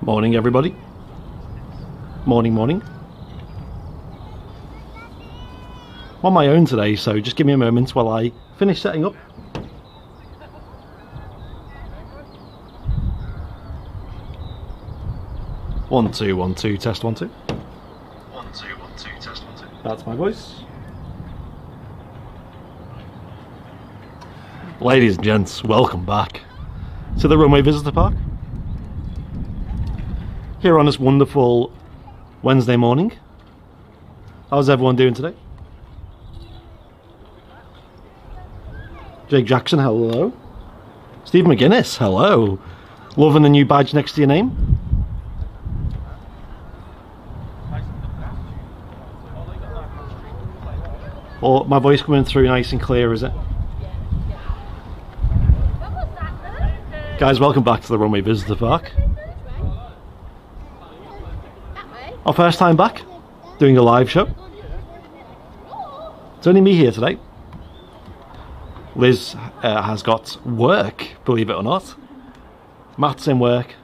Morning, everybody. Morning, morning. I'm on my own today, so just give me a moment while I finish setting up. One, two, test 1 2. 1 2 1 2 test 1 2. That's my voice. Ladies and gents, welcome back to the Runway Visitor Park. Here on this wonderful Wednesday morning. How's everyone doing today? Jake Jackson, hello. Steve McGuinness, hello. Loving the new badge next to your name? Or my voice coming through nice and clear, is it? Guys, welcome back to the Runway Visitor Park. Our first time back, doing a live show. It's only me here today. Liz has got work, believe it or not. Matt's in work,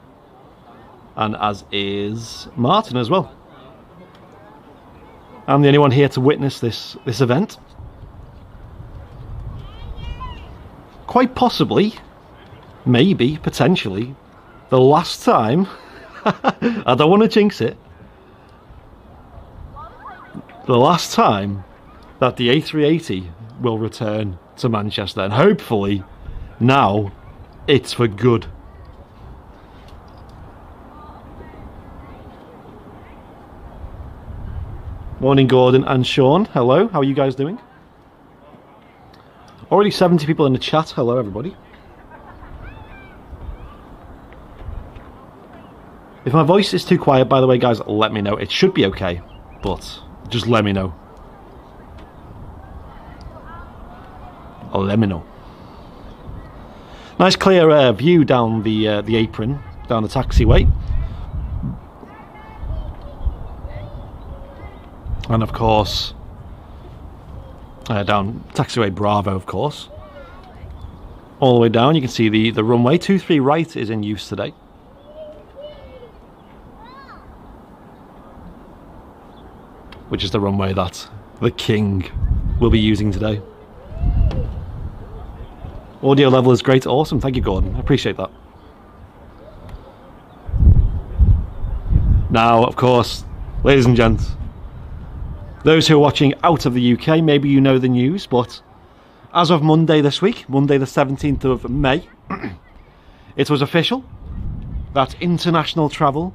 and as is Martin as well. I'm the only one here to witness this event. Quite possibly, maybe, potentially, the last time, I don't want to jinx it, the last time that the A380 will return to Manchester, and hopefully now it's for good. Morning, Gordon and Sean. Hello, how are you guys doing? Already 70 people in the chat. Hello, everybody. If my voice is too quiet, by the way, guys, let me know. It should be okay, but just let me know. Let me know. Nice clear view down the apron, down the taxiway. And of course, down taxiway Bravo, of course. All the way down, you can see the runway 23 right is in use today. Which is the runway that the King will be using today. Audio level is great, awesome. Thank you, Gordon. I appreciate that. Now, of course, ladies and gents, those who are watching out of the UK, maybe you know the news, but as of Monday this week, Monday the 17th of May, it was official that international travel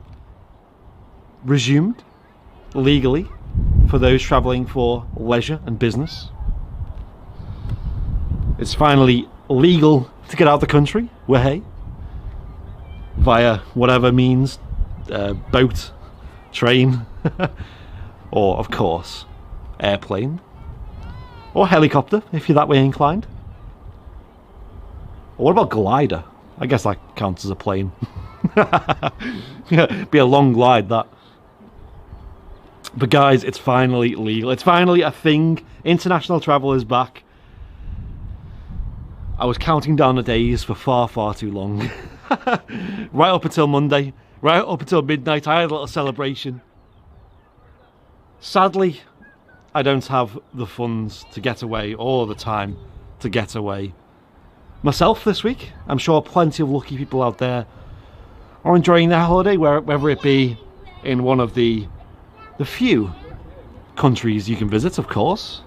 resumed legally for those travelling for leisure and business. It's finally legal to get out of the country, way, via whatever means, boat, train, or of course, airplane, or helicopter if you're that way inclined. Or what about glider? I guess that counts as a plane. Be a long glide, that. But guys, it's finally legal. It's finally a thing. International travel is back. I was counting down the days for far, far too long. Right up until Monday, right up until midnight, I had a little celebration. Sadly, I don't have the funds to get away, or the time to get away myself this week. I'm sure plenty of lucky people out there are enjoying their holiday, whether it be in one of the few countries you can visit, of course.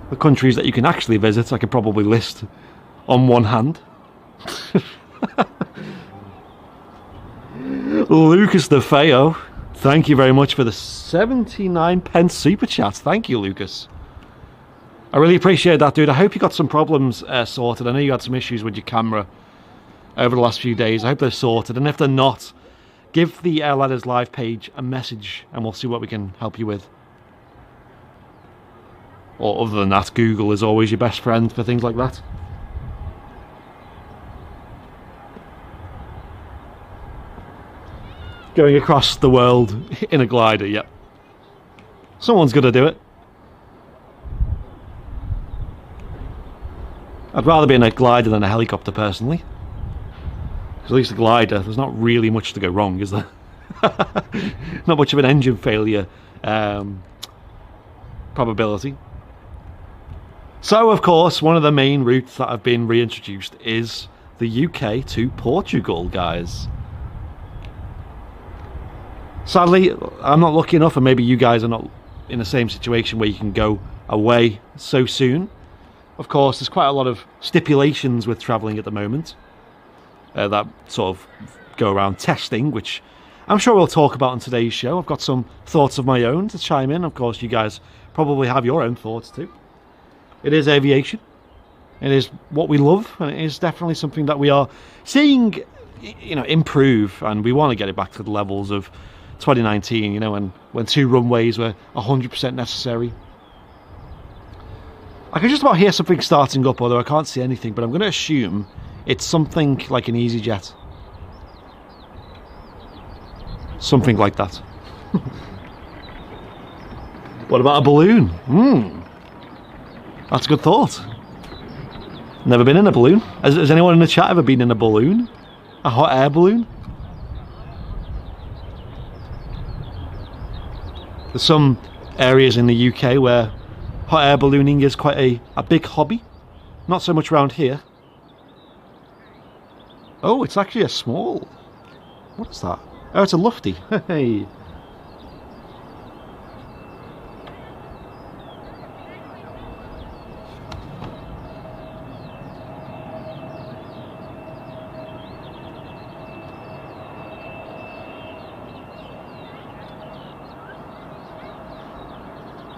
The countries that you can actually visit, I could probably list on one hand. Lucas DeFeo, thank you very much for the 79p super chat. Thank you, Lucas. I really appreciate that, dude. I hope you got some problems sorted. I know you had some issues with your camera over the last few days. I hope they're sorted, and if they're not, give the Airliners live page a message and we'll see what we can help you with. Or other than that, Google is always your best friend for things like that. Going across the world in a glider, yep. Someone's gonna do it. I'd rather be in a glider than a helicopter, personally. Because at least the glider, there's not really much to go wrong, is there? Not much of an engine failure probability. So, of course, one of the main routes that have been reintroduced is the UK to Portugal, guys. Sadly, I'm not lucky enough, and maybe you guys are not in the same situation where you can go away so soon. Of course, there's quite a lot of stipulations with travelling at the moment that sort of go around testing, which I'm sure we'll talk about on today's show. I've got some thoughts of my own to chime in. Of course, you guys probably have your own thoughts too. It is aviation. It is what we love, and it is definitely something that we are seeing, you know, improve, and we want to get it back to the levels of 2019, you know, when 2 runways were 100% necessary. I can just about hear something starting up, although I can't see anything, but I'm going to assume it's something like an EasyJet. Something like that. What about a balloon? That's a good thought. Never been in a balloon. Has anyone in the chat ever been in a balloon? A hot air balloon? There's some areas in the UK where hot air ballooning is quite a big hobby. Not so much around here. Oh, it's actually a small... What is that? Oh, it's a lufty. Hey.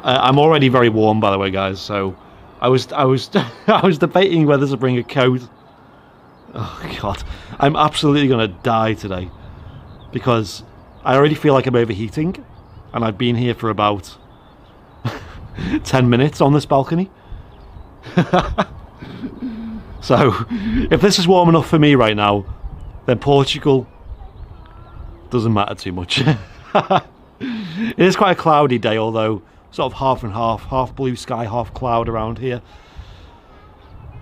I'm already very warm, by the way, guys. So, I was I was debating whether to bring a coat. Oh God, I'm absolutely gonna die today because I already feel like I'm overheating, and I've been here for about 10 minutes on this balcony. So, if this is warm enough for me right now, then Portugal doesn't matter too much. It is quite a cloudy day, although sort of half and half blue sky, half cloud around here.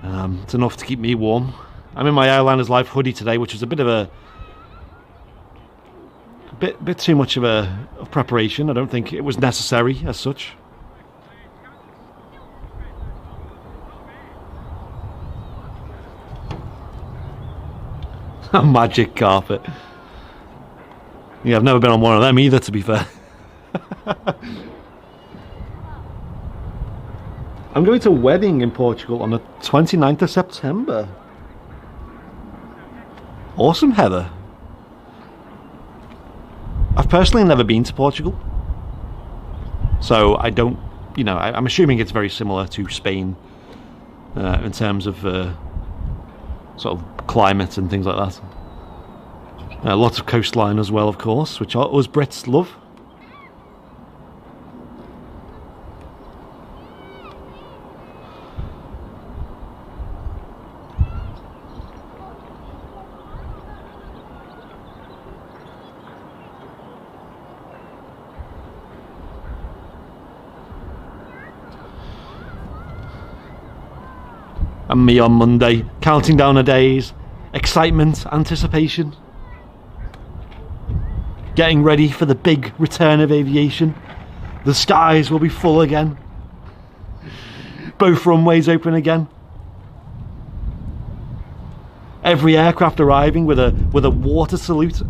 It's enough to keep me warm. I'm in my Airliners Life hoodie today, which is a bit of a bit too much of preparation. I don't think it was necessary as such. A magic carpet. Yeah, I've never been on one of them either, to be fair. I'm going to a wedding in Portugal on the 29th of September. Awesome, Heather. I've personally never been to Portugal, so I don't, you know, I'm assuming it's very similar to Spain in terms of sort of climate and things like that. Lots of coastline as well, of course, which us Brits love. And me on Monday, counting down the days, excitement, anticipation, getting ready for the big return of aviation. The skies will be full again, both runways open again, every aircraft arriving with a water salute.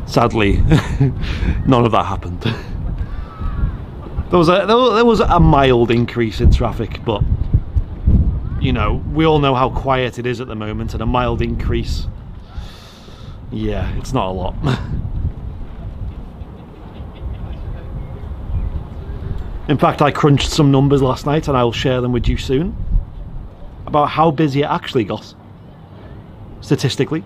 Sadly, none of that happened. There was a mild increase in traffic, but you know, we all know how quiet it is at the moment, and a mild increase, yeah, it's not a lot. In fact, I crunched some numbers last night, and I will share them with you soon, about how busy it actually got, statistically.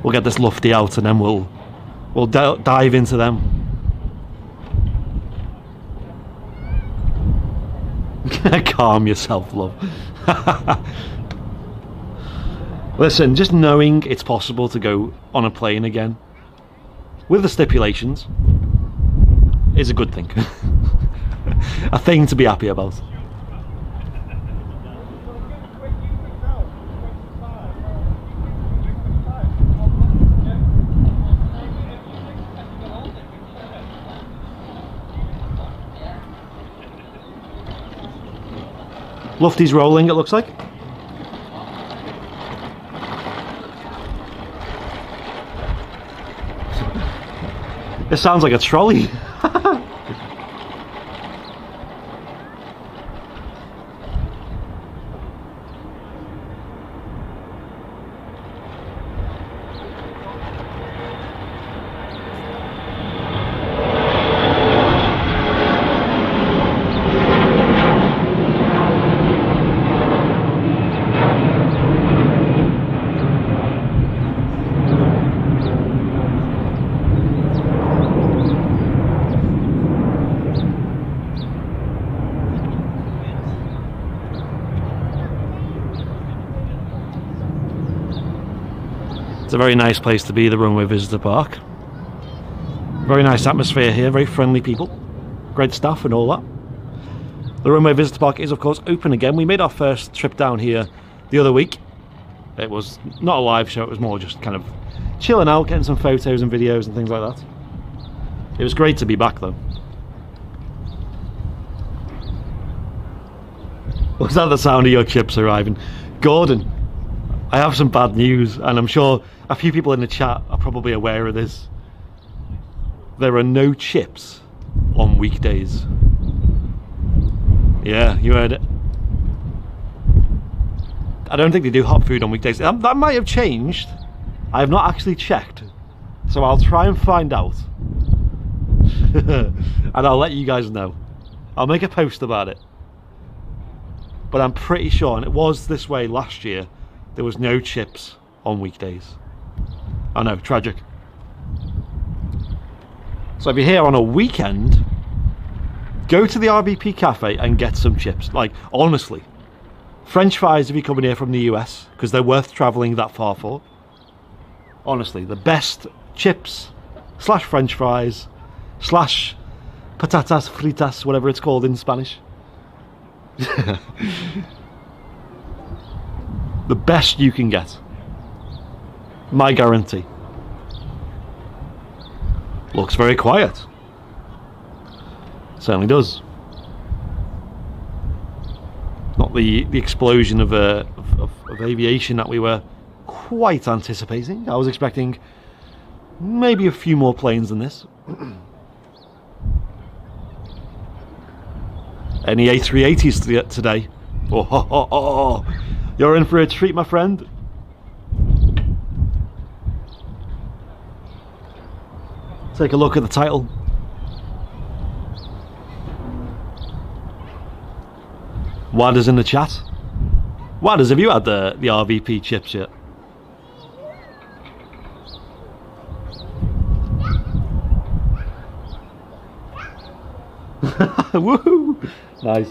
We'll get this lufty out, and then we'll dive into them. Calm yourself, love. Listen, just knowing it's possible to go on a plane again, with the stipulations, is a good thing. A thing to be happy about. Lufty's rolling, it looks like. It sounds like a trolley. It's a very nice place to be, the runway visitor park. Very nice atmosphere here, very friendly people, great staff and all that. The runway visitor park is of course open again. We made our first trip down here the other week. It was not a live show, it was more just kind of chilling out, getting some photos and videos and things like that. It was great to be back though. Was that the sound of your chips arriving? Gordon, I have some bad news, and I'm sure a few people in the chat are probably aware of this. There are no chips on weekdays. Yeah, you heard it. I don't think they do hot food on weekdays. That might have changed. I have not actually checked, so I'll try and find out. And I'll let you guys know. I'll make a post about it. But I'm pretty sure, and it was this way last year, there was no chips on weekdays. I know, tragic. So if you're here on a weekend, go to the RVP cafe and get some chips. Like, honestly, French fries if you're coming here from the US, because they're worth travelling that far for. Honestly, the best chips slash French fries slash patatas fritas, whatever it's called in Spanish. The best you can get. My guarantee. Looks very quiet. Certainly does. Not the explosion of aviation that we were quite anticipating. I was expecting maybe a few more planes than this. Any A380s today? Oh, you're in for a treat, my friend. Take a look at the title. Wadders in the chat. Wadders, have you had the RVP chips yet? Woohoo! Nice.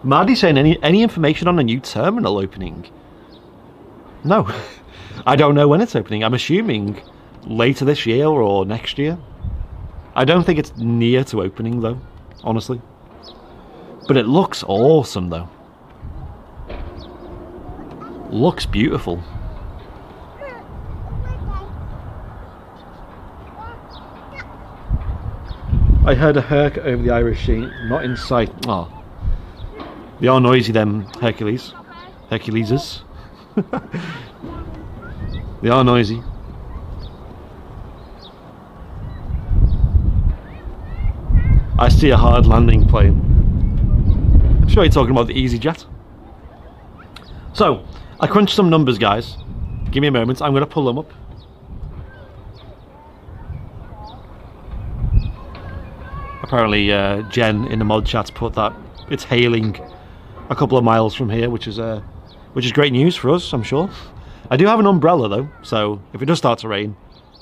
Maddie saying any information on a new terminal opening? No. I don't know when it's opening. I'm assuming later this year or next year. I don't think it's near to opening though, honestly. But it looks awesome though. Looks beautiful. I heard a herc over the Irish Sea, not in sight. Oh. They are noisy, them Herculeses. They are noisy. I see a hard landing plane. I'm sure you're talking about the EasyJet. So, I crunched some numbers, guys. Give me a moment, I'm going to pull them up. Apparently Jen in the mod chat's put that it's hailing a couple of miles from here, which is great news for us, I'm sure. I do have an umbrella though, so if it does start to rain,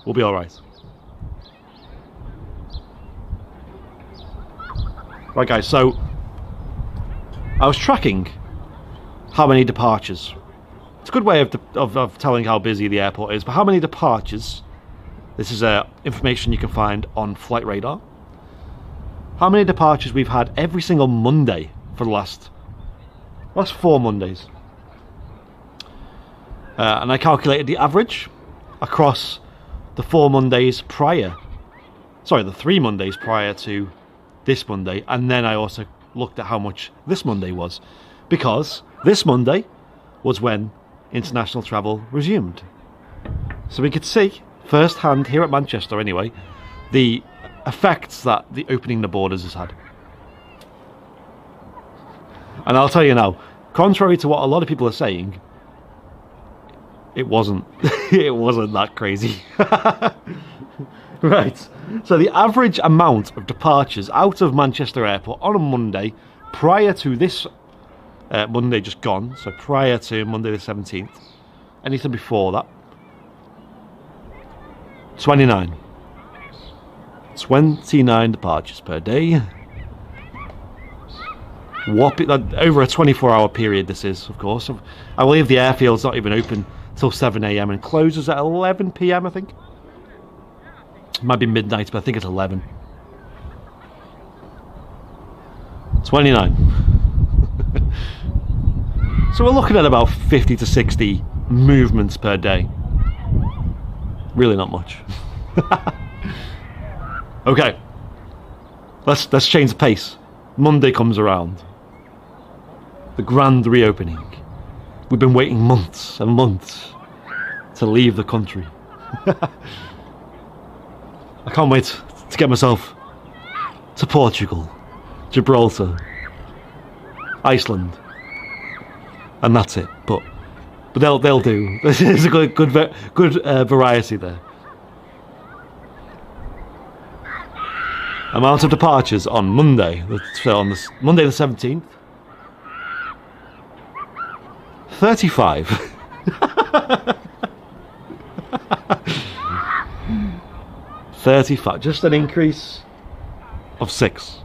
we'll be alright. Right guys, so I was tracking how many departures. It's a good way of telling how busy the airport is, but how many departures, this is information you can find on Flight Radar, how many departures we've had every single Monday for the last 4 Mondays. And I calculated the average across the 4 Mondays prior, sorry, the 3 Mondays prior to this Monday, and then I also looked at how much this Monday was, because this Monday was when international travel resumed. So we could see firsthand here at Manchester anyway the effects that the opening the borders has had. And I'll tell you now, contrary to what a lot of people are saying, it wasn't it wasn't that crazy. Right, so the average amount of departures out of Manchester Airport on a Monday prior to this Monday just gone, so prior to Monday the 17th, anything before that, 29 departures per day. Whopping, over a 24-hour period this is, of course. I believe the airfield's not even open till 7 AM and closes at 11 PM, I think. It might be midnight, but I think it's 11. 29. So we're looking at about 50 to 60 movements per day. Really not much. Okay, let's change the pace. Monday comes around, the grand reopening. We've been waiting months and months to leave the country. I can't wait to get myself to Portugal, Gibraltar, Iceland, and that's it. But they'll do. There's a good variety there. Amount of departures on Monday, Monday the 17th, 35. 35, just an increase of 6.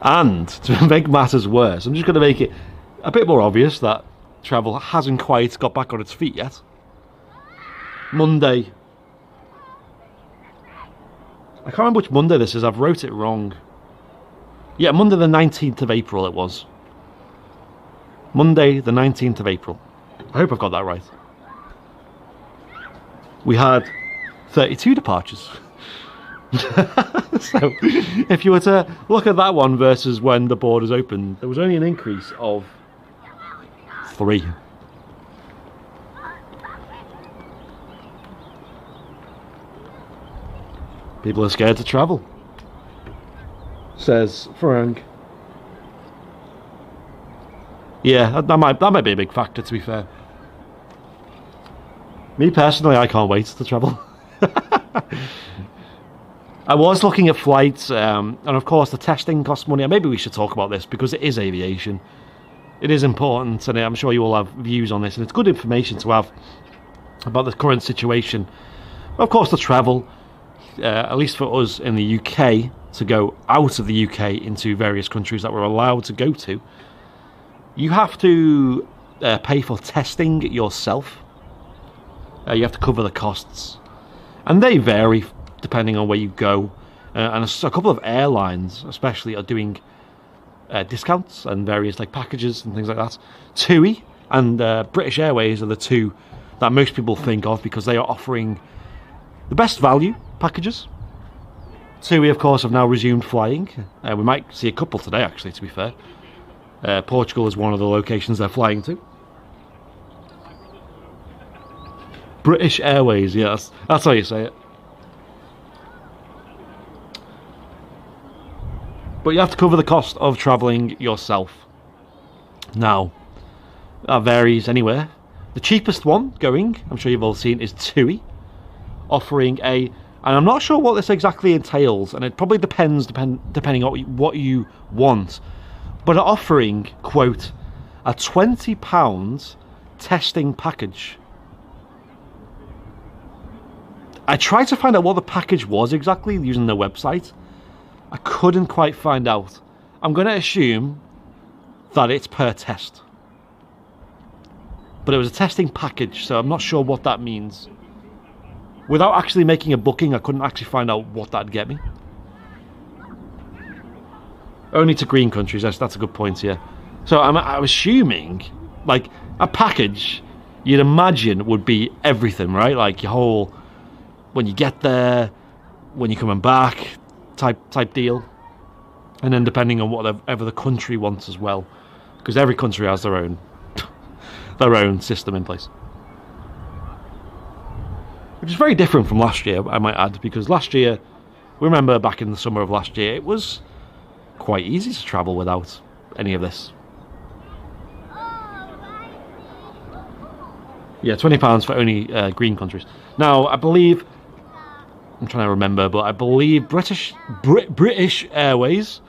And to make matters worse, I'm just going to make it a bit more obvious that travel hasn't quite got back on its feet yet. Monday, I can't remember which Monday this is, I've wrote it wrong. Yeah, Monday the 19th of April it was. Monday the 19th of April. I hope I've got that right. We had 32 departures. So, if you were to look at that one versus when the borders opened, there was only an increase of 3. People are scared to travel, says Farang. Yeah, that might be a big factor, to be fair. Me personally, I can't wait to travel. I was looking at flights, and of course the testing costs money. Maybe we should talk about this because it is aviation. It is important, and I'm sure you all have views on this, and it's good information to have about the current situation. Of course, the travel, at least for us in the UK, to go out of the UK into various countries that we're allowed to go to, you have to pay for testing yourself. You have to cover the costs, and they vary depending on where you go, and a couple of airlines especially are doing discounts and various like packages and things like that. TUI and British Airways are the two that most people think of because they are offering the best value packages. TUI, of course, have now resumed flying. We might see a couple today, actually, to be fair. Portugal is one of the locations they're flying to. British Airways, yes, that's how you say it. But you have to cover the cost of travelling yourself. Now, that varies anywhere. The cheapest one going, I'm sure you've all seen, is TUI, offering and I'm not sure what this exactly entails, and it probably depends depending on what you want, but offering, quote, a £20 testing package. I tried to find out what the package was exactly using their website. I couldn't quite find out. I'm going to assume that it's per test. But it was a testing package, so I'm not sure what that means. Without actually making a booking, I couldn't actually find out what that'd get me. Only to green countries, that's a good point, yeah. So I'm assuming, like, a package, you'd imagine would be everything, right? Like your whole, when you get there, when you're coming back, type deal. And then depending on whatever the country wants as well. Because every country has their own system in place. Which is very different from last year, I might add, because last year, we remember back in the summer of last year, it was quite easy to travel without any of this. Yeah, £20 for only green countries. Now, I believe, I'm trying to remember, but I believe British Airways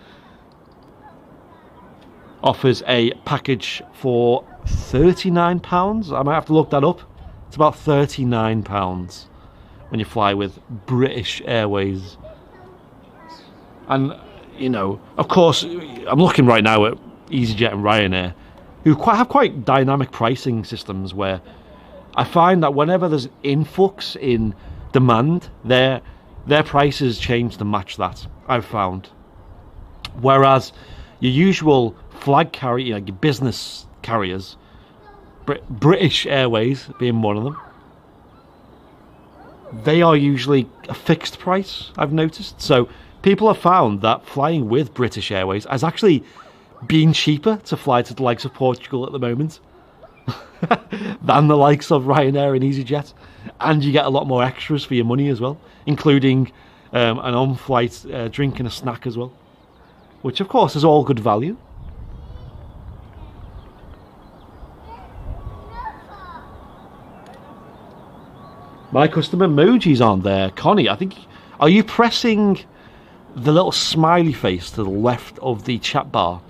offers a package for £39. I might have to look that up. It's about £39 when you fly with British Airways. And, you know, of course, I'm looking right now at EasyJet and Ryanair, who have quite dynamic pricing systems where I find that whenever there's influx in demand, their prices change to match that, I've found. Whereas your usual flag carrier, like your business carriers, British Airways being one of them, they are usually a fixed price, I've noticed. So people have found that flying with British Airways has actually been cheaper to fly to the likes of Portugal at the moment than the likes of Ryanair and EasyJet, and you get a lot more extras for your money as well, including an on-flight drink and a snack as well, which of course is all good value. My custom emojis aren't there. Connie, I think, are you pressing the little smiley face to the left of the chat bar?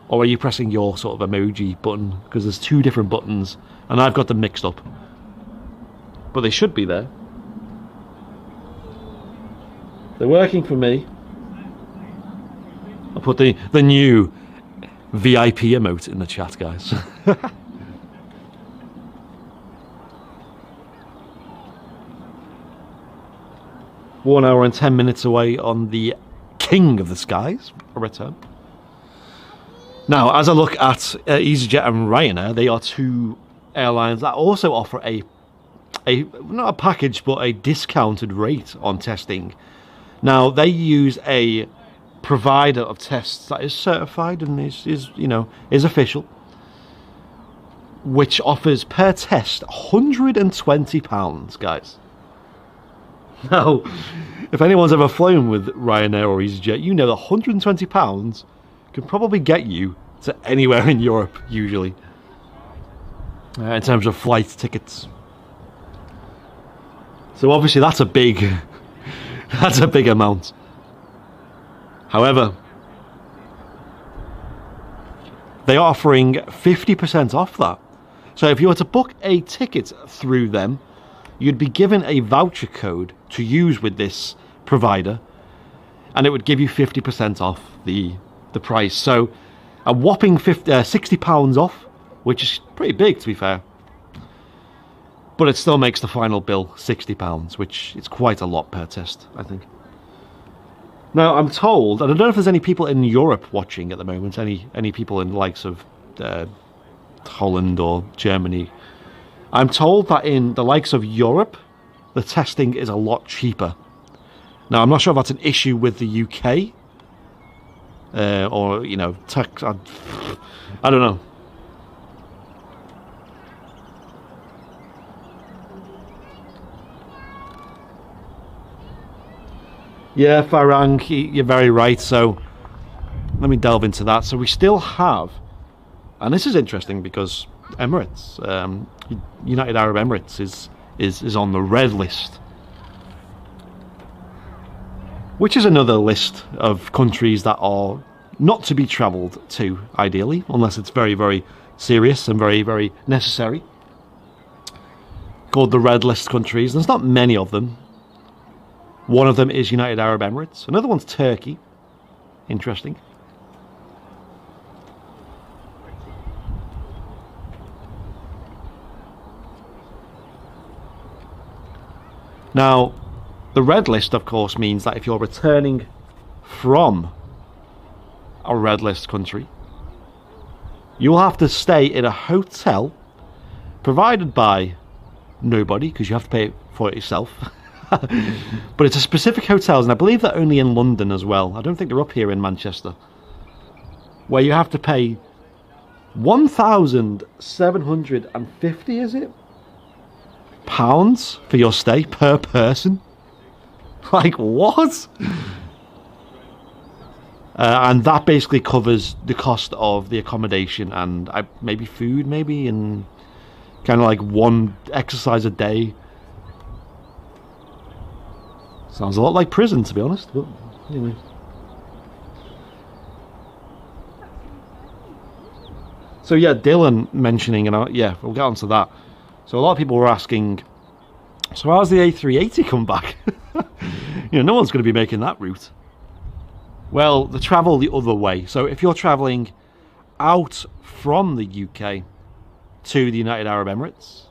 Or are you pressing your sort of emoji button? Because there's two different buttons and I've got them mixed up. But they should be there. They're working for me. I'll put the new VIP emote in the chat, guys. 1 hour and 10 minutes away on the King of the Skies, a return. Now, as I look at EasyJet and Ryanair, they are two airlines that also offer a not a package, but a discounted rate on testing. Now, they use a provider of tests that is certified and is official, which offers per test £120, guys. Now, if anyone's ever flown with Ryanair or EasyJet, you know that £120 can probably get you to anywhere in Europe, usually, in terms of flight tickets. So obviously that's a big amount. However, they are offering 50% off that. So if you were to book a ticket through them, you'd be given a voucher code to use with this provider, and it would give you 50% off the price. So a whopping £60 off, which is pretty big, to be fair. But it still makes the final bill £60, which is quite a lot per test, I think. Now, I'm told, and I don't know if there's any people in Europe watching at the moment, any people in the likes of Holland or Germany. I'm told that in the likes of Europe, the testing is a lot cheaper. Now, I'm not sure if that's an issue with the UK, or, you know, tax. I don't know. Yeah, Farang, you're very right. So let me delve into that. So we still have, and this is interesting because Emirates, United Arab Emirates, is on the red list, which is another list of countries that are not to be travelled to, ideally, unless it's very, very serious and very, very necessary. called the red list countries. There's not many of them. One of them is United Arab Emirates. Another one's Turkey. Interesting. Now, the red list, of course, means that if you're returning from a red list country, you'll have to stay in a hotel provided by nobody, because you have to pay for it yourself. But it's a specific hotels, and I believe they're only in London as well. I don't think they're up here in Manchester, where you have to pay 1,750, is it? Pounds for your stay per person. Like, what? And that basically covers the cost of the accommodation and maybe food, maybe, and kind of like one exercise a day. Sounds a lot like prison, to be honest, but anyway. So yeah, Dylan mentioning, and yeah, we'll get onto that. So a lot of people were asking, so how's the A380 come back? You know, no one's going to be making that route. Well, they travel the other way. So if you're traveling out from the UK to the United Arab Emirates,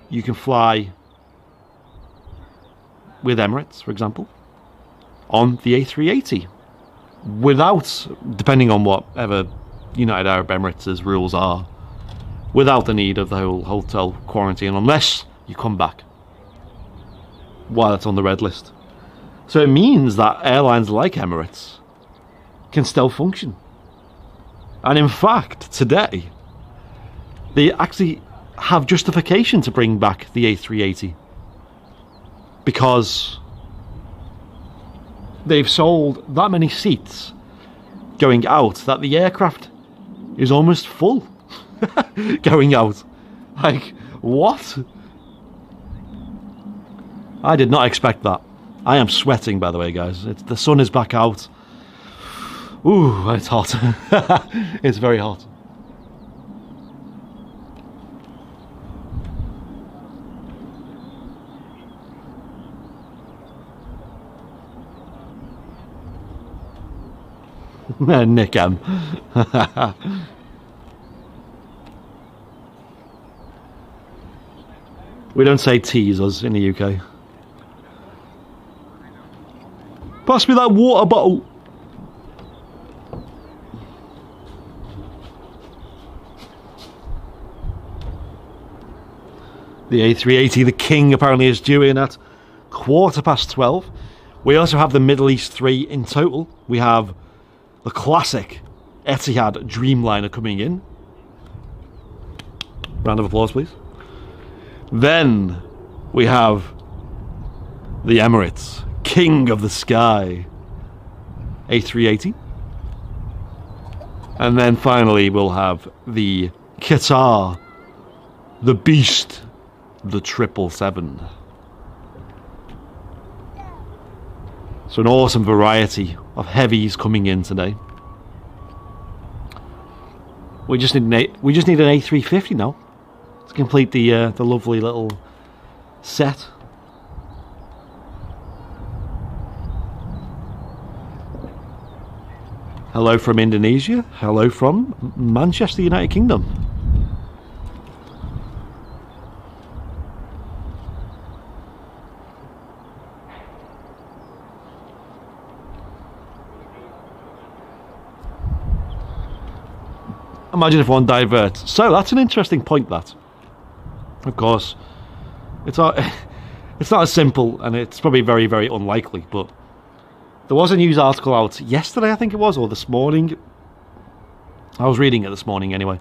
you can fly with Emirates, for example, on the A380 without, depending on whatever United Arab Emirates' rules are, without the need of the whole hotel quarantine, unless you come back while it's on the red list. So it means that airlines like Emirates can still function. And in fact, today, they actually have justification to bring back the A380, because they've sold that many seats going out that the aircraft is almost full. Going out. Like, what? I did not expect that. I am sweating, by the way, guys. The sun is back out. Ooh, it's hot. It's very hot. Nick M. We don't say tease us in the UK. Pass me that water bottle. The A380, the king, apparently is due in at 12:15. We also have the Middle East 3 in total. We have the classic Etihad Dreamliner coming in. Round of applause, please. Then we have the Emirates, king of the sky, A380. And then finally we'll have the Qatar, the beast, the 777. So an awesome variety of heavies coming in today. We just need an A350 now to complete the lovely little set. Hello from Indonesia. Hello from Manchester, United Kingdom. Imagine if one diverts. So that's an interesting point, that. Of course, it's not as simple, and it's probably very, very unlikely, but there was a news article out yesterday, I think it was, or this morning. I was reading it this morning anyway,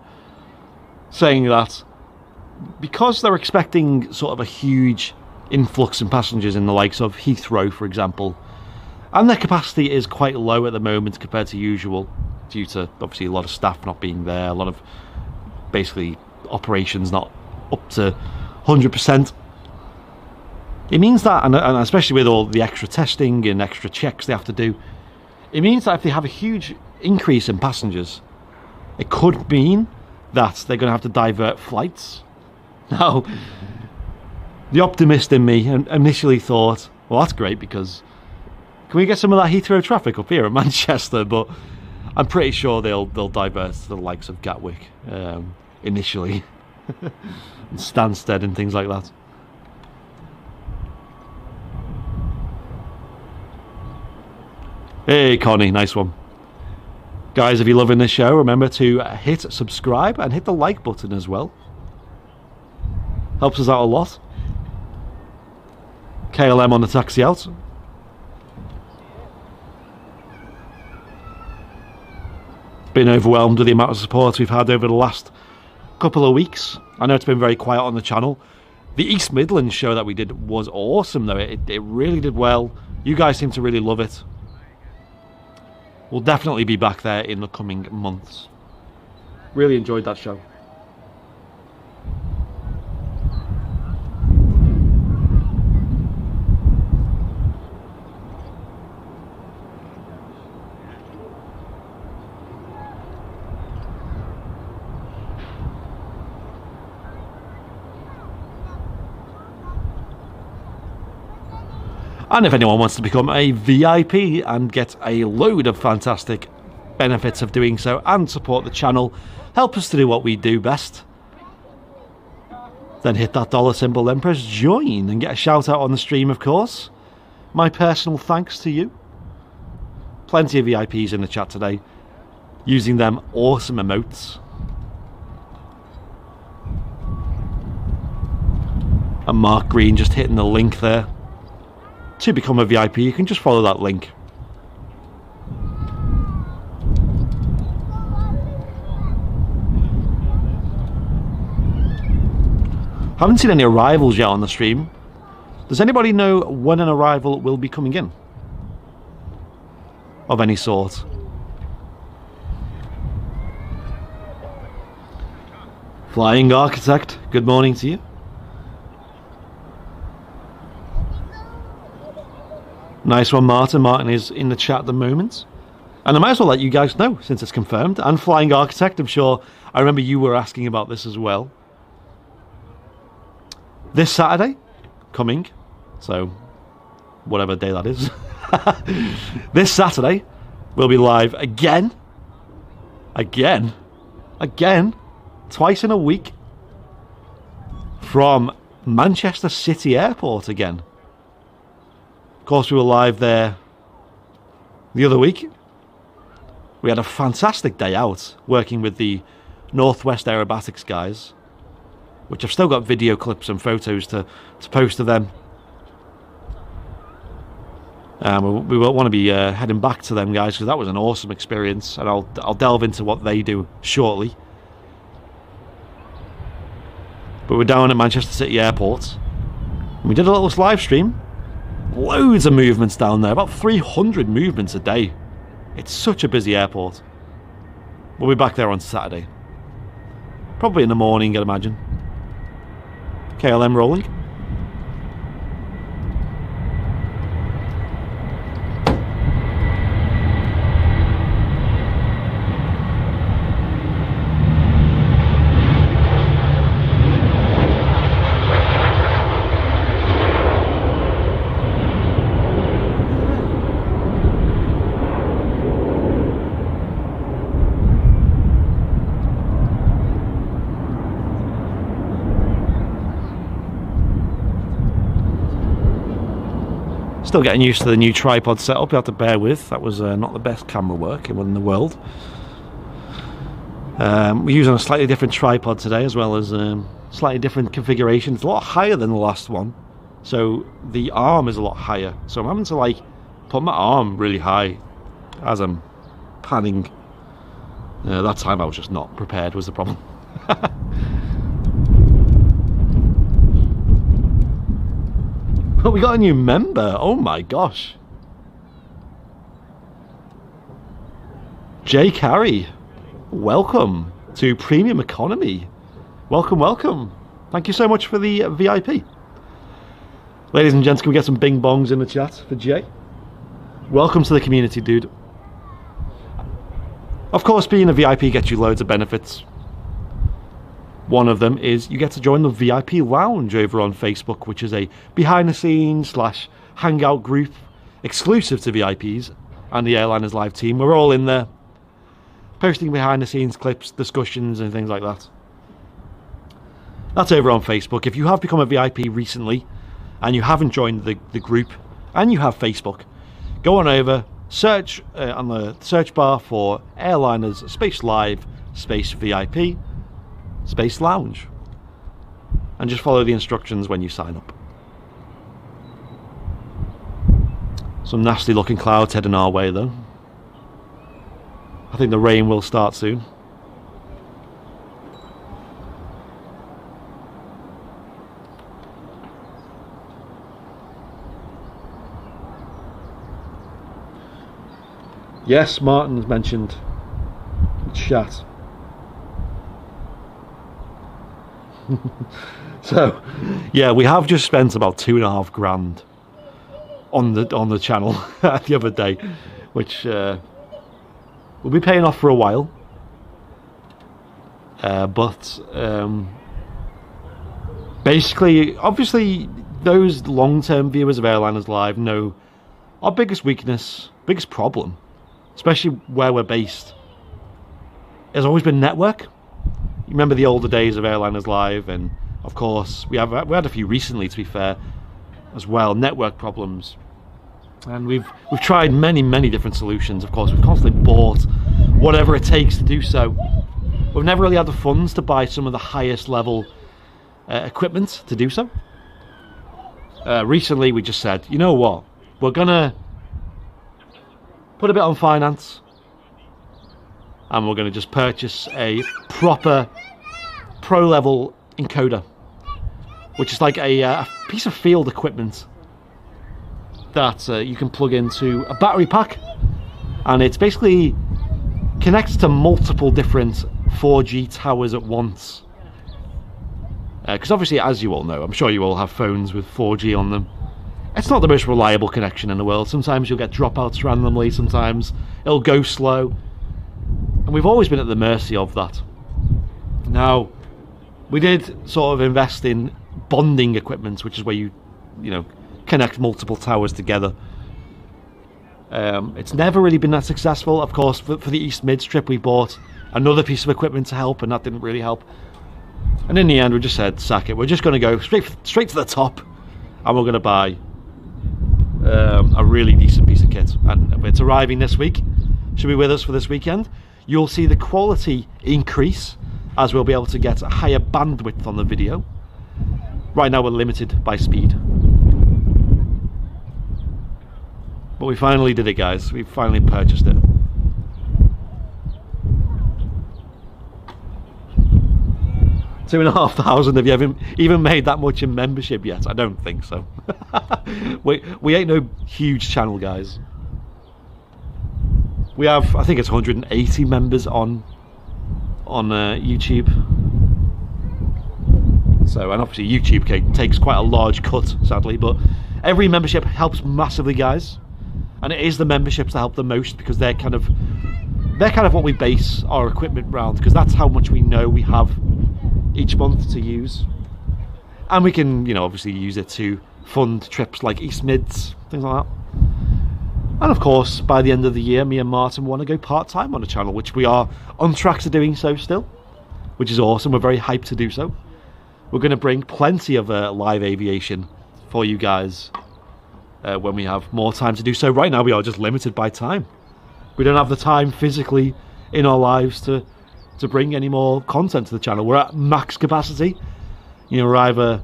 saying that because they're expecting sort of a huge influx in passengers in the likes of Heathrow, for example, and their capacity is quite low at the moment compared to usual, due to obviously a lot of staff not being there, a lot of basically operations not up to 100%. It means that, and especially with all the extra testing and extra checks they have to do, it means that if they have a huge increase in passengers, it could mean that they're going to have to divert flights. Now, The optimist in me initially thought, well, that's great, because can we get some of that Heathrow traffic up here at Manchester? But I'm pretty sure they'll divert to the likes of Gatwick initially, and Stansted and things like that. Hey Connie, nice one. Guys, if you're loving this show, remember to hit subscribe and hit the like button as well. Helps us out a lot. KLM on the taxi out. Been overwhelmed with the amount of support we've had over the last couple of weeks. I know it's been very quiet on the channel. The East Midlands show that we did was awesome though. It really did well. You guys seem to really love it. We'll definitely be back there in the coming months. Really enjoyed that show. And if anyone wants to become a VIP and get a load of fantastic benefits of doing so and support the channel, help us to do what we do best, then hit that dollar symbol, then press join and get a shout out on the stream, of course. My personal thanks to you. Plenty of VIPs in the chat today using them awesome emotes. And Mark Green just hitting the link there. To become a VIP, you can just follow that link. Haven't seen any arrivals yet on the stream. Does anybody know when an arrival will be coming in? Of any sort? Flying Architect, good morning to you. Nice one, Martin. Martin is in the chat at the moment. And I might as well let you guys know, since it's confirmed. And Flying Architect, I'm sure, I remember you were asking about this as well. This Saturday, coming, so whatever day that is. This Saturday, we'll be live again. Again, twice in a week. From Manchester City Airport again. Of course, we were live there the other week. We had a fantastic day out working with the Northwest Aerobatics guys, which I've still got video clips and photos to post to them. We want to be heading back to them guys because that was an awesome experience, and I'll delve into what they do shortly. But we're down at Manchester City Airport, and we did a little live stream. Loads of movements down there, about 300 movements a day. It's such a busy airport. We'll be back there on Saturday. Probably in the morning, I'd imagine. KLM rolling. Still getting used to the new tripod setup, you have to bear with. That was not the best camera work in the world. We're using a slightly different tripod today, as well as slightly different configuration. It's a lot higher than the last one, so the arm is a lot higher. So I'm having to like put my arm really high as I'm panning. That time I was just not prepared was the problem. Oh, we got a new member. Oh my gosh. Jay Carey, welcome to Premium Economy. Welcome, welcome. Thank you so much for the VIP. Ladies and gents, can we get some bing bongs in the chat for Jay? Welcome to the community, dude. Of course, being a VIP gets you loads of benefits. One of them is you get to join the VIP lounge over on Facebook, which is a behind the scenes / hangout group exclusive to VIPs and the Airliners Live team. We're all in there posting behind the scenes clips, discussions and things like that. That's over on Facebook. If you have become a VIP recently and you haven't joined the group and you have Facebook, go on over, search on the search bar for Airliners Space Live Space VIP Space Lounge, and just follow the instructions when you sign up. Some nasty looking clouds heading our way though. I think the rain will start soon. Yes, Martin's mentioned chat. So, yeah, we have just spent about £2.5 grand on the channel the other day, which we'll be paying off for a while. But basically, obviously, those long-term viewers of Airliners Live know our biggest weakness, biggest problem, especially where we're based, has always been network. You remember the older days of Airliners Live, and of course we had a few recently, to be fair, as well, network problems. And we've tried many different solutions. Of course, we've constantly bought whatever it takes to do so. We've never really had the funds to buy some of the highest level equipment to do so. Recently we just said, you know what, we're gonna put a bit on finance and we're gonna just purchase a proper pro level encoder, which is like a piece of field equipment that you can plug into a battery pack, and it's basically connects to multiple different 4G towers at once. Because obviously, as you all know, I'm sure you all have phones with 4G on them. It's not the most reliable connection in the world. Sometimes you'll get dropouts randomly, sometimes it'll go slow, and we've always been at the mercy of that. Now, we did sort of invest in bonding equipment, which is where you know, connect multiple towers together. It's never really been that successful. Of course, for the East Mids trip, we bought another piece of equipment to help, and that didn't really help. And in the end, we just said, sack it. We're just going to go straight to the top, and we're going to buy a really decent piece of kit. And it's arriving this week. Should be with us for this weekend. You'll see the quality increase as we'll be able to get a higher bandwidth on the video. Right now, we're limited by speed. But we finally did it, guys. We finally purchased it. $2,500. Have you even made that much in membership yet? I don't think so. we ain't no huge channel, guys. We have, I think it's 180 members on YouTube. So, and obviously YouTube takes quite a large cut, sadly, but every membership helps massively, guys. And it is the memberships that help the most, because they're kind of what we base our equipment around, because that's how much we know we have each month to use, and we can, you know, obviously use it to fund trips like East Mids, things like that. And of course, by the end of the year, me and Martin want to go part-time on the channel, which we are on track to doing so still, which is awesome. We're very hyped to do so. We're going to bring plenty of live aviation for you guys when we have more time to do so. Right now we are just limited by time. We don't have the time physically in our lives to bring any more content to the channel. We're at max capacity. You know, we're either,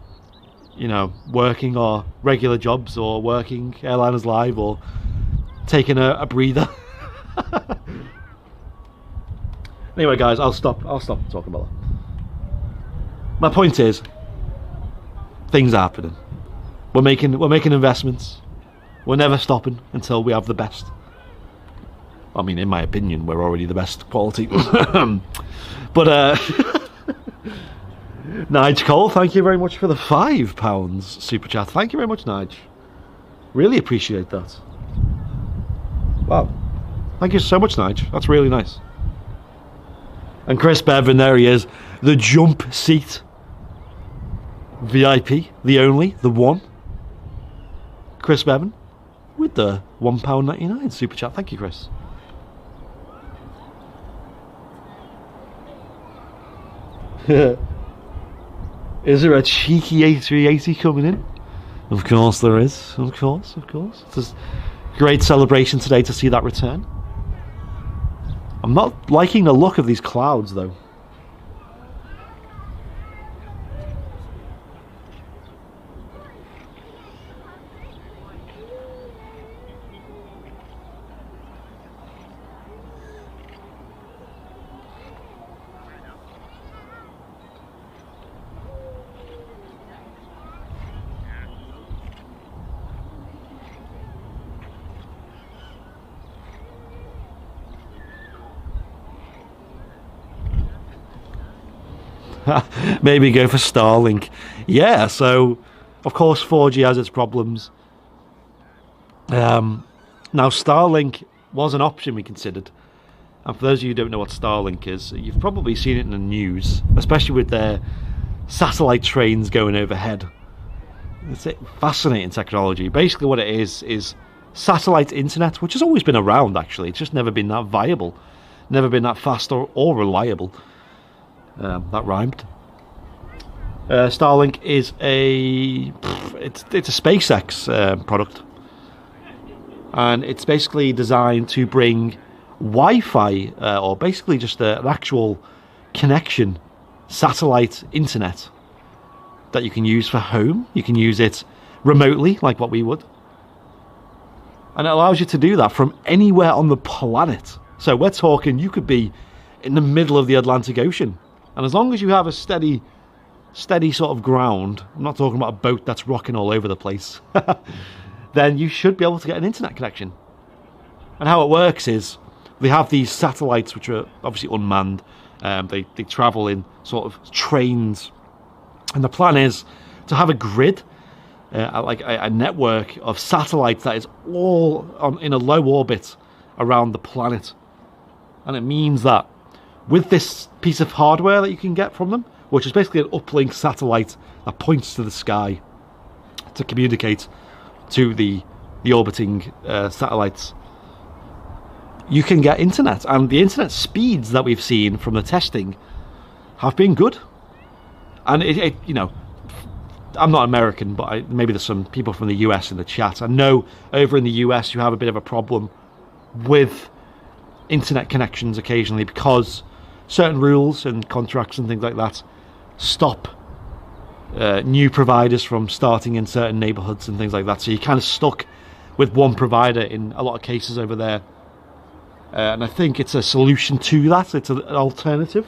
you know, working our regular jobs, or working Airliners Live, or taking a breather. Anyway, guys, I'll stop talking about that. My point is, things are happening. We're making investments. We're never stopping until we have the best. I mean, in my opinion, we're already the best quality. But Nige Cole, thank you very much for the £5 super chat. Thank you very much, Nige. Really appreciate that. Wow, thank you so much, Nige. That's really nice. And Chris Bevan, there he is. The jump seat. VIP, the only, the one. Chris Bevan with the £1.99 super chat. Thank you, Chris. Is there a cheeky A380 coming in? Of course there is. Of course. It's a great celebration today to see that return. I'm not liking the look of these clouds though. Maybe go for Starlink. Yeah, so of course 4G has its problems. Now Starlink was an option we considered, and for those of you who don't know what Starlink is, you've probably seen it in the news, especially with their satellite trains going overhead. It's a fascinating technology. Basically what it is satellite internet, which has always been around actually. It's just never been that viable, never been that fast or reliable. That rhymed. Starlink is it's a SpaceX product, and it's basically designed to bring Wi-Fi or basically just an actual connection, satellite internet that you can use for home. You can use it remotely like what we would, and it allows you to do that from anywhere on the planet. So we're talking you could be in the middle of the Atlantic Ocean, and as long as you have a steady sort of ground, I'm not talking about a boat that's rocking all over the place, then you should be able to get an internet connection. And how it works is they have these satellites which are obviously unmanned. They travel in sort of trains, and the plan is to have a grid, like a network of satellites that is all in a low orbit around the planet. And it means that with this piece of hardware that you can get from them, which is basically an uplink satellite that points to the sky to communicate to the orbiting satellites, you can get internet. And the internet speeds that we've seen from the testing have been good. And it you know, I'm not American, but maybe there's some people from the US in the chat. I know over in the US you have a bit of a problem with internet connections occasionally because certain rules and contracts and things like that stop new providers from starting in certain neighborhoods and things like that. So you're kind of stuck with one provider in a lot of cases over there. And I think it's a solution to that. It's an alternative.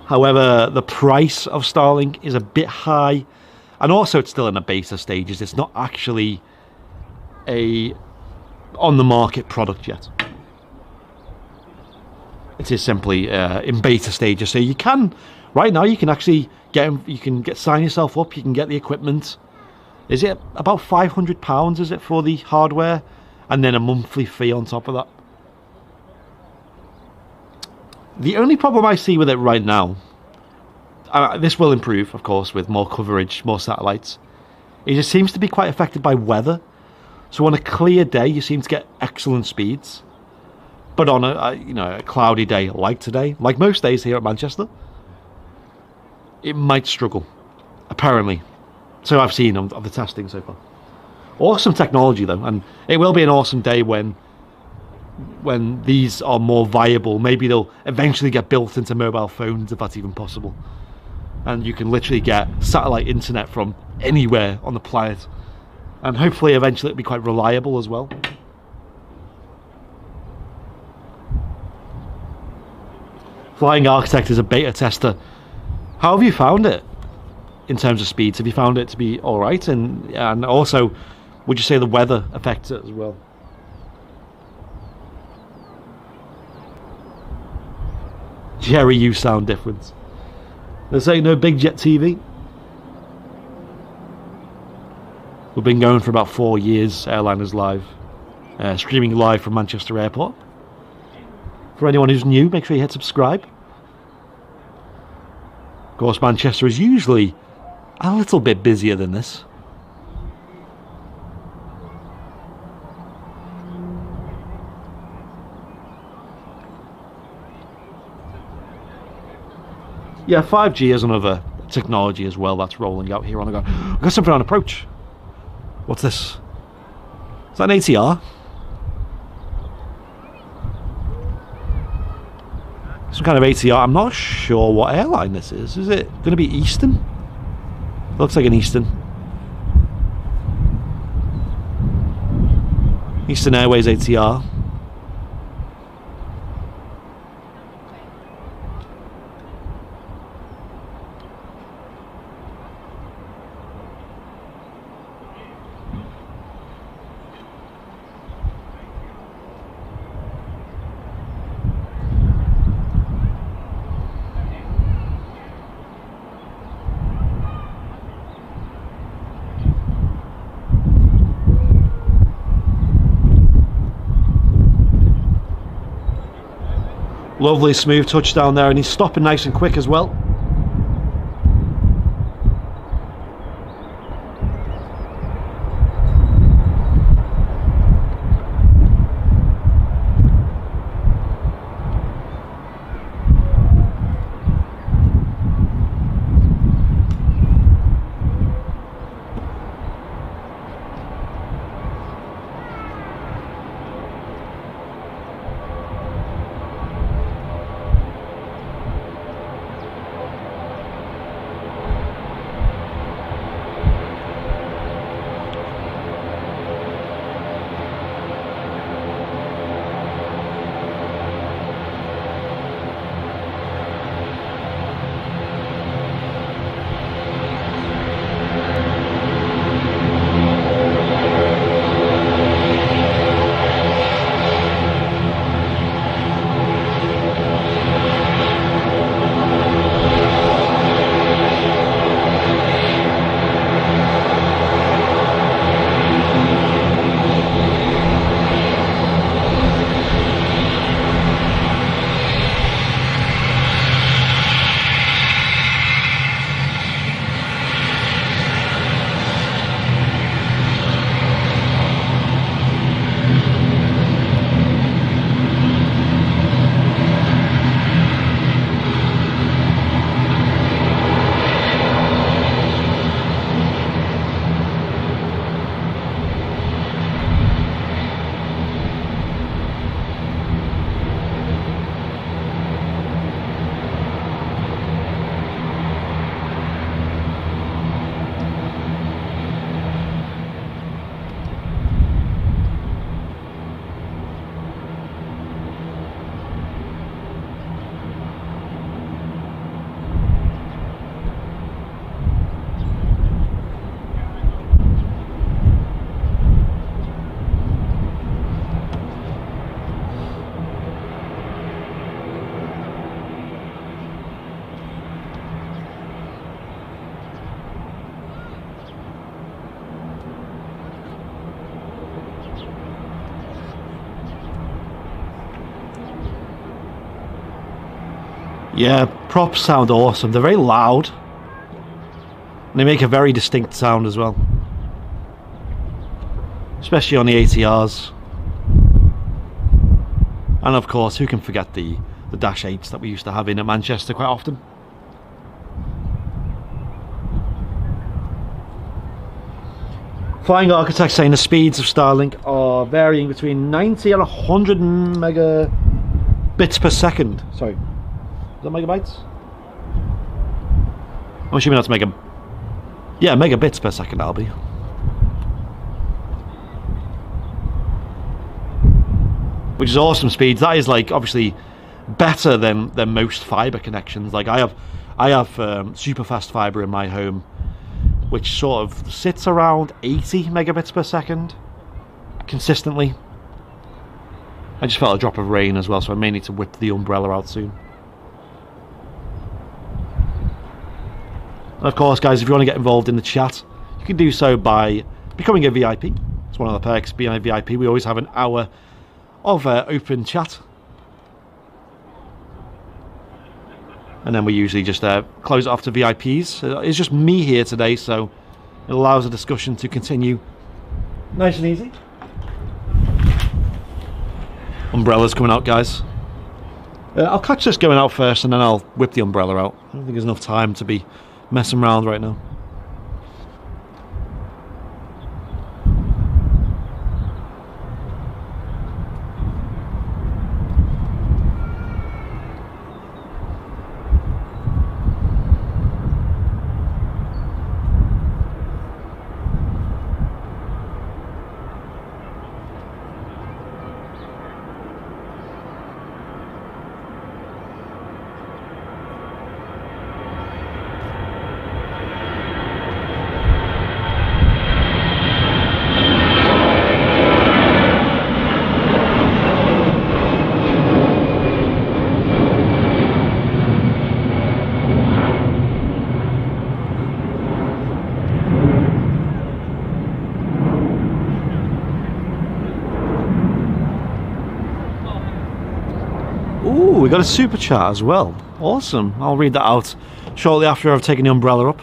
However, the price of Starlink is a bit high, and also it's still in the beta stages. It's not actually a on the market product yet. It is simply in beta stages. So you can, right now, you can actually sign yourself up. You can get the equipment. Is it about £500? Is it for the hardware, and then a monthly fee on top of that? The only problem I see with it right now, this will improve, of course, with more coverage, more satellites. It seems to be quite affected by weather. So on a clear day, you seem to get excellent speeds, but on a cloudy day like today, like most days here at Manchester, it might struggle. Apparently, so I've seen of the testing so far. Awesome technology though, and it will be an awesome day when these are more viable. Maybe they'll eventually get built into mobile phones if that's even possible, and you can literally get satellite internet from anywhere on the planet. And hopefully eventually it'll be quite reliable as well. Flying Architect is a beta tester. How have you found it in terms of speeds? Have you found it to be alright? And also, would you say the weather affects it as well? Jerry, you sound different. They're saying no Big Jet TV. We've been going for about 4 years, Airliners Live. streaming live from Manchester Airport. For anyone who's new, make sure you hit subscribe. Of course, Manchester is usually a little bit busier than this. Yeah, 5G is another technology as well that's rolling out here on the go. I've got something on approach. What's this? Is that an ATR? Some kind of ATR. I'm not sure what airline this is. Is it going to be Eastern? Looks like an Eastern. Eastern Airways ATR. Lovely smooth touchdown there, and he's stopping nice and quick as well. Yeah, props sound awesome. They're very loud. And they make a very distinct sound as well. Especially on the ATRs. And of course, who can forget the Dash 8s that we used to have in at Manchester quite often. Flying Architects saying the speeds of Starlink are varying between 90 and 100 megabits per second. Sorry. Is that megabytes? I'm assuming that's yeah, megabits per second that'll be. Which is awesome speeds. That is like obviously better than most fiber connections. Like I have super fast fiber in my home, which sort of sits around 80 megabits per second consistently. I just felt a drop of rain as well, so I may need to whip the umbrella out soon. And of course, guys, if you want to get involved in the chat, you can do so by becoming a VIP. It's one of the perks being a VIP. We always have an hour of open chat. And then we usually just close it off to VIPs. It's just me here today, so it allows the discussion to continue nice and easy. Umbrellas coming out, guys. I'll catch this going out first, and then I'll whip the umbrella out. I don't think there's enough time to be messing around right now. We got a super chat as well. Awesome. I'll read that out shortly after I've taken the umbrella up,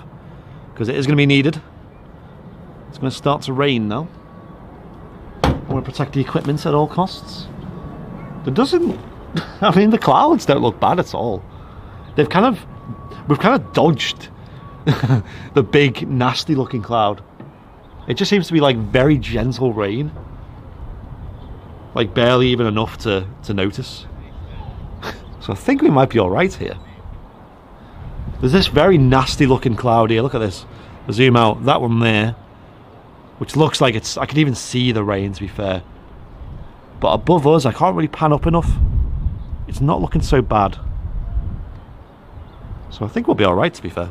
because it is going to be needed. It's going to start to rain now. I want to protect the equipment at all costs. There doesn't... I mean, the clouds don't look bad at all. We've kind of dodged the big, nasty looking cloud. It just seems to be like very gentle rain. Like barely even enough to notice. So I think we might be alright here. There's this very nasty looking cloud here. Look at this. I'll zoom out. That one there. Which looks like it's... I can even see the rain, to be fair. But above us, I can't really pan up enough. It's not looking so bad. So I think we'll be alright, to be fair.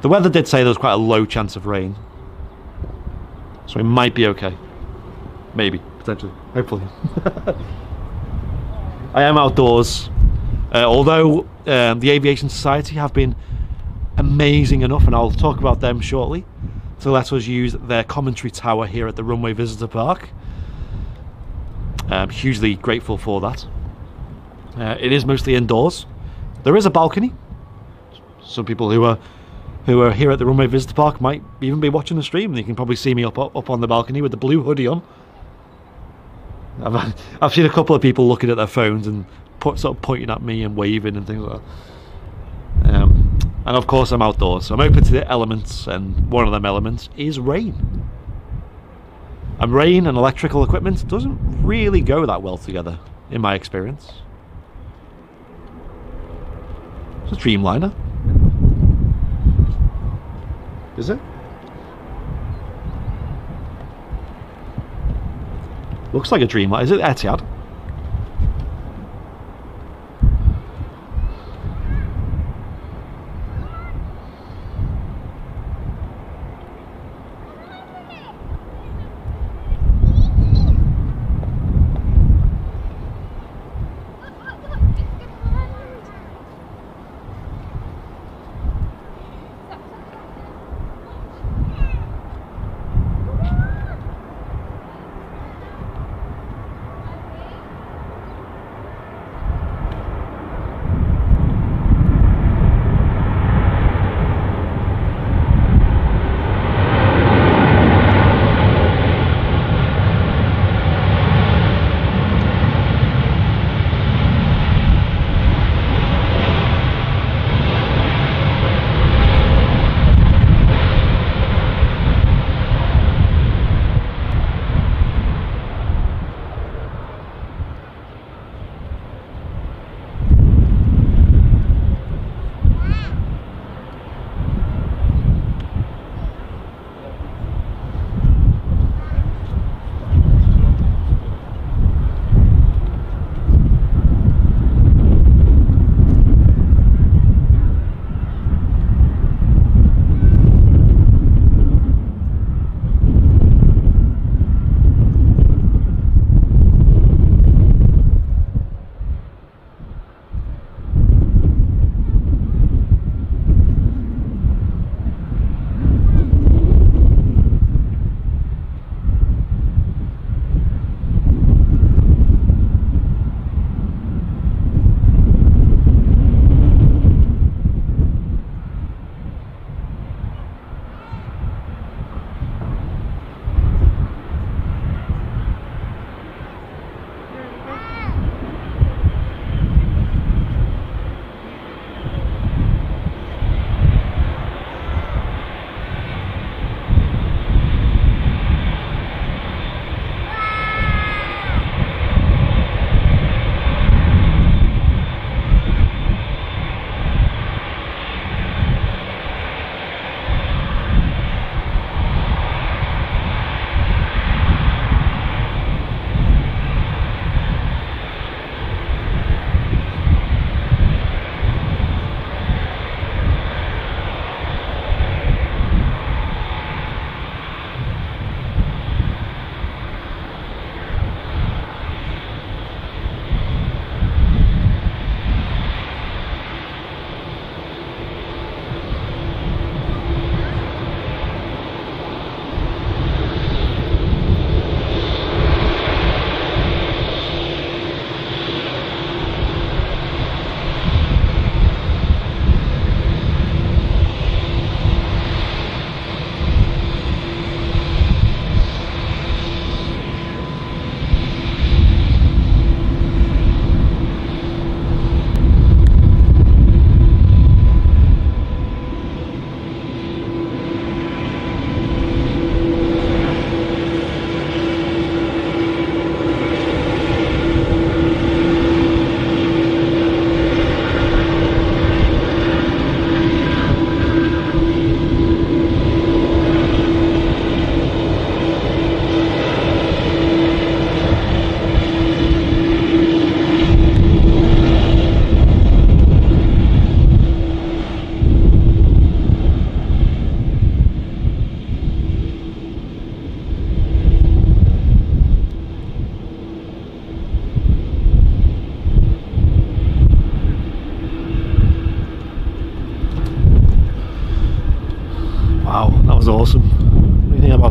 The weather did say there was quite a low chance of rain. So we might be okay. Maybe. Potentially. Hopefully. I am outdoors, although the Aviation Society have been amazing enough, and I'll talk about them shortly, to let us use their commentary tower here at the Runway Visitor Park. I'm hugely grateful for that. It is mostly indoors. There is a balcony. Some people who are here at the Runway Visitor Park might even be watching the stream. You can probably see me up on the balcony with the blue hoodie on. I've seen a couple of people looking at their phones and sort of pointing at me and waving and things like that. And of course I'm outdoors, so I'm open to the elements, and one of them elements is rain. And rain and electrical equipment doesn't really go that well together, in my experience. It's a Dreamliner. Is it? Looks like a Dreamliner. Is it Etihad?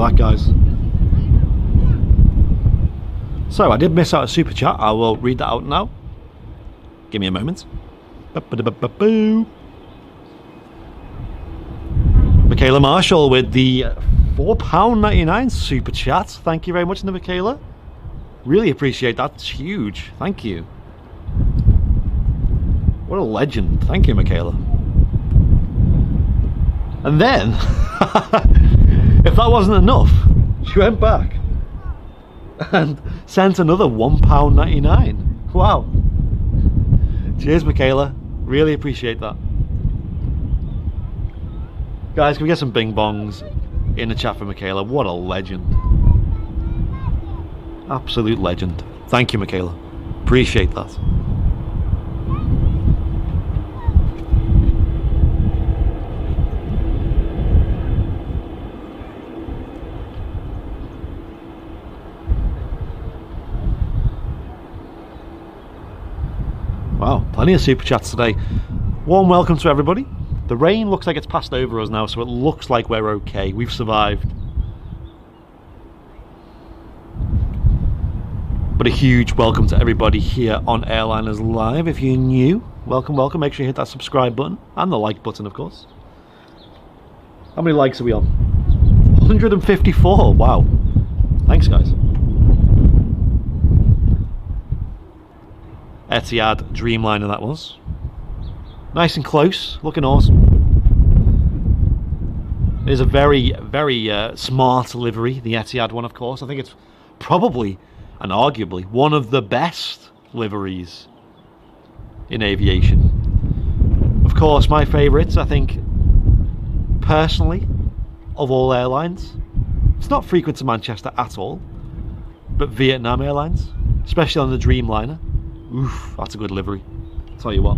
that, guys. So I did miss out a super chat. I will read that out now. Give me a moment. Michaela Marshall with the £4.99 super chat. Thank you very much, Michaela. Really appreciate that. It's huge. Thank you. What a legend. Thank you, Michaela. And then, if that wasn't enough, she went back and sent another £1.99. Wow. Cheers, Michaela. Really appreciate that. Guys, can we get some bing bongs in the chat for Michaela? What a legend. Absolute legend. Thank you, Michaela. Appreciate that. Wow, plenty of super chats today. Warm welcome to everybody. The rain looks like it's passed over us now, so it looks like we're okay. We've survived. But a huge welcome to everybody here on Airliners Live. If you're new, welcome, welcome. Make sure you hit that subscribe button and the like button, of course. How many likes are we on? 154. Wow. Thanks, guys. Etihad Dreamliner that was. Nice and close, looking awesome. It is a very, very smart livery, the Etihad one, of course. I think it's probably and arguably one of the best liveries in aviation. Of course, my favourites, I think, personally, of all airlines, it's not frequent to Manchester at all, but Vietnam Airlines, especially on the Dreamliner. Oof, that's a good livery. I'll tell you what.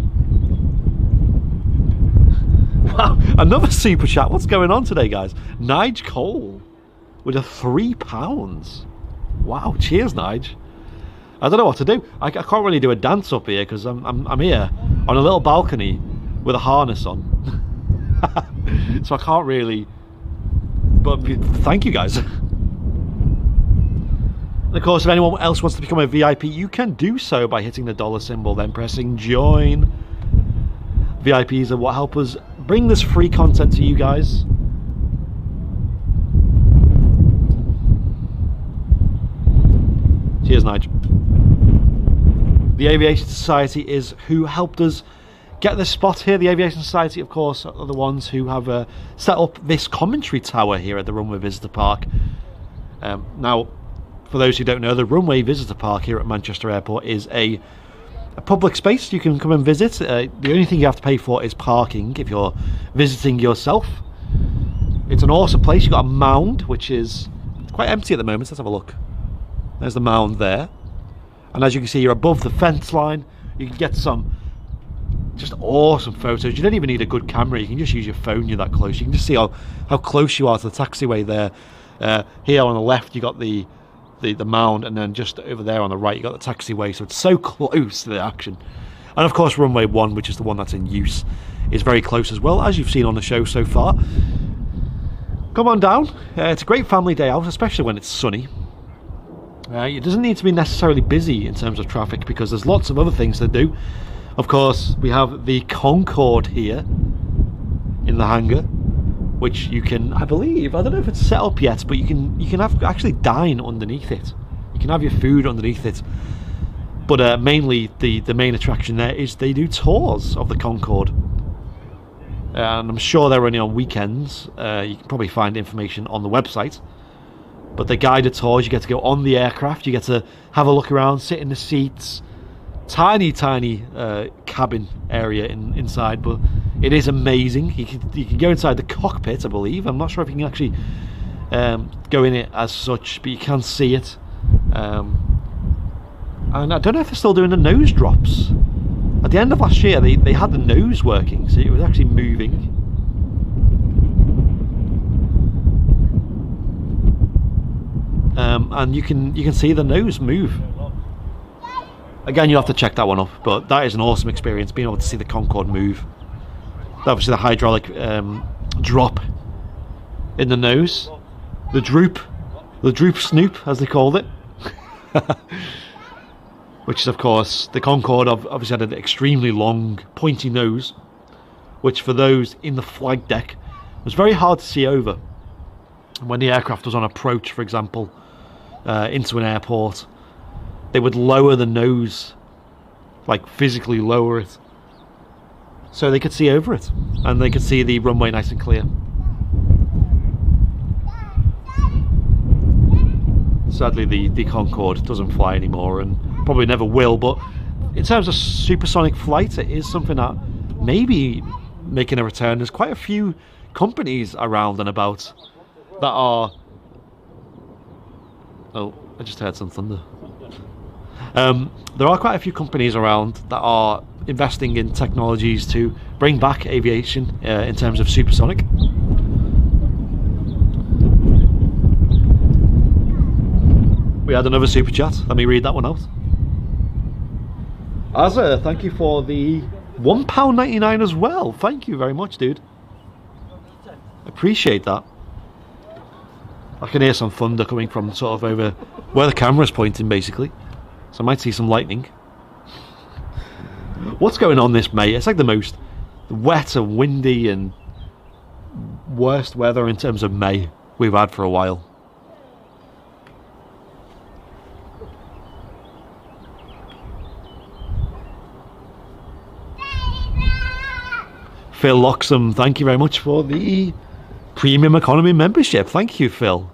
Wow, another super chat. What's going on today, guys? Nige Cole with a £3. Wow, cheers, Nige. I don't know what to do. I can't really do a dance up here because I'm here on a little balcony with a harness on. So I can't really. But thank you, guys. And of course, if anyone else wants to become a VIP, you can do so by hitting the dollar symbol, then pressing join. VIPs are what help us bring this free content to you guys. Cheers, Nigel. The Aviation Society is who helped us get this spot here. The Aviation Society, of course, are the ones who have set up this commentary tower here at the Runway Visitor Park. Now, for those who don't know, the Runway Visitor Park here at Manchester Airport is a public space you can come and visit. The only thing you have to pay for is parking if you're visiting yourself. It's an awesome place. You've got a mound, which is quite empty at the moment. Let's have a look. There's the mound there. And as you can see, you're above the fence line. You can get some just awesome photos. You don't even need a good camera. You can just use your phone. You're that close. You can just see how close you are to the taxiway there. Here on the left, you got the mound, and then just over there on the right you got the taxiway, so it's so close to the action. And of course runway 1, which is the one that's in use, is very close as well, as you've seen on the show so far. Come on down. It's a great family day out, especially when it's sunny. It doesn't need to be necessarily busy in terms of traffic because there's lots of other things to do. Of course, we have the Concorde here in the hangar, which you can, I believe, I don't know if it's set up yet, but you can actually dine underneath it. You can have your food underneath it. But mainly the main attraction there is they do tours of the Concorde. And I'm sure they're only on weekends. You can probably find information on the website. But the guided tours, you get to go on the aircraft, you get to have a look around, sit in the seats. Tiny cabin area inside, but it is amazing. You can go inside the cockpit, I believe. I'm not sure if you can actually go in it as such, but you can see it. And I don't know if they're still doing the nose drops. At the end of last year, they had the nose working, so it was actually moving. And you can see the nose move. Again, you'll have to check that one up, but that is an awesome experience, being able to see the Concorde move. Obviously the hydraulic drop in the nose. the droop snoop, as they called it. Which is, of course, the Concorde obviously had an extremely long, pointy nose, which for those in the flight deck was very hard to see over. When the aircraft was on approach, for example, into an airport, they would lower the nose, like physically lower it, so they could see over it, and they could see the runway nice and clear. Sadly, the Concorde doesn't fly anymore, and probably never will, but in terms of supersonic flight, it is something that may be making a return. There's quite a few companies around and about that are... Oh, I just heard some thunder. There are quite a few companies around that are investing in technologies to bring back aviation in terms of supersonic. We had another super chat. Let me read that one out. Azza, thank you for the £1.99 as well. Thank you very much, dude. Appreciate that. I can hear some thunder coming from sort of over where the camera's pointing, basically. So I might see some lightning. What's going on this May? It's like the most wet and windy and worst weather in terms of May we've had for a while. Phil Loxham, thank you very much for the Premium Economy membership. Thank you, Phil.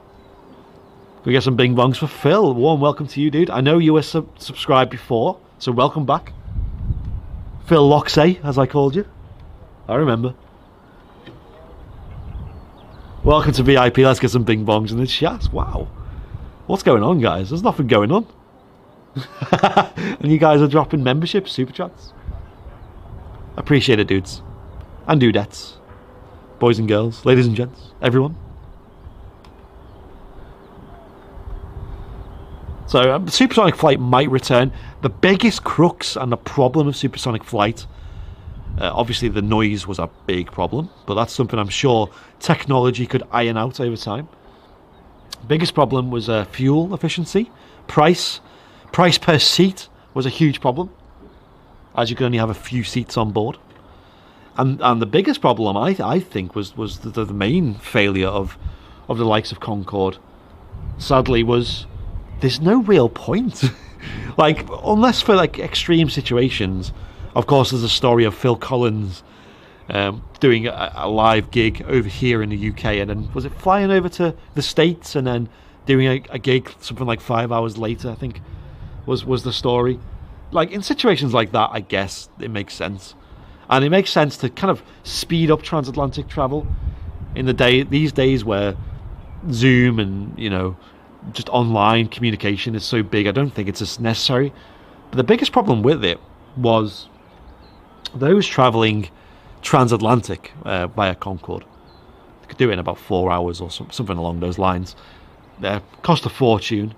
We get some bing bongs for Phil. Warm welcome to you, dude. I know you were subscribed before, so welcome back. Phil Loxay, as I called you. I remember. Welcome to VIP. Let's get some bing bongs in the chat. Wow. What's going on, guys? There's nothing going on. And you guys are dropping membership, super chats. Appreciate it, dudes. And dudettes. Boys and girls, ladies and gents, everyone. So supersonic flight might return. The biggest crux and the problem of supersonic flight, obviously the noise was a big problem, but that's something I'm sure technology could iron out over time. Biggest problem was fuel efficiency. Price per seat was a huge problem, as you could only have a few seats on board. And the biggest problem, I think, was the main failure of the likes of Concorde, sadly, was there's no real point. Like, unless for like extreme situations. Of course, there's a story of Phil Collins doing a live gig over here in the UK, and then was it flying over to the States and then doing a gig something like 5 hours later, I think was the story. Like, in situations like that, I guess it makes sense. And it makes sense to kind of speed up transatlantic travel in these days where Zoom and, you know, just online communication is so big. I don't think it's as necessary. But the biggest problem with it was those travelling transatlantic via Concorde. They could do it in about 4 hours or something along those lines. Cost a fortune.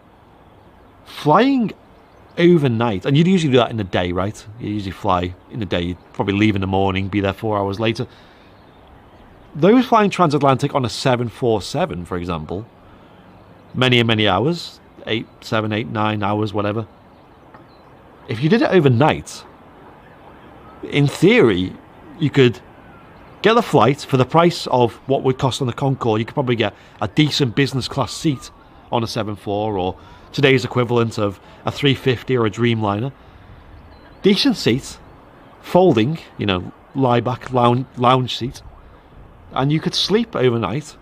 Flying overnight, and you'd usually do that in the day, right? You usually fly in the day, you'd probably leave in the morning, be there 4 hours later. Those flying transatlantic on a 747, for example, many hours, 7, 8, 9 hours, whatever. If you did it overnight, in theory, you could get the flight for the price of what would cost on the Concorde. You could probably get a decent business class seat on a 747 or today's equivalent of a 350 or a Dreamliner. Decent seat, folding, you know, lie back lounge seat, and you could sleep overnight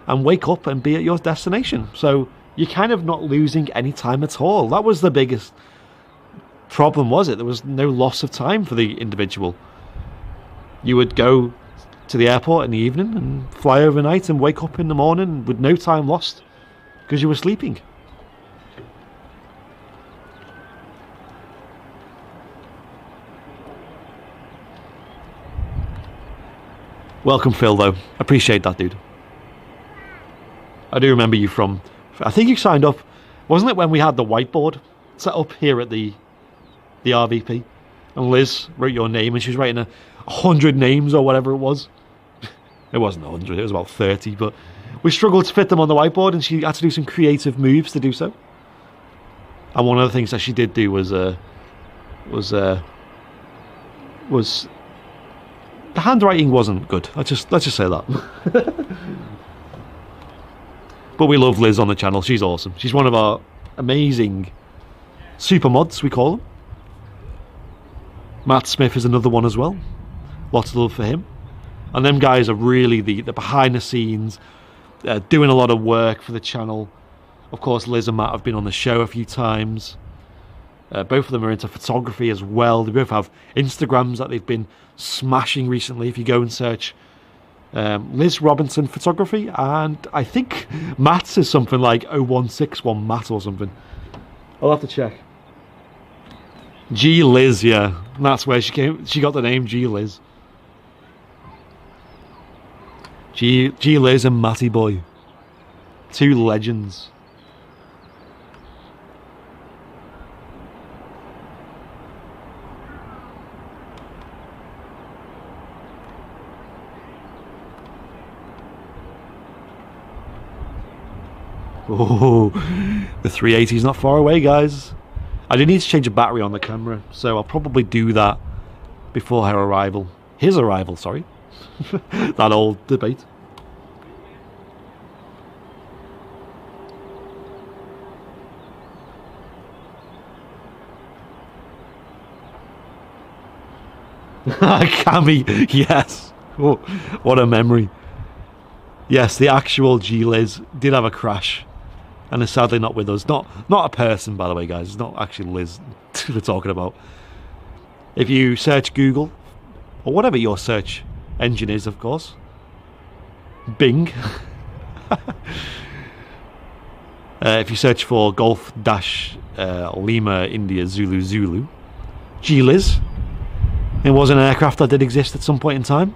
and wake up and be at your destination. So you're kind of not losing any time at all. That was the biggest problem, was it? There was no loss of time for the individual. You would go to the airport in the evening and fly overnight and wake up in the morning with no time lost because you were sleeping. Welcome, Phil, though. Appreciate that, dude. I do remember you from... I think you signed up... Wasn't it when we had the whiteboard set up here at the RVP? And Liz wrote your name, and she was writing 100 names or whatever it was. It wasn't 100, it was about 30. But we struggled to fit them on the whiteboard, and she had to do some creative moves to do so. And one of the things that she did do was the handwriting wasn't good. Let's just say that. But we love Liz on the channel. She's awesome. She's one of our amazing super mods, we call them. Matt Smith is another one as well. Lots of love for him. And them guys are really the behind the scenes, doing a lot of work for the channel. Of course, Liz and Matt have been on the show a few times. Both of them are into photography as well. They both have Instagrams that they've been smashing recently. If you go and search Liz Robinson Photography, and I think Matt's is something like 0161 Matt or something. I'll have to check. G Liz, yeah. And that's where she got the name G Liz. G Liz and Matty Boy. Two legends. Oh, the 380 is not far away, guys. I do need to change a battery on the camera, so I'll probably do that before her arrival. His arrival, sorry. That old debate. Cammy, yes. Oh, what a memory. Yes, the actual G Liz did have a crash, and is sadly not with us. Not a person, by the way, guys. It's not actually Liz we're talking about. If you search Google, or whatever your search engine is, of course, Bing. If you search for Golf Dash Lima India Zulu Zulu, G Liz, it was an aircraft that did exist at some point in time.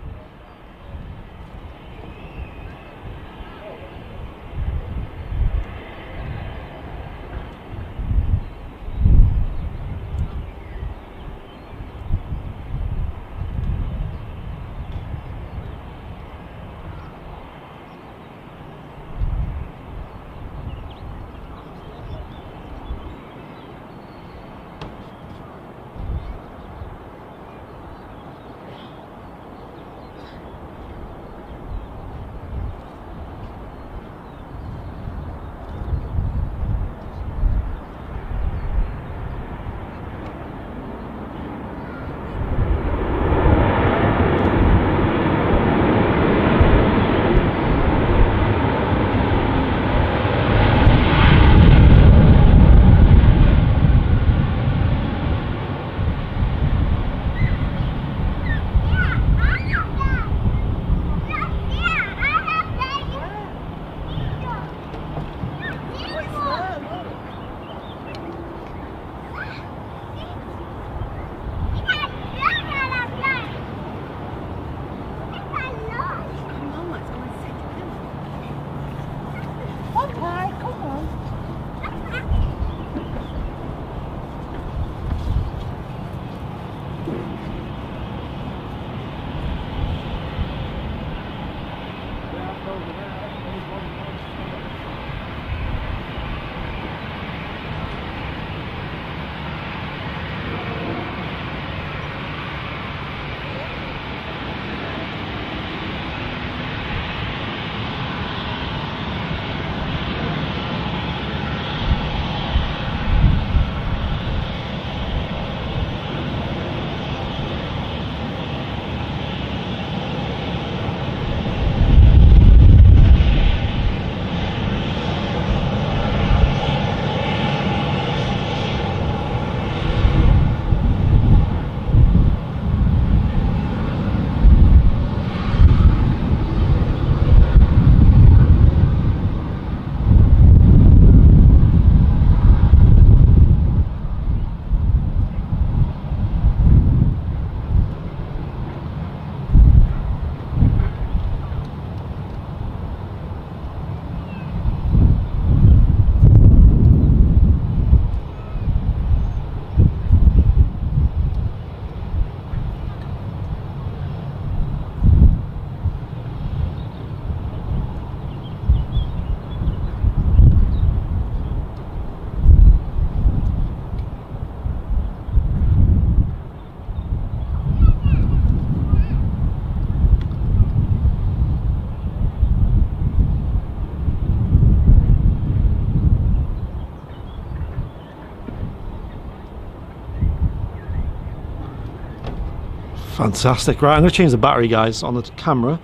Fantastic. Right, I'm going to change the battery, guys, on the camera.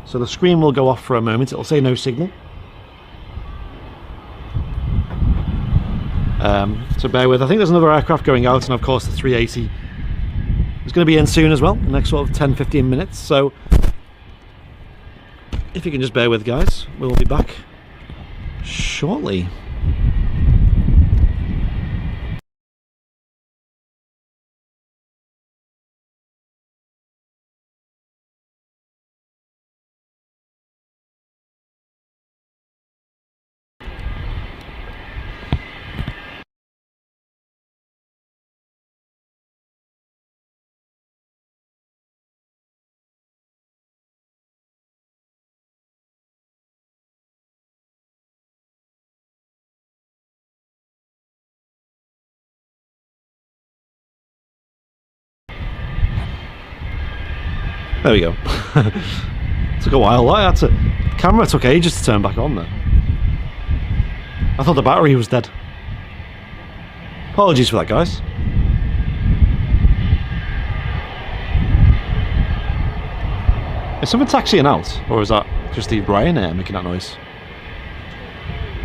So the screen will go off for a moment. It'll say no signal. So bear with. I think there's another aircraft going out, and of course the 380 is going to be in soon as well, in the next sort of 10-15 minutes. So if you can just bear with, guys, we'll be back shortly. There we go. Took a while. The camera took ages to turn back on there. I thought the battery was dead. Apologies for that, guys. Is someone taxiing out, or is that just the Ryanair making that noise?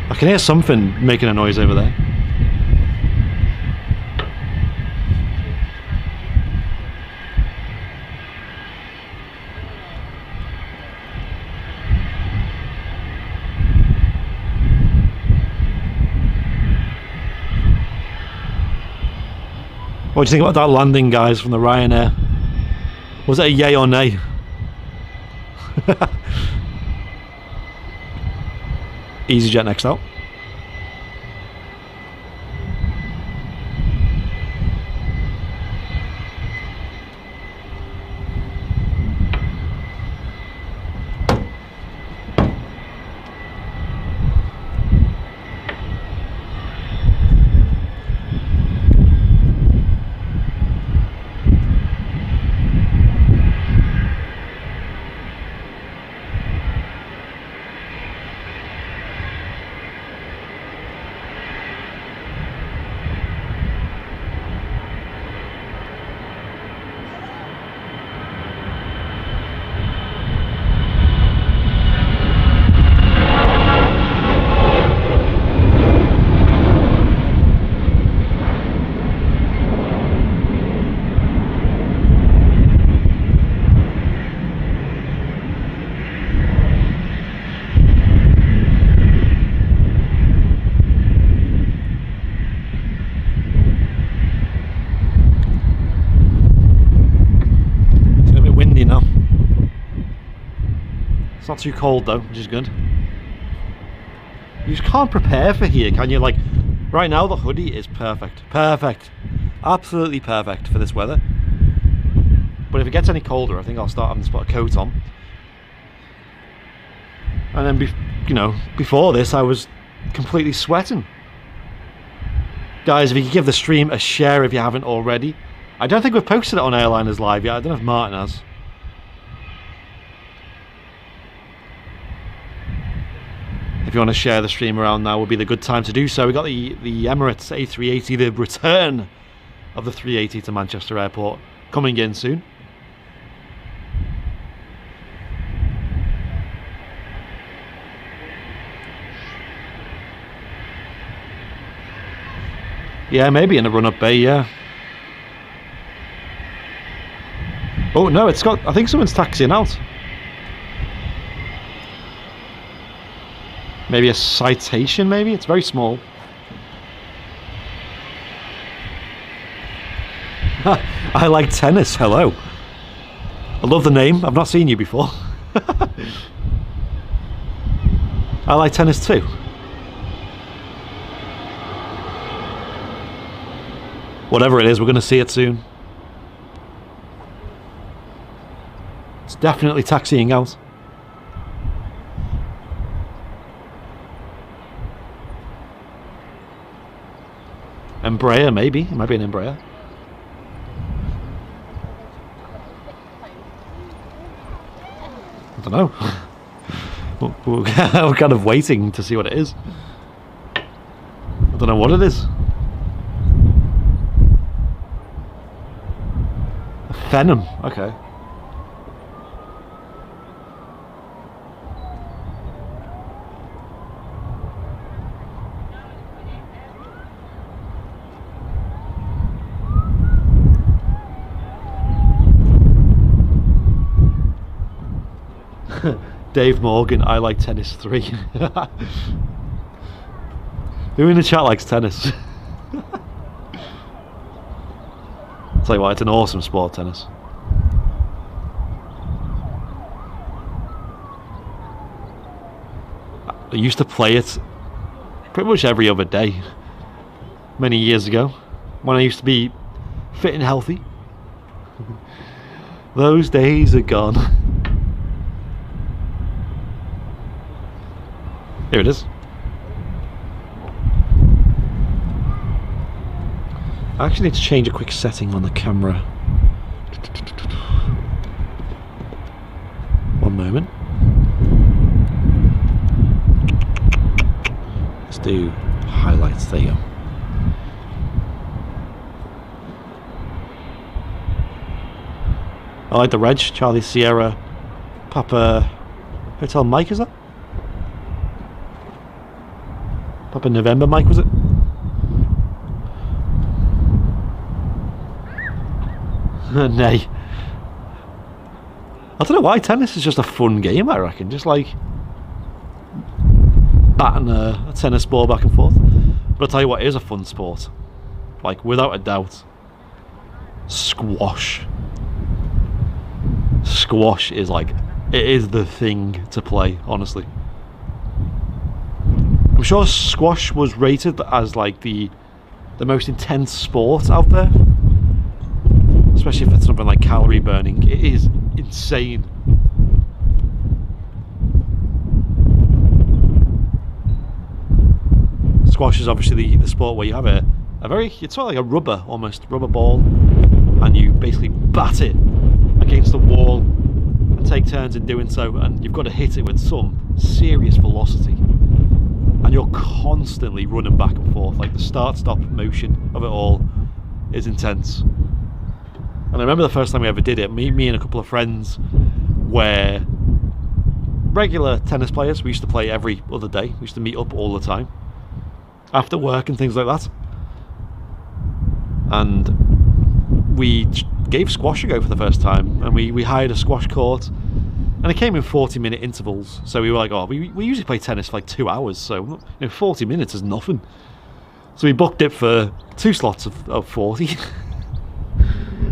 I can hear something making a noise over there. What do you think about that landing, guys, from the Ryanair? Was it a yay or nay? EasyJet next out. It's not too cold though, which is good. You just can't prepare for here, can you? Like, right now the hoodie is perfect. Perfect. Absolutely perfect for this weather. But if it gets any colder, I think I'll start having to put a coat on. And then, you know, before this I was completely sweating. Guys, if you could give the stream a share if you haven't already. I don't think we've posted it on Airliners Live yet. I don't know if Martin has. If you want to share the stream around now, would be the good time to do so. We got the Emirates A380, the return of the 380 to Manchester Airport, coming in soon. Yeah, maybe in a run-up bay, yeah. Oh no, it's got, I think someone's taxiing out. Maybe a citation, maybe? It's very small. I like tennis, hello. I love the name, I've not seen you before. I like tennis too. Whatever it is, we're going to see it soon. It's definitely taxiing out. Embraer, maybe. It might be an Embraer. I don't know. We're kind of waiting to see what it is. I don't know what it is. Venom, okay. Dave Morgan, I like tennis 3. Who in the chat likes tennis? I'll tell you what, it's an awesome sport, tennis. I used to play it pretty much every other day many years ago when I used to be fit and healthy. Those days are gone. Here it is. I actually need to change a quick setting on the camera. One moment. Let's do highlights. There you go. I like the reg. Charlie Sierra Papa Hotel Mike, is that? Papa November Mike, was it? Nay. I don't know why, tennis is just a fun game, I reckon. Just like batting a tennis ball back and forth. But I'll tell you what is a fun sport. Like, without a doubt. Squash. Squash is like, it is the thing to play, honestly. I'm sure squash was rated as like the most intense sport out there. Especially for something like calorie burning. It is insane. Squash is obviously the sport where you have a very, it's sort of like a rubber ball, and you basically bat it against the wall and take turns in doing so, and you've got to hit it with some serious velocity, and you're constantly running back and forth. Like the start-stop motion of it all is intense. And I remember the first time we ever did it, me and a couple of friends were regular tennis players. We used to play every other day. We used to meet up all the time after work and things like that. And we gave squash a go for the first time, and we hired a squash court, and it came in 40-minute intervals. So we were like, oh, we usually play tennis for like 2 hours, so 40 minutes is nothing. So we booked it for 2 slots of 40.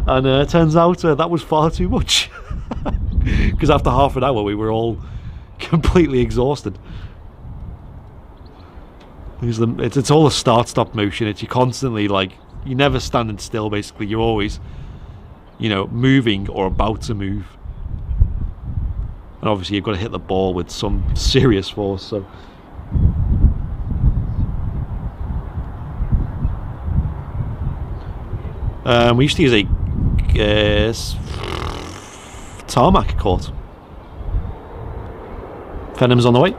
And it turns out that was far too much. Because after half an hour we were all completely exhausted. It's all a start-stop motion. You're constantly like, you're never standing still basically. You're always, moving or about to move. And obviously you've got to hit the ball with some serious force. So we used to use a tarmac court. Venom's on the way.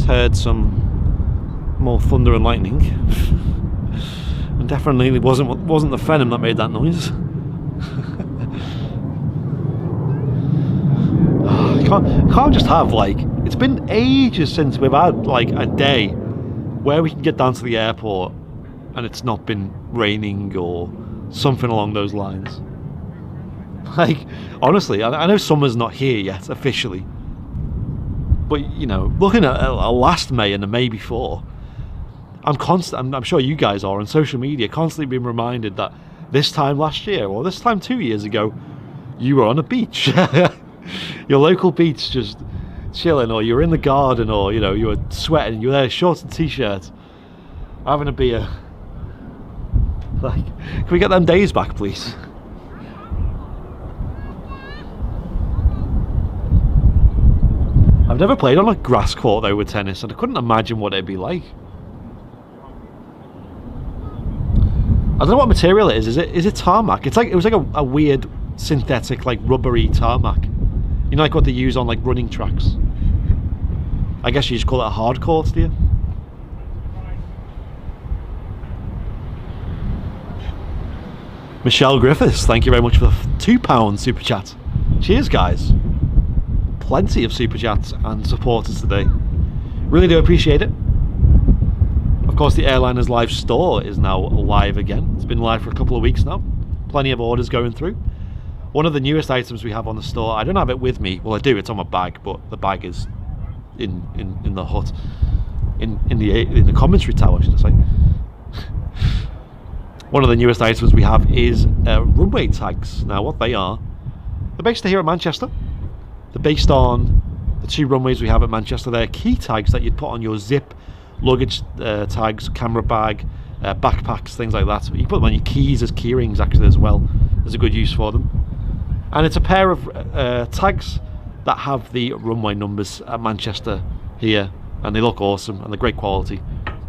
Heard some more thunder and lightning, and definitely wasn't the Venom that made that noise. Can't just have like, it's been ages since we've had like a day where we can get down to the airport and it's not been raining or something along those lines. Like, honestly, I know summer's not here yet officially. But, looking at last May and the May before, I'm sure you guys are on social media constantly being reminded that this time last year or this time 2 years ago, you were on a beach. Your local beach just chilling, or you were in the garden, or, you were sweating, you were there, shorts and t-shirt, Having a beer. Like, can we get them days back, please? I've never played on a grass court though with tennis, and I couldn't imagine what it'd be like. I don't know what material it is. Is it tarmac? It was like a weird synthetic, like rubbery tarmac. You know, like what they use on like running tracks. I guess you just call it a hard court, do you? Michelle Griffiths, thank you very much for the £2 super chat. Cheers, guys. Plenty of super chats and supporters today. Really do appreciate it. Of course, the Airliners Live store is now live again. It's been live for a couple of weeks now. Plenty of orders going through. One of the newest items we have on the store, I don't have it with me. Well, I do, it's on my bag, but the bag is in the hut. In the commentary tower, should I say. One of the newest items we have is runway tags. Now, what they are, they're based here at Manchester. They're based on the 2 runways we have at Manchester. They're key tags that you'd put on your zip, luggage tags, camera bag, backpacks, things like that. You put them on your keys as key rings actually as well. There's a good use for them. And it's a pair of tags that have the runway numbers at Manchester here, and they look awesome and they're great quality.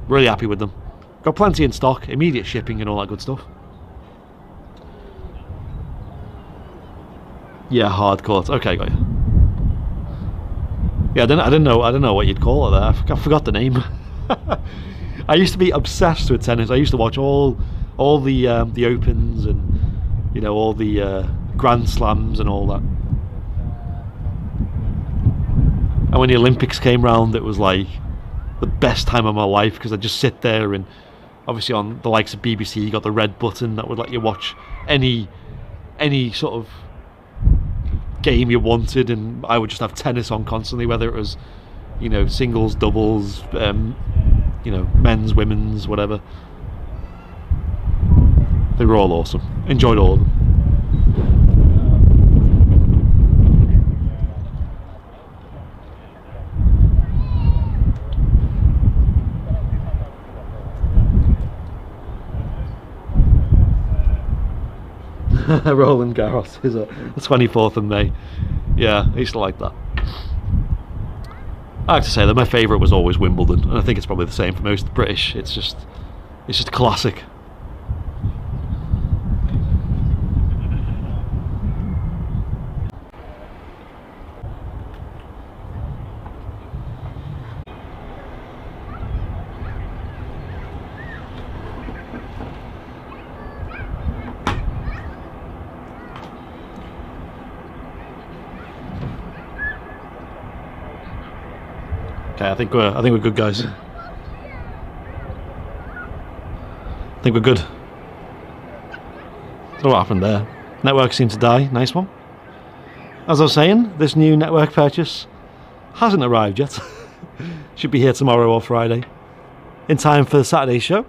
Really happy with them. Got plenty in stock, immediate shipping and all that good stuff. Yeah, hardcore. Okay, got you. Yeah, I don't know what you'd call it there. I forgot the name. I used to be obsessed with tennis. I used to watch all the Opens and, you know, all the Grand Slams and all that. And when the Olympics came round, it was like the best time of my life, because I'd just sit there, and obviously on the likes of BBC you got the red button that would let you watch any sort of game you wanted, and I would just have tennis on constantly, whether it was, you know, singles, doubles, you know, men's, women's, whatever. They were all awesome. Enjoyed all of them. Roland Garros is the 24th of May. Yeah, I used to like that. I have to say that my favourite was always Wimbledon, and I think it's probably the same for most British. It's just classic. Okay, I think we're good, guys. I think we're good. So what happened there? Network seemed to die. Nice one. As I was saying, this new network purchase hasn't arrived yet. Should be here tomorrow or Friday, in time for Saturday's show.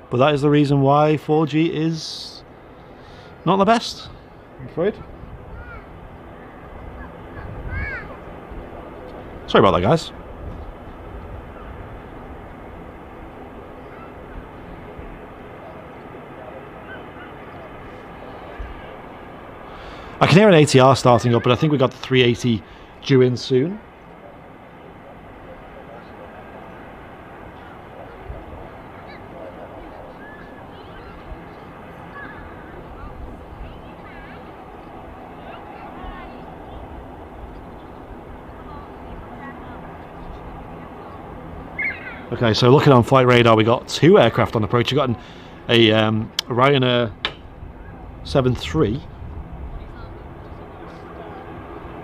But that is the reason why 4G is not the best, I'm afraid. Sorry about that, guys. I can hear an ATR starting up, but I think we've got the 380 due in soon. Okay, so looking on flight radar, we got 2 aircraft on approach. We've got a Ryanair 7-3.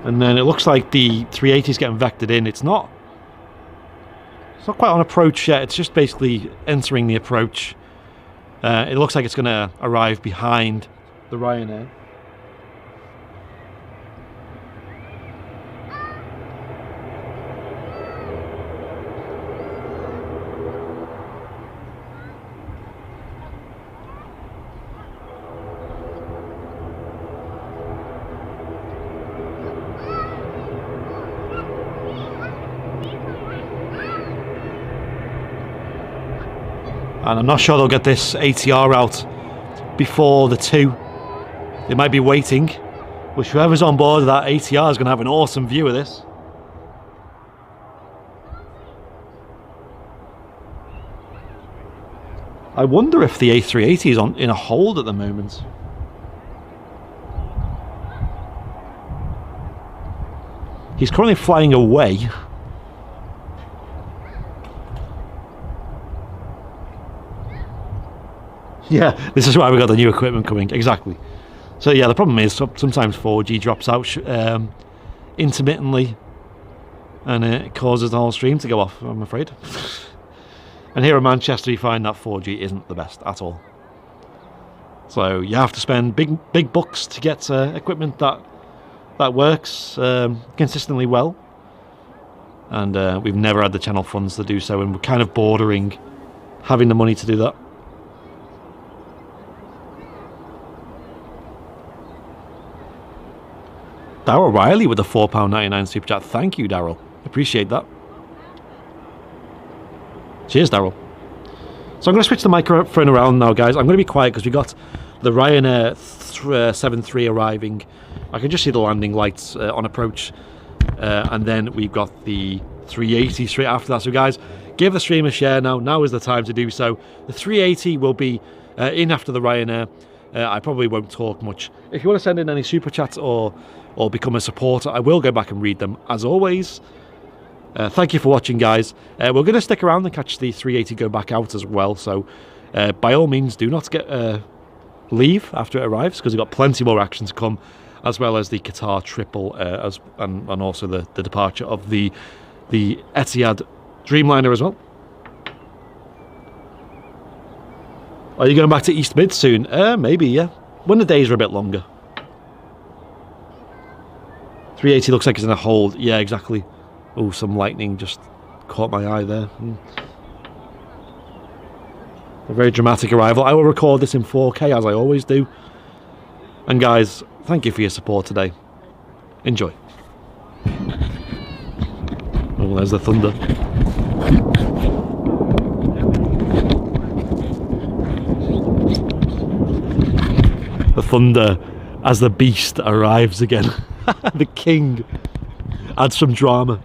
And then it looks like the 380 is getting vectored in. It's not quite on approach yet. It's just basically entering the approach. It looks like it's going to arrive behind the Ryanair. And I'm not sure they'll get this ATR out before the 2. They might be waiting, which whoever's on board of that ATR is going to have an awesome view of this. I wonder if the A380 is in a hold at the moment. He's currently flying away. Yeah, this is why we got the new equipment coming. Exactly. So yeah, the problem is sometimes 4G drops out intermittently, and it causes the whole stream to go off, I'm afraid. And here in Manchester you find that 4G isn't the best at all. So you have to spend big bucks to get equipment that works consistently well. And we've never had the channel funds to do so, and we're kind of bordering having the money to do that. Daryl Riley with the £4.99 super chat. Thank you, Daryl. Appreciate that. Cheers, Daryl. So I'm going to switch the microphone around now, guys. I'm going to be quiet because we got the Ryanair 7.3 arriving. I can just see the landing lights on approach. And then we've got the 380 straight after that. So, guys, give the stream a share now. Now is the time to do so. The 380 will be in after the Ryanair. I probably won't talk much. If you want to send in any super chats or become a supporter, I will go back and read them as always. Thank you for watching, guys. We're going to stick around and catch the 380 go back out as well, so by all means do not leave after it arrives, because we've got plenty more action to come, as well as the Qatar Triple and also the departure of the Etihad Dreamliner as well. Are you going back to East Mid soon? Maybe, yeah, when the days are a bit longer. 380 looks like it's in a hold. Yeah, exactly. Oh, some lightning just caught my eye there. A very dramatic arrival. I will record this in 4K as I always do. And guys, thank you for your support today. Enjoy. Oh, there's the thunder. The thunder as the beast arrives again. The king. Add some drama.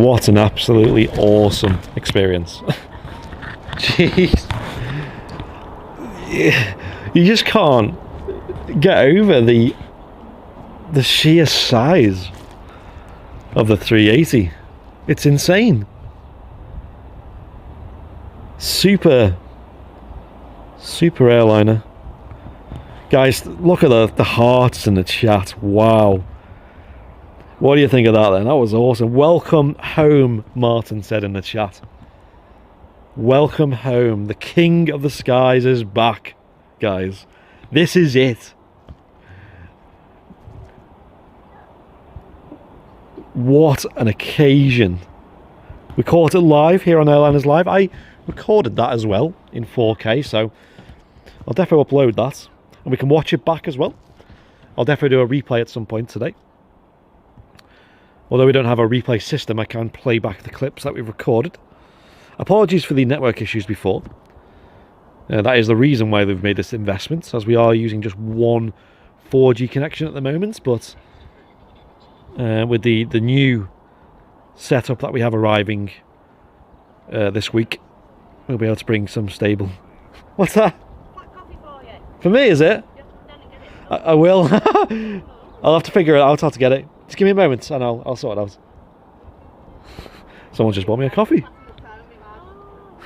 What an absolutely awesome experience. Jeez. You just can't get over the sheer size of the 380. It's insane. Super airliner. Guys, look at the hearts in the chat. Wow. What do you think of that then? That was awesome. Welcome home, Martin said in the chat. Welcome home. The king of the skies is back, guys. This is it. What an occasion. We caught it live here on Airliners Live. I recorded that as well in 4K, so I'll definitely upload that. And we can watch it back as well. I'll definitely do a replay at some point today. Although we don't have a replay system, I can play back the clips that we've recorded. Apologies for the network issues before. That is the reason why they've made this investment, as we are using just one 4G connection at the moment. But with the new setup that we have arriving this week, we'll be able to bring some stable. What's that? Black coffee for you. For me, is it? I will. I'll have to figure it out how to get it. Just give me a moment and I'll sort it out. Someone just bought me a coffee.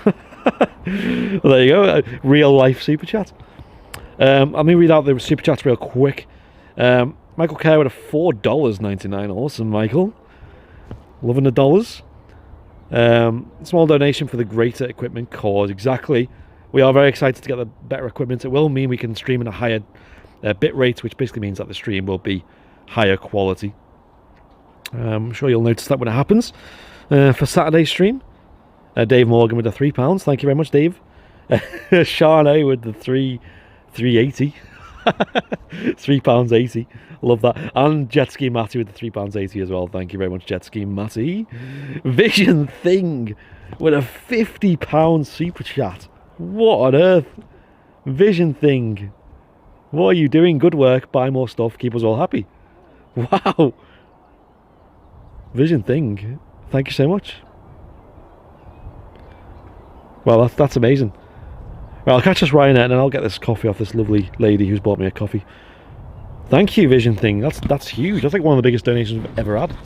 Well, there you go, real life super chat. Let me read out the super chats real quick. Michael Kerr with a $4.99. Awesome, Michael. Loving the dollars. Small donation for the greater equipment cause. Exactly. We are very excited to get the better equipment. It will mean we can stream in a higher bit rate, which basically means that the stream will be higher quality. I'm sure you'll notice that when it happens. For Saturday's stream, Dave Morgan with the £3. Thank you very much, Dave. Sharnay with the 380. £3.80. Love that. And Jet Ski Matty with the £3.80 as well. Thank you very much, Jet Ski Matty. Vision Thing with a £50 super chat. What on earth? Vision Thing. What are you doing? Good work. Buy more stuff. Keep us all happy. Wow. Vision Thing. Thank you so much. Well, that's amazing. Well, I'll catch this Ryanair and then I'll get this coffee off this lovely lady who's bought me a coffee. Thank you, Vision Thing. That's huge. That's like one of the biggest donations we've ever had.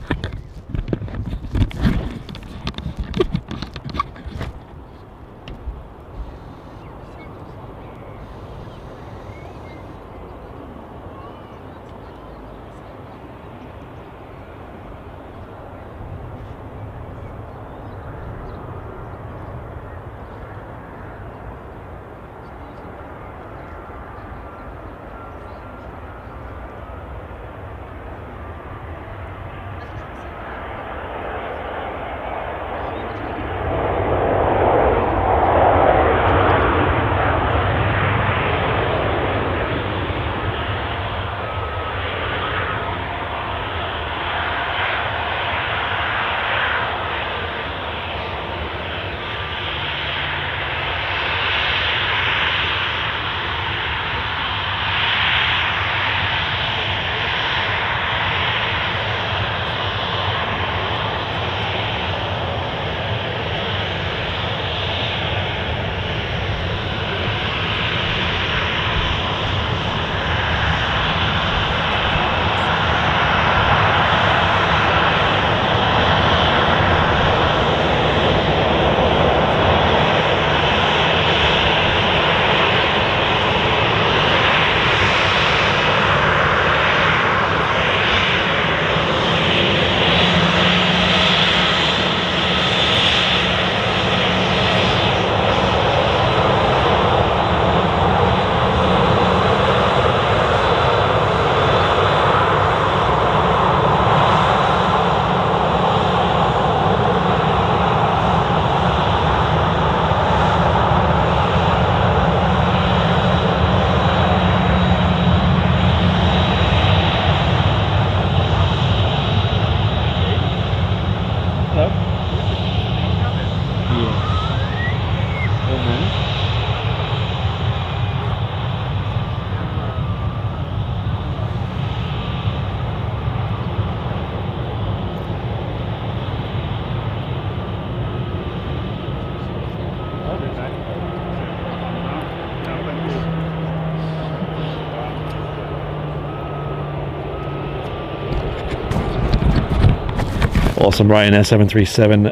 Awesome, Ryanair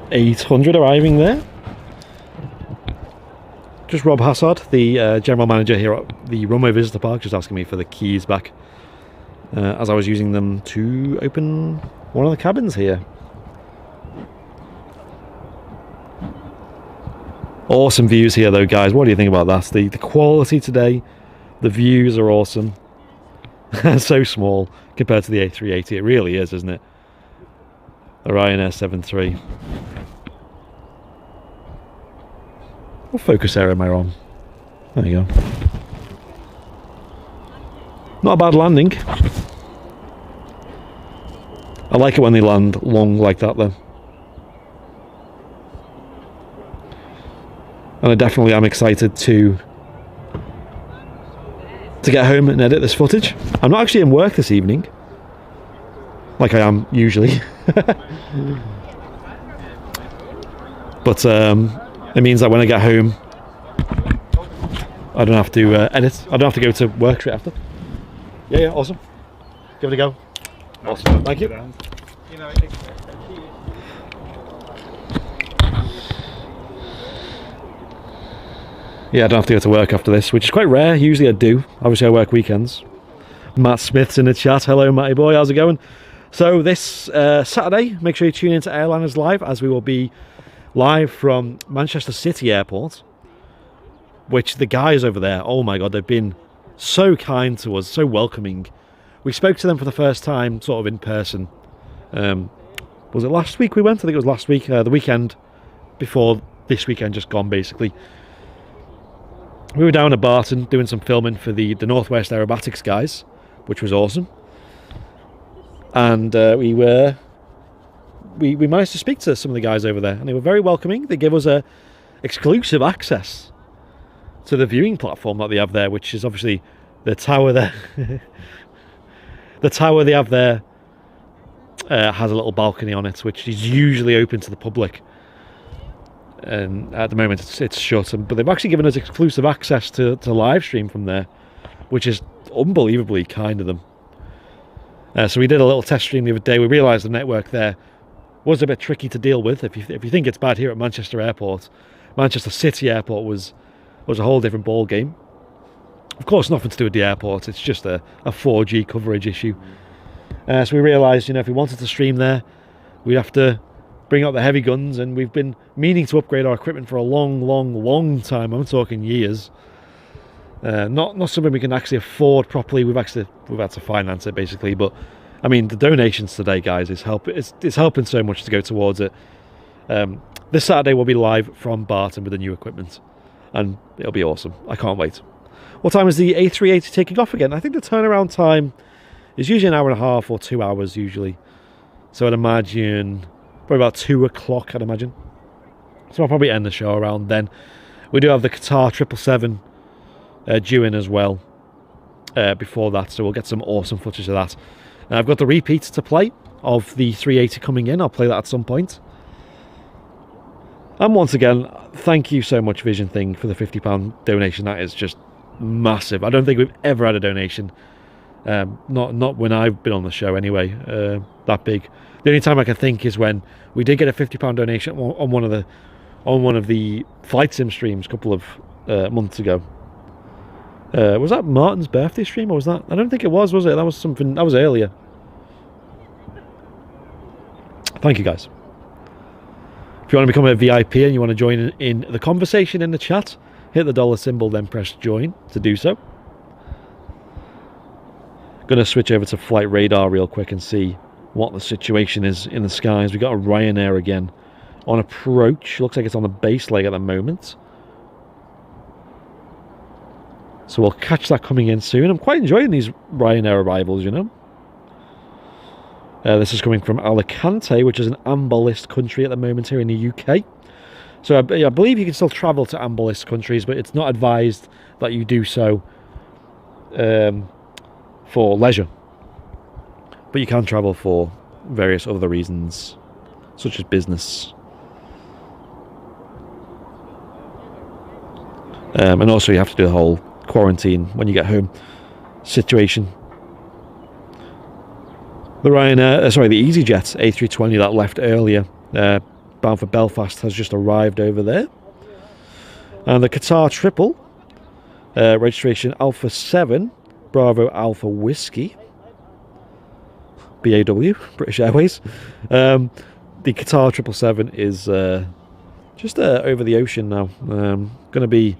737-800 arriving there. Just Rob Hassard, the general manager here at the runway visitor park, just asking me for the keys back as I was using them to open one of the cabins here. Awesome views here though, guys. What do you think about that? The quality today, the views are awesome. So small compared to the A380. It really is, isn't it? The Ryanair 73. What focus area am I on? There you go. Not a bad landing. I like it when they land long like that though. And I definitely am excited to get home and edit this footage. I'm not actually in work this evening, like I am usually. But it means that when I get home, I don't have to edit. I don't have to go to work straight after. Yeah, awesome. Give it a go. Awesome, thank you. Yeah, I don't have to go to work after this, which is quite rare. Usually I do. Obviously I work weekends. Matt Smith's in the chat. Hello, Matty boy. How's it going? So this Saturday, make sure you tune into Airliners Live, as we will be live from Manchester City Airport, which the guys over there, oh my god, they've been so kind to us, so welcoming. We spoke to them for the first time sort of in person. Was it last week we went? I think it was last week, the weekend before this weekend just gone basically. We were down at Barton doing some filming for the Northwest Aerobatics guys, which was awesome. And we managed to speak to some of the guys over there, and they were very welcoming. They gave us exclusive access to the viewing platform that they have there, which is obviously the tower there. The tower they have there has a little balcony on it, which is usually open to the public. And at the moment it's shut, but they've actually given us exclusive access to live stream from there, which is unbelievably kind of them. So we did a little test stream the other day. We realised the network there was a bit tricky to deal with. If you think it's bad here at Manchester Airport, Manchester City Airport was a whole different ball game. Of course, nothing to do with the airport. It's just a 4G coverage issue. So we realised, if we wanted to stream there, we'd have to bring out the heavy guns, and we've been meaning to upgrade our equipment for a long time. I'm talking years. Not something we can actually afford properly. We've had to finance it basically, but I mean the donations today, guys, it's helping so much to go towards it. This Saturday we'll be live from Barton with the new equipment, and it'll be awesome. I can't wait. What time is the A380 taking off again? I think the turnaround time is usually an hour and a half or 2 hours usually. So I'd imagine probably about 2 o'clock, I'd imagine. So I'll probably end the show around then. We do have the Qatar 777 due in as well before that, so we'll get some awesome footage of that. I've got the repeat to play of the 380 coming in. I'll play that at some point. And once again, thank you so much, Vision Thing, for the £50 donation. That is just massive. I don't think we've ever had a donation, not when I've been on the show anyway, that big. The only time I can think is when we did get a £50 donation on one of the flight sim streams a couple of months ago. Was that Martin's birthday stream, or was that? I don't think it was it? That was something. That was earlier. Thank you, guys. If you want to become a VIP and you want to join in the conversation in the chat, hit the dollar symbol, then press join to do so. Going to switch over to flight radar real quick and see what the situation is in the skies. We got a Ryanair again on approach. Looks like it's on the base leg at the moment. So we'll catch that coming in soon. I'm quite enjoying these Ryanair arrivals, This is coming from Alicante, which is an amber list country at the moment here in the UK. So I believe you can still travel to amber list countries, but it's not advised that you do so for leisure. But you can travel for various other reasons, such as business. And also you have to do the whole quarantine when you get home situation. The Ryanair, sorry, the EasyJet A320 that left earlier, bound for Belfast, has just arrived over there. And the Qatar Triple, registration Alpha 7, Bravo Alpha Whiskey, BAW, British Airways. The Qatar Triple Seven is just over the ocean now. Going to be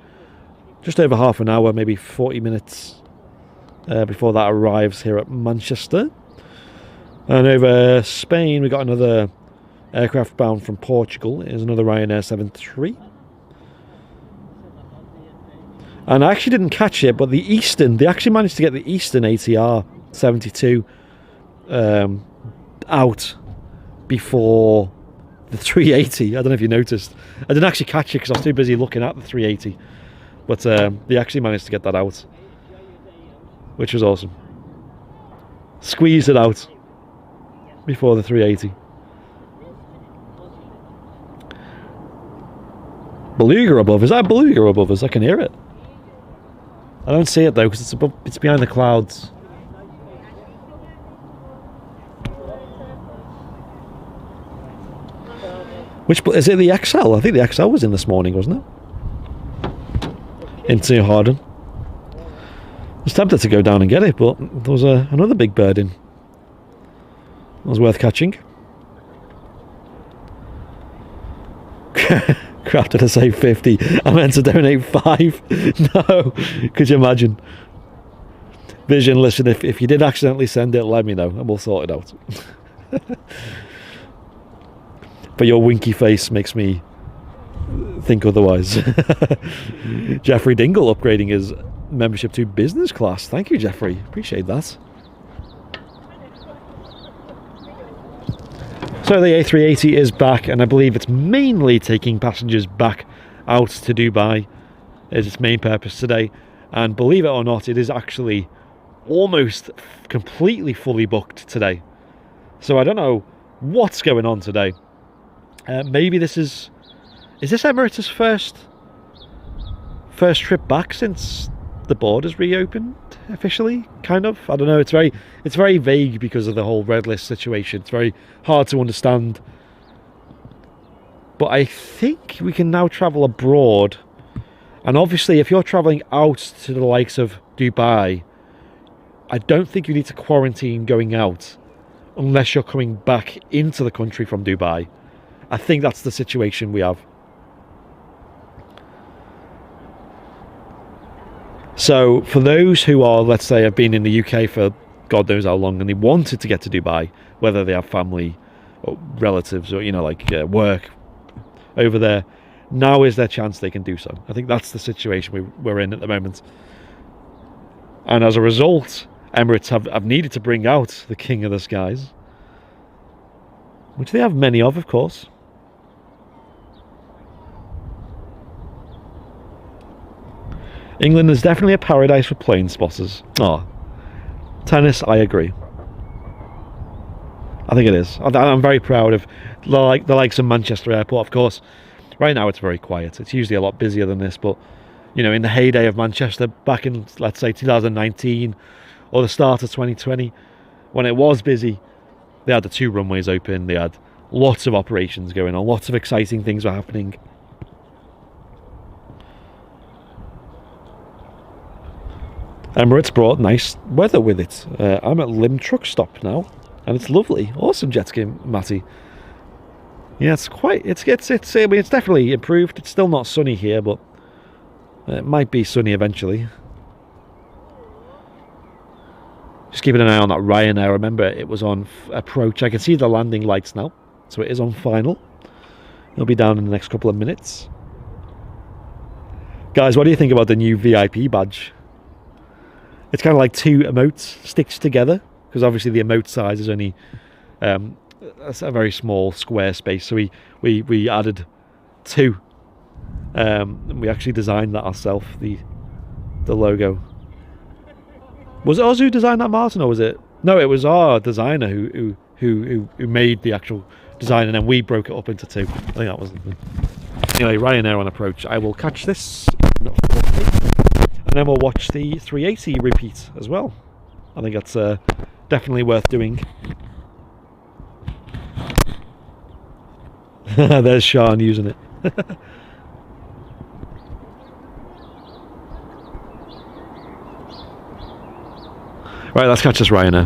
just over half an hour, maybe 40 minutes before that arrives here at Manchester. And over Spain, we got another aircraft bound from Portugal. It is another Ryanair 73. And I actually didn't catch it, but the Eastern, they actually managed to get the Eastern ATR 72 out before the 380. I don't know if you noticed. I didn't actually catch it because I was too busy looking at the 380. But they actually managed to get that out, which was awesome. Squeezed it out before the 380. Beluga above. Is that a beluga above us? I can hear it. I don't see it though because it's behind the clouds. Which is it? The XL? I think the XL was in this morning, wasn't it? Into Harden. I was tempted to go down and get it, but there was another big bird in. That was worth catching. Crafted to say 50. I meant to donate 5. No, could you imagine? Vision, listen, if you did accidentally send it, let me know and we'll sort it out. But your winky face makes me think otherwise. Jeffrey Dingle upgrading his membership to business class. Thank you, Jeffrey. Appreciate that. So the A380 is back, and I believe it's mainly taking passengers back out to Dubai is its main purpose today. And believe it or not, it is actually almost completely fully booked today. So I don't know what's going on today. Maybe this is this Emirates' first trip back since the borders reopened officially, kind of. I don't know, it's very vague because of the whole red list situation. It's very hard to understand. But I think we can now travel abroad. And obviously if you're traveling out to the likes of Dubai, I don't think you need to quarantine going out unless you're coming back into the country from Dubai. I think that's the situation we have. So for those who are, let's say, have been in the UK for God knows how long and they wanted to get to Dubai, whether they have family or relatives or, you know, like work over there, now is their chance they can do so. I think that's the situation we're in at the moment. And as a result, Emirates have needed to bring out the King of the Skies, which they have many of course. England is definitely a paradise for plane spotters. Oh, tennis, I agree. I think it is. I'm very proud of the likes of Manchester Airport, of course. Right now it's very quiet. It's usually a lot busier than this, but you know, in the heyday of Manchester back in, let's say, 2019 or the start of 2020, when it was busy, they had the 2 runways open, they had lots of operations going on, lots of exciting things were happening. Emirates brought nice weather with it. I'm at Lim Truck Stop now, and it's lovely. Awesome jet ski, Matty. Yeah, it's quite. I mean, it's definitely improved. It's still not sunny here, but it might be sunny eventually. Just keeping an eye on that Ryanair. Remember, it was on approach. I can see the landing lights now, so it is on final. It'll be down in the next couple of minutes. Guys, what do you think about the new VIP badge? It's kind of like 2 emotes stitched together, because obviously the emote size is only a very small square space. So we added 2. And we actually designed that ourselves. The logo. Was it us who designed that, Martin, or was it? No, it was our designer who made the actual design, and then we broke it up into 2. I think that was the thing. Anyway, Ryanair on approach. I will catch this. And then we'll watch the 380 repeat as well. I think that's definitely worth doing. There's Sean using it. Right, let's catch this Ryanair.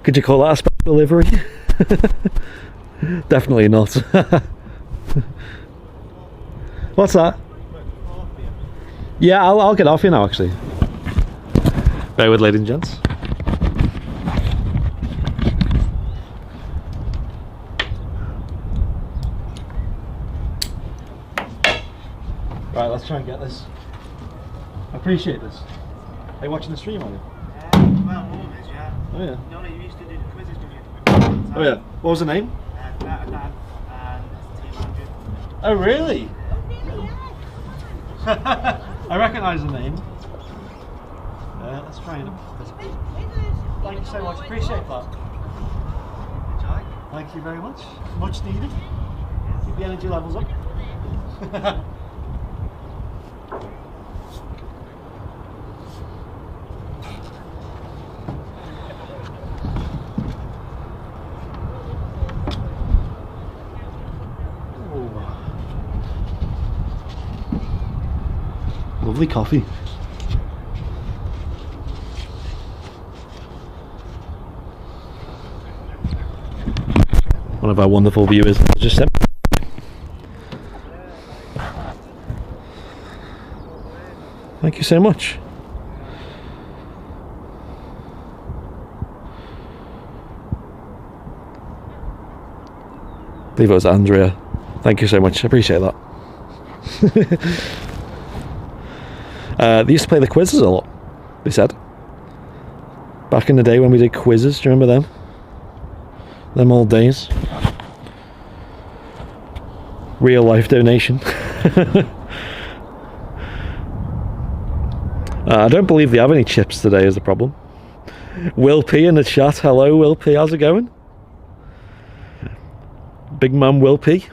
Could you call that a special delivery? Definitely not. What's that? Yeah, I'll get off you now actually. Bear with, ladies and gents. Right, let's try and get this. I appreciate this. Are you watching the stream, are you? Well, always, yeah. Oh yeah. No, you used to do the quizzes, didn't you? Oh yeah. What was the name? And T100. Oh really? I recognise the name. Let's try and... Thank you so much, appreciate that. Enjoy. Thank you very much. Much needed. Keep the energy levels up. Lovely coffee. one of our wonderful viewers just sent. Thank you so much. I believe it was Andrea. Thank you so much. I appreciate that. They used to play the quizzes a lot, they said. Back in the day when we did quizzes, do you remember them? Them old days. Real life donation. I don't believe they have any chips today is the problem. Will P in the chat. Hello Will P, how's it going? Big man Will P.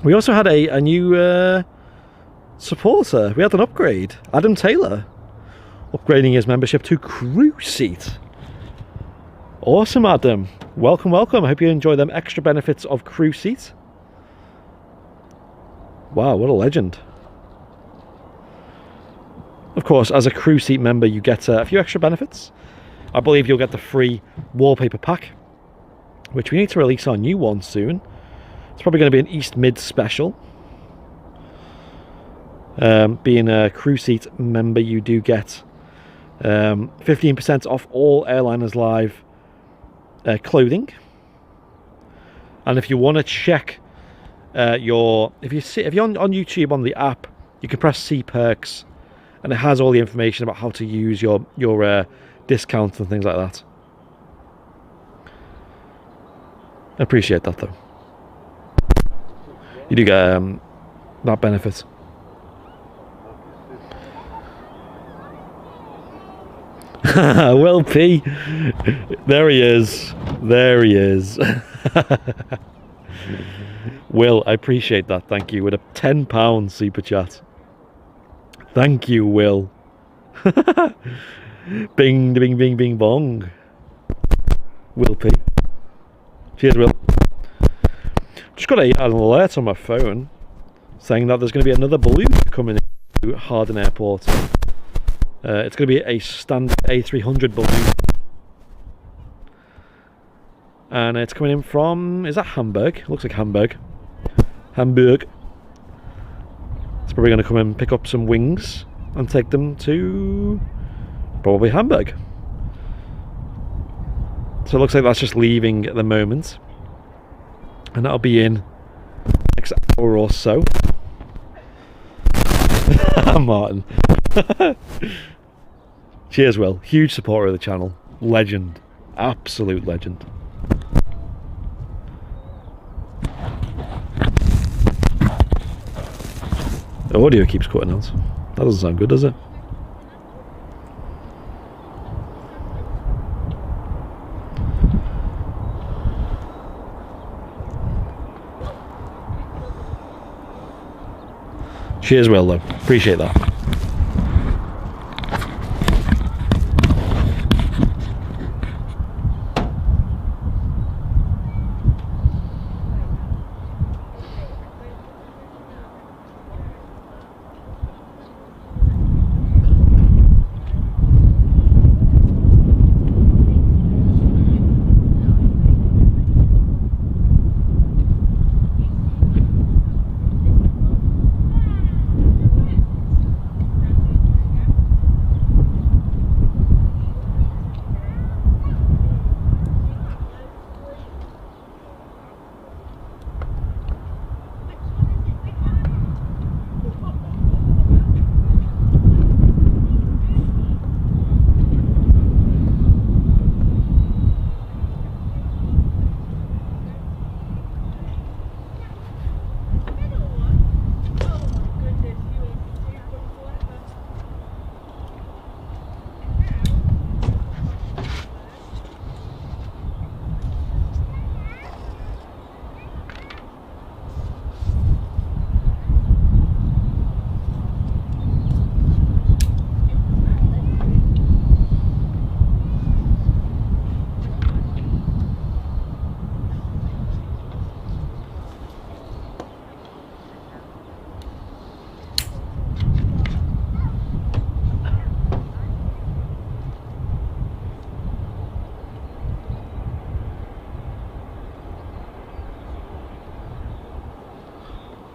We also had a new supporter. We had an upgrade. Adam Taylor upgrading his membership to Crew Seat. Awesome, Adam. Welcome, welcome. I hope you enjoy them extra benefits of Crew Seat. Wow, what a legend. Of course, as a Crew Seat member, you get a few extra benefits. I believe you'll get the free wallpaper pack, which we need to release our new one soon. It's probably going to be an East Mid special. Being a Crew Seat member, you do get 15% off all Airliners Live clothing. And if you want to check if you're on YouTube on the app, you can press See Perks, and it has all the information about how to use your discounts and things like that. I appreciate that though. You do get that benefit. Will P, there he is. There he is. Will, I appreciate that. Thank you. With a £10 super chat. Thank you, Will. Bing, bing, bing, bing, bong. Will P. Cheers, Will. Just got an alert on my phone saying that there's going to be another balloon coming into Harden Airport. It's going to be a standard A380 balloon. And it's coming in from, is that Hamburg? Looks like Hamburg. Hamburg. It's probably going to come and pick up some wings and take them to probably Hamburg. So it looks like that's just leaving at the moment. And that'll be in the next hour or so. Martin. Cheers, Will. Huge supporter of the channel. Legend. Absolute legend. The audio keeps cutting out. That doesn't sound good, does it? Cheers, Will, though. Appreciate that.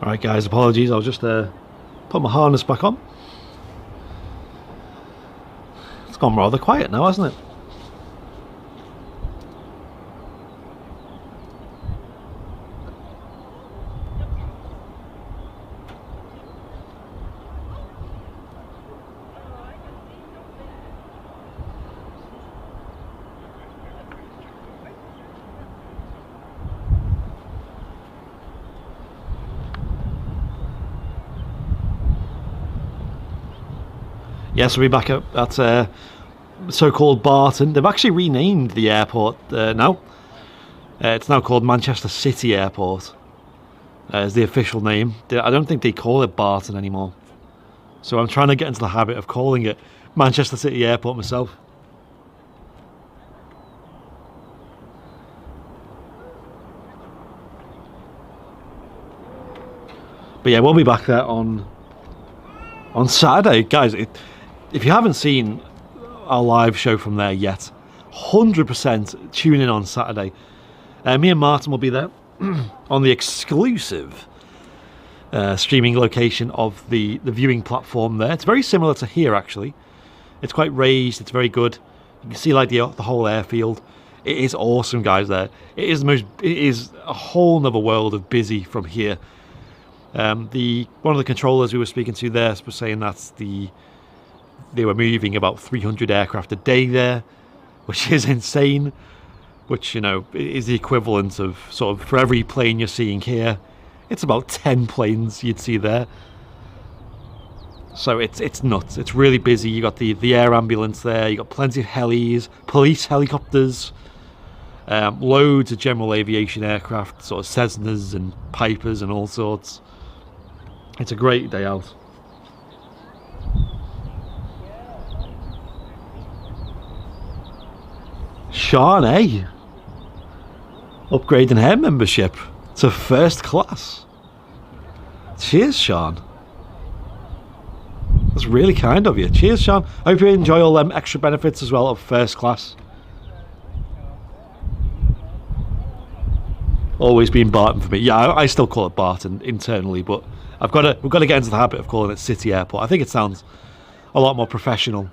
Alright guys, apologies, I'll just put my harness back on. It's gone rather quiet now, hasn't it? Yes, we'll be back at so-called Barton. They've actually renamed the airport now. It's now called Manchester City Airport. Is the official name. I don't think they call it Barton anymore. So I'm trying to get into the habit of calling it Manchester City Airport myself. But yeah, we'll be back there on Saturday, guys. If you haven't seen our live show from there yet, 100% tune in on Saturday. Me and Martin will be there on the exclusive streaming location of the viewing platform there. It's very similar to here, actually. It's quite raised. It's very good. You can see like the whole airfield. It is awesome, guys. There, it is a whole nother world of busy from here. One of the controllers we were speaking to there was saying that they were moving about 300 aircraft a day there, which is insane. Which, you know, is the equivalent of sort of for every plane you're seeing here, it's about 10 planes you'd see there. So it's nuts. It's really busy. You got the air ambulance there. You got plenty of helis, police helicopters, loads of general aviation aircraft, sort of Cessnas and Pipers and all sorts. It's a great day out. Sean, eh? Upgrading her membership to first class. Cheers, Sean. That's really kind of you. Cheers, Sean. I hope you enjoy all them extra benefits as well of first class. Always been Barton for me. Yeah, I still call it Barton internally, but we've got to get into the habit of calling it City Airport. I think it sounds a lot more professional.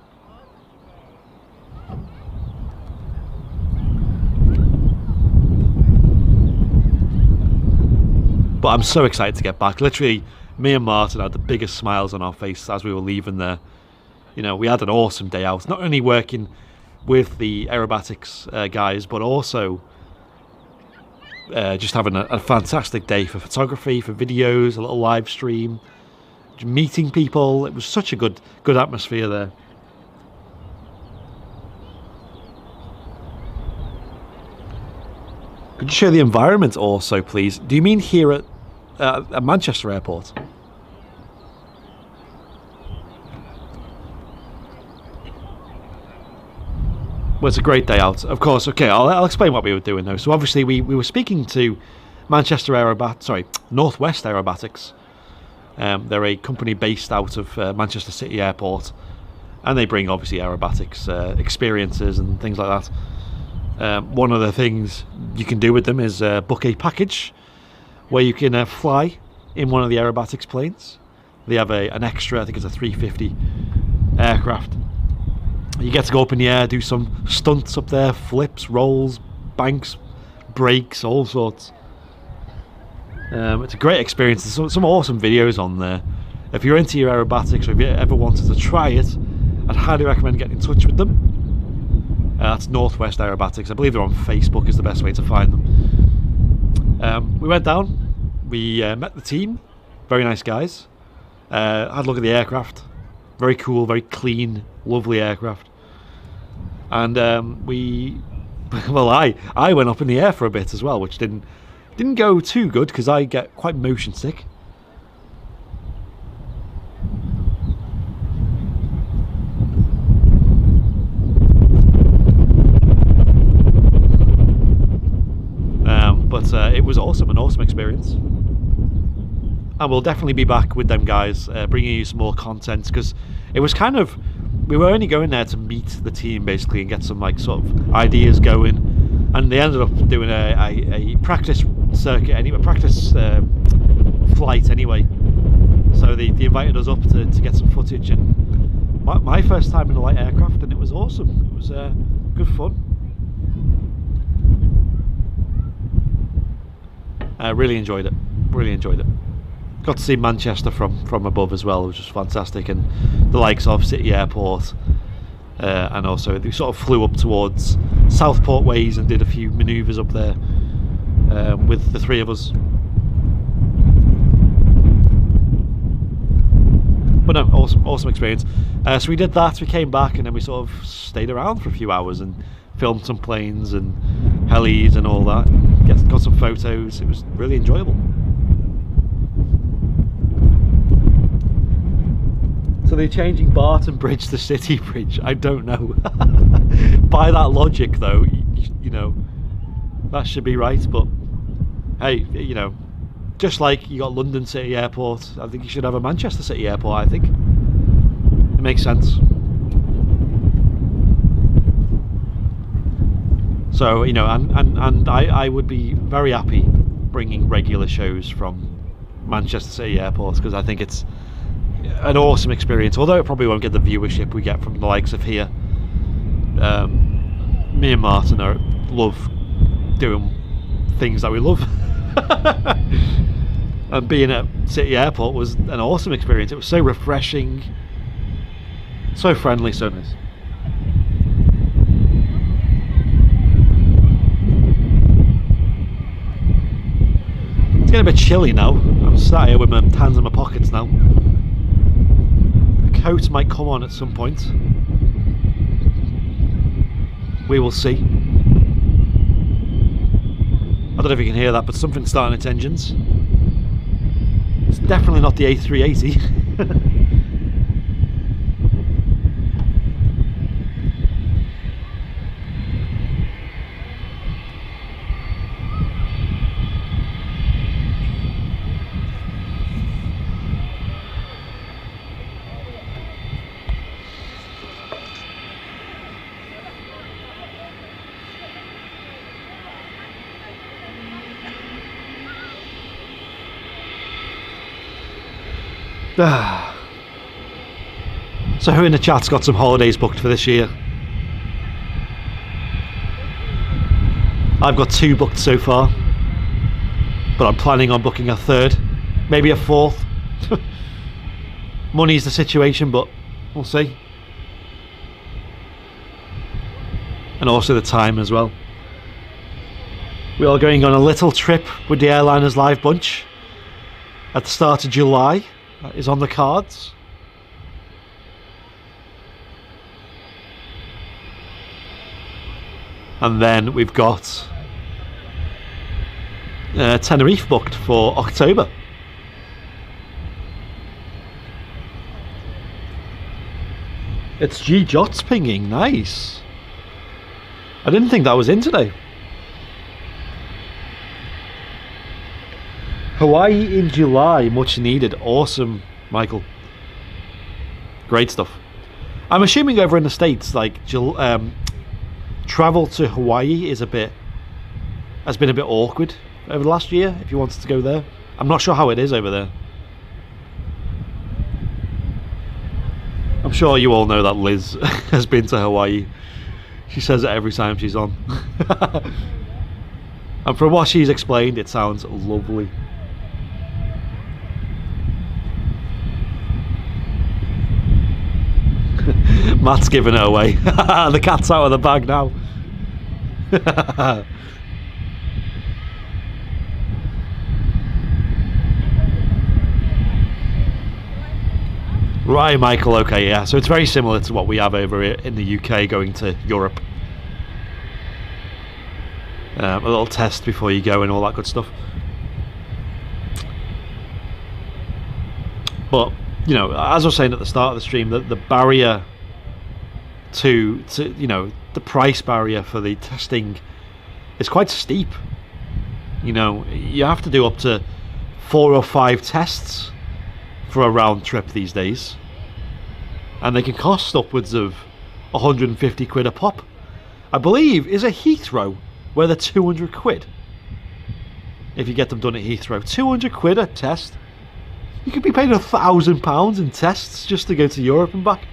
But I'm so excited to get back. Literally, me and Martin had the biggest smiles on our face as we were leaving there. You know, we had an awesome day out. Not only working with the Aerobatics guys, but also just having a fantastic day for photography, for videos, a little live stream, meeting people. It was such a good atmosphere there. Could you show the environment also, please? Do you mean here at Manchester Airport? Well, it's a great day out, of course. Okay, I'll explain what we were doing though. So obviously we were speaking to Northwest Aerobatics. They're a company based out of Manchester City Airport, and they bring obviously aerobatics experiences and things like that. One of the things you can do with them is book a package where you can fly in one of the aerobatics planes. They have an extra, I think it's a 350 aircraft. You get to go up in the air, do some stunts up there, flips, rolls, banks, brakes, all sorts. It's a great experience. There's some awesome videos on there. If you're into your aerobatics or if you ever wanted to try it, I'd highly recommend getting in touch with them. That's Northwest Aerobatics. I believe they're on Facebook is the best way to find them. We went down, we met the team, very nice guys. Had a look at the aircraft, very cool, very clean, lovely aircraft. And I went up in the air for a bit as well, which didn't go too good because I get quite motion sick. But it was awesome, an awesome experience. And we'll definitely be back with them guys, bringing you some more content, because it was kind of, we were only going there to meet the team basically and get some like sort of ideas going, and they ended up doing a practice circuit, anyway, practice flight anyway. So they invited us up to get some footage, and my first time in a light aircraft, and it was awesome. It was good fun. I really enjoyed it. Really enjoyed it. Got to see Manchester from above as well, which was fantastic, and the likes of City Airport, and also we sort of flew up towards Southport ways and did a few manoeuvres up there with the three of us. But no, awesome experience. So we did that, we came back, and then we sort of stayed around for a few hours and filmed some planes and helis and all that. Got some photos. It was really enjoyable. So they're changing Barton Bridge to City Bridge. I don't know. By that logic, though, you know, that should be right. But hey, you know, just like you got London City Airport, I think you should have a Manchester City Airport. I think it makes sense. So, you know, and I would be very happy bringing regular shows from Manchester City Airport, because I think it's an awesome experience, although it probably won't get the viewership we get from the likes of here. Me and Martin love doing things that we love. And being at City Airport was an awesome experience. It was so refreshing, so friendly, so nice. It's getting a bit chilly now. I'm sat here with my hands in my pockets now. The coat might come on at some point. We will see. I don't know if you can hear that, but something's starting its engines. It's definitely not the A380. So who in the chat's got some holidays booked for this year? I've got 2 booked so far, but I'm planning on booking a 3rd, maybe a 4th. Money's the situation, but we'll see. And also the time as well. We are going on a little trip with the Airliners Live Bunch at the start of July. That is on the cards. And then we've got Tenerife booked for October. It's G Jots pinging, nice. I didn't think that was in today. Hawaii in July, much needed. Awesome, Michael. Great stuff. I'm assuming over in the States, like travel to Hawaii has been a bit awkward over the last year if you wanted to go there. I'm not sure how it is over there. I'm sure you all know that Liz has been to Hawaii. She says it every time she's on. And from what she's explained, it sounds lovely. Matt's giving it away. The cat's out of the bag now. Right, Michael, okay, yeah. So it's very similar to what we have over here in the UK going to Europe. A little test before you go and all that good stuff. But, you know, as I was saying at the start of the stream, the barrier to you know, the price barrier for the testing is quite steep. You know, you have to do up to 4 or 5 tests for a round trip these days, and they can cost upwards of 150 quid a pop. I believe, is a Heathrow where they're 200 quid. if you get them done at Heathrow. 200 quid a test. You could be paying £1,000 in tests just to go to Europe and back.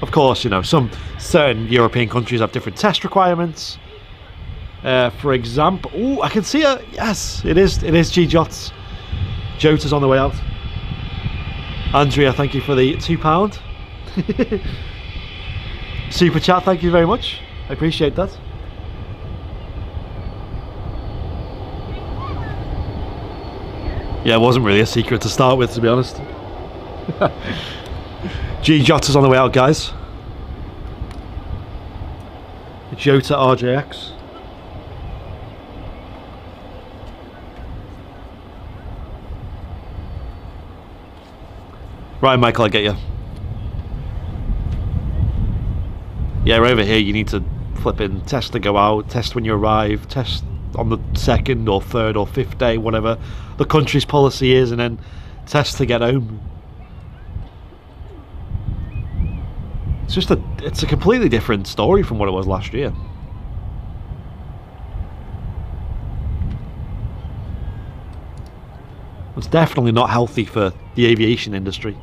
Of course, you know, some certain European countries have different test requirements. For example, oh, I can see it. Yes, it is G-Jots. Jota's on the way out. Andrea, thank you for the £2 super chat. Thank you very much. I appreciate that. Yeah, it wasn't really a secret to start with, to be honest. G-Jota's on the way out, guys. Jota RJX. Right, Michael, I get you. Yeah, over here you need to flip in test to go out, test when you arrive, test on the 2nd or 3rd or 5th day, whatever the country's policy is, and then test to get home. It's a completely different story from what it was last year. It's definitely not healthy for the aviation industry.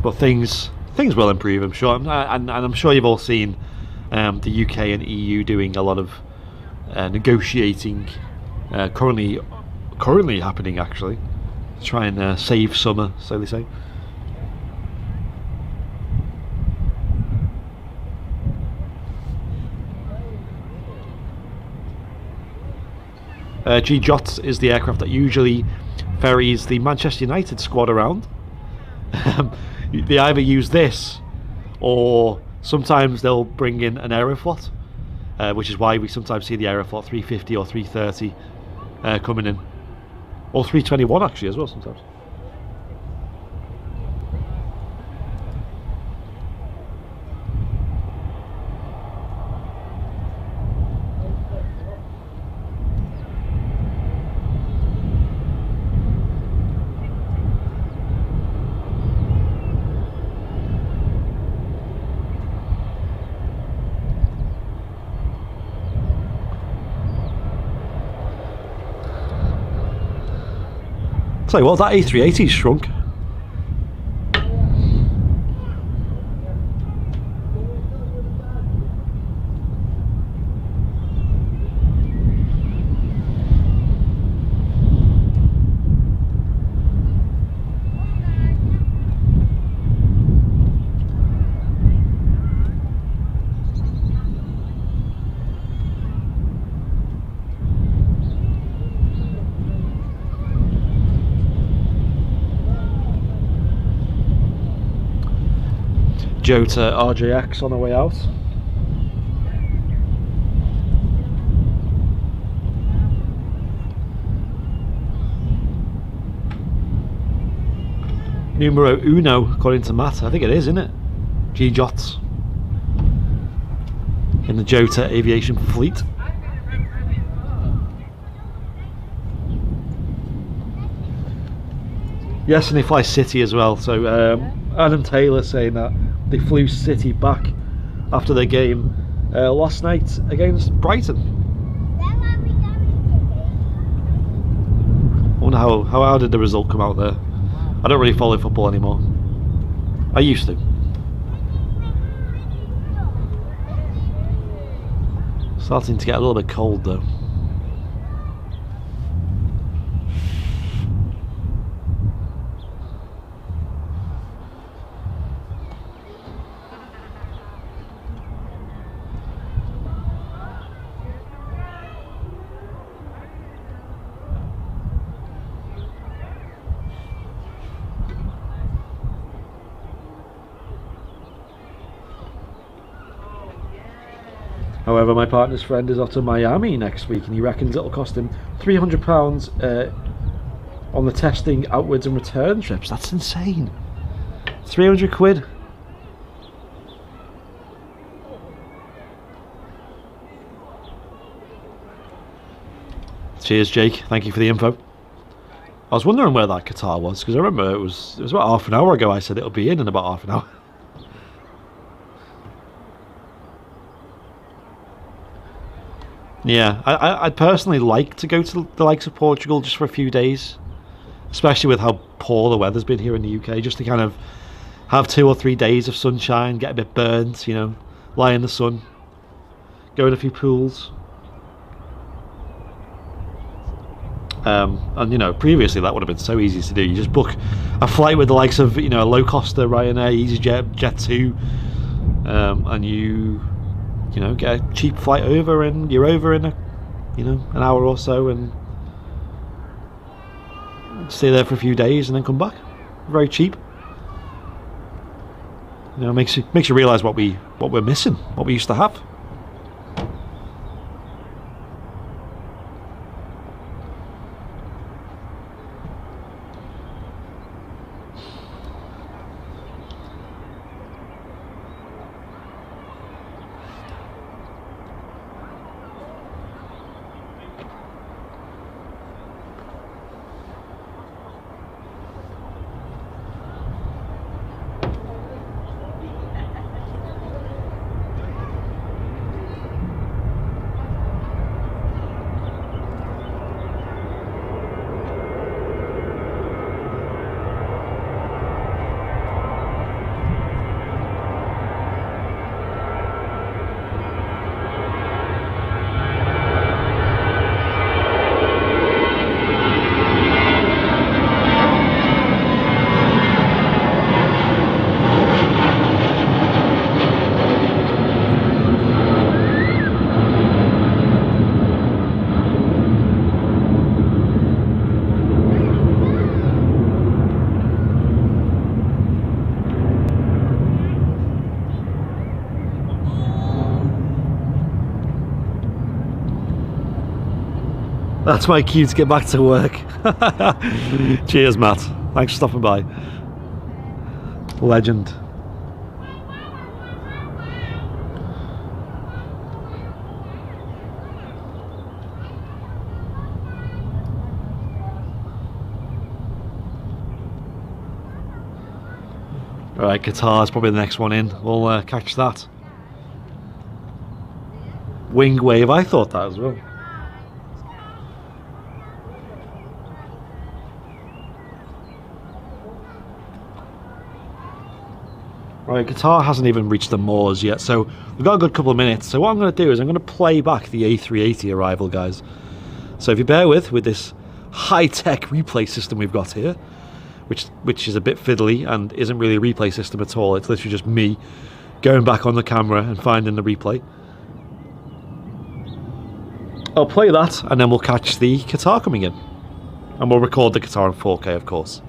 But things will improve, I'm sure. And I'm sure you've all seen the UK and EU doing a lot of negotiating currently happening, actually, to try and save summer, so they say. G-Jots is the aircraft that usually ferries the Manchester United squad around. They either use this, or sometimes they'll bring in an Aeroflot, which is why we sometimes see the Aeroflot 350 or 330 coming in, or 321 actually as well sometimes. Tell you what, that A380's shrunk. Jota RJX on the way out. Numero uno, according to Matt. I think it is, isn't it? G-Jots in the Jota Aviation fleet. Yes, and they fly City as well. So Adam Taylor saying that they flew City back after their game last night against Brighton. I wonder how did the result come out there? I don't really follow football anymore. I used to. Starting to get a little bit cold though. However, my partner's friend is off to Miami next week, and he reckons it'll cost him £300 on the testing, outwards and return trips. That's insane. 300 quid. Cheers, Jake. Thank you for the info. I was wondering where that Qatar was, because I remember it was about half an hour ago I said it'll be in about half an hour. Yeah, I'd personally like to go to the likes of Portugal just for a few days, especially with how poor the weather's been here in the UK, just to kind of have 2 or 3 days of sunshine, get a bit burnt, you know, lie in the sun, go in a few pools. And you know, previously that would have been so easy to do. You just book a flight with the likes of, you know, a low coster, Ryanair, EasyJet, Jet2, and you know, get a cheap flight over, and you're over in an hour or so, and stay there for a few days, and then come back. Very cheap. You know, makes you realise what we're missing, what we used to have. That's my cue to get back to work. Cheers, Matt. Thanks for stopping by. Legend. Alright, Qatar's probably the next one in. We'll catch that. Wing wave, I thought that as well. Right, Qatar hasn't even reached the moors yet, so we've got a good couple of minutes. So what I'm going to do is I'm going to play back the A380 arrival, guys. So if you bear with this high-tech replay system we've got here, which is a bit fiddly and isn't really a replay system at all. It's literally just me going back on the camera and finding the replay. I'll play that, and then we'll catch the Qatar coming in. And we'll record the Qatar in 4K, of course.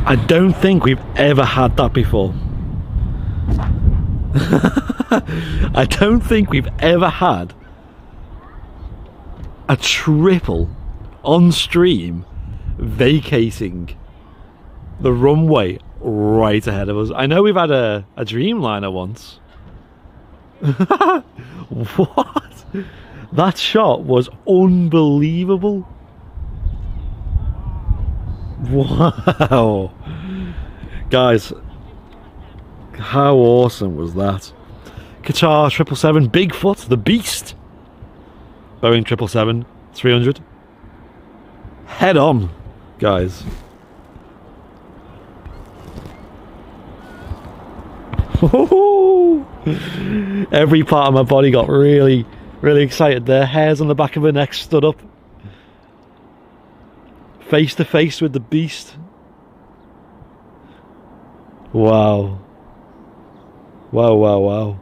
I don't think we've ever had that before. I don't think we've ever had a triple on stream vacating the runway right ahead of us. I know we've had a Dreamliner once. What? That shot was unbelievable. Wow. Guys, how awesome was that? Qatar 777, Bigfoot, the beast. Boeing 777-300. Head on, guys. Every part of my body got really, really excited there. Hairs on the back of my neck stood up. Face to face with the beast. Wow. Wow, wow, wow.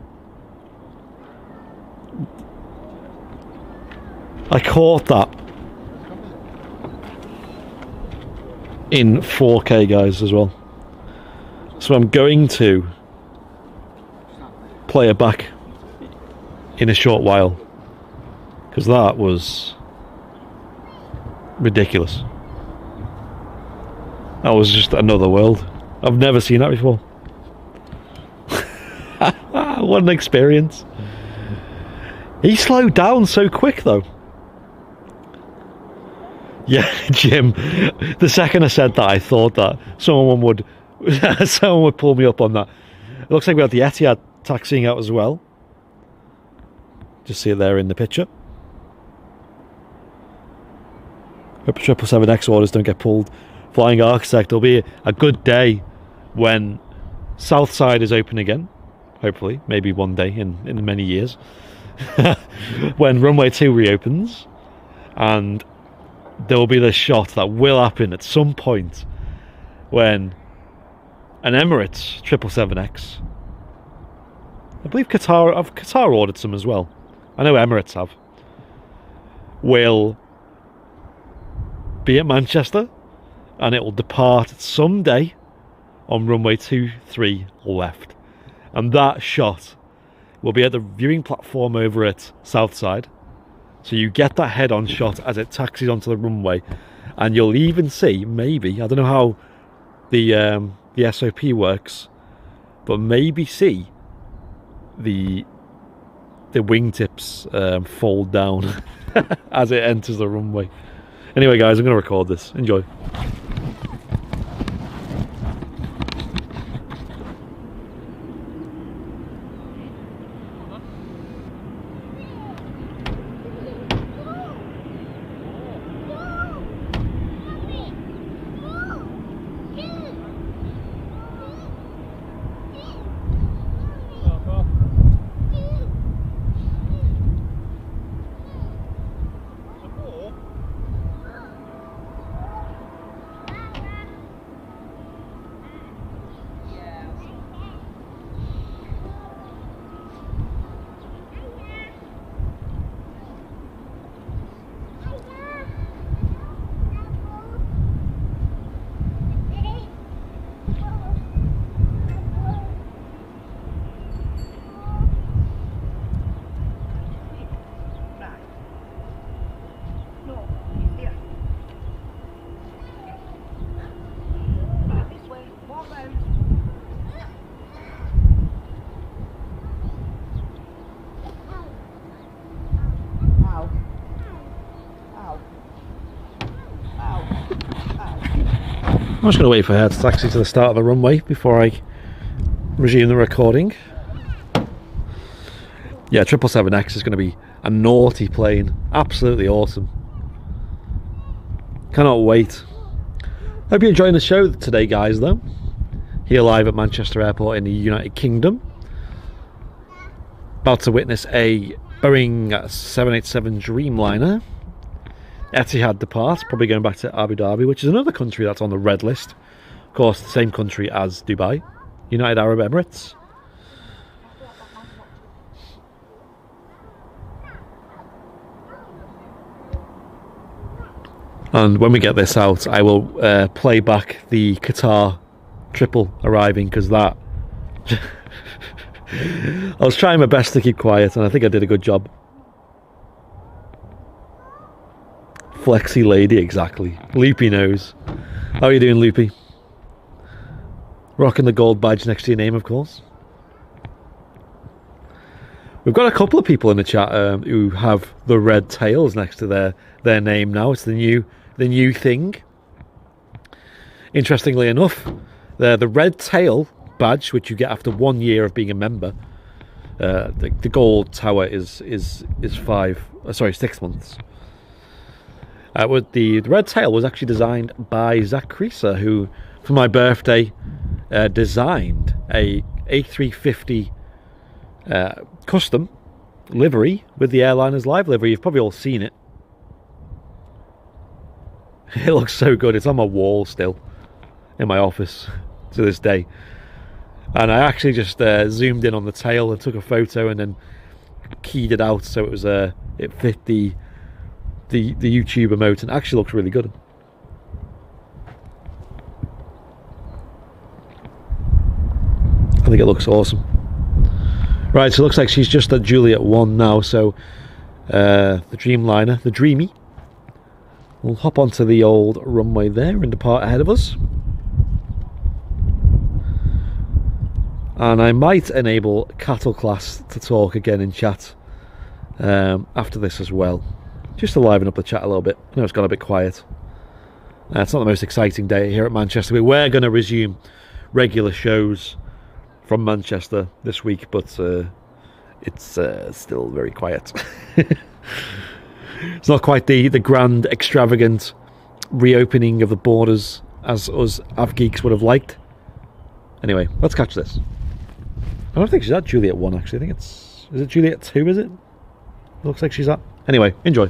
I caught that in 4K, guys, as well. So I'm going to play it back in a short while, because that was ridiculous. That was just another world. I've never seen that before. What an experience. He slowed down so quick though. Yeah, Jim, the second I said that, I thought that someone would pull me up on that. It looks like we had the Etihad taxiing out as well. Just see it there in the picture. Hope 777X orders don't get pulled. Flying Architect, it'll be a good day when Southside is open again. Hopefully, maybe one day in many years. When runway 2 reopens, and there will be the shot that will happen at some point when an Emirates 777X, I believe Qatar ordered some as well, I know Emirates have, will be at Manchester, and it will depart someday on runway 23 left, and that shot will be at the viewing platform over at Southside. So you get that head-on shot as it taxis onto the runway, and you'll even see, maybe, I don't know how the SOP works, but maybe see the wingtips fold down as it enters the runway. Anyway, guys, I'm going to record this. Enjoy. I'm just going to wait for her to taxi to the start of the runway before I resume the recording. Yeah, 777X is going to be a naughty plane. Absolutely awesome. Cannot wait. Hope you're enjoying the show today, guys, though. Here live at Manchester Airport in the United Kingdom. About to witness a Boeing 787 Dreamliner. Etihad depart, probably going back to Abu Dhabi, which is another country that's on the red list. Of course, the same country as Dubai, United Arab Emirates. And when we get this out, I will play back the Qatar Triple arriving, because that... I was trying my best to keep quiet, and I think I did a good job. Flexi lady, exactly. Loopy knows. How are you doing, Loopy? Rocking the gold badge next to your name, of course. We've got a couple of people in the chat who have the red tails next to their name now. It's the new thing. Interestingly enough, the red tail badge, which you get after 1 year of being a member, the gold tower is 6 months. With the red tail was actually designed by Zach Creaser, who for my birthday designed a A350 custom livery with the airliner's live livery. You've probably all seen it. It looks so good. It's on my wall still in my office to this day. And I actually just zoomed in on the tail and took a photo and then keyed it out so it was it fit the YouTube emote, and actually looks really good. I think it looks awesome. Right, so it looks like she's just at Juliet 1 now, so the Dreamliner, the Dreamy, will hop onto the old runway there and depart ahead of us. And I might enable Cattle Class to talk again in chat after this as well, just to liven up the chat a little bit. I know it's gone a bit quiet. It's not the most exciting day here at Manchester. We're going to resume regular shows from Manchester this week, but it's still very quiet. It's not quite the grand, extravagant reopening of the borders as us Avgeeks would have liked. Anyway, let's catch this. I don't think she's at Juliet 1, actually. I think is it Juliet 2, is it? Looks like she's at. Anyway, enjoy.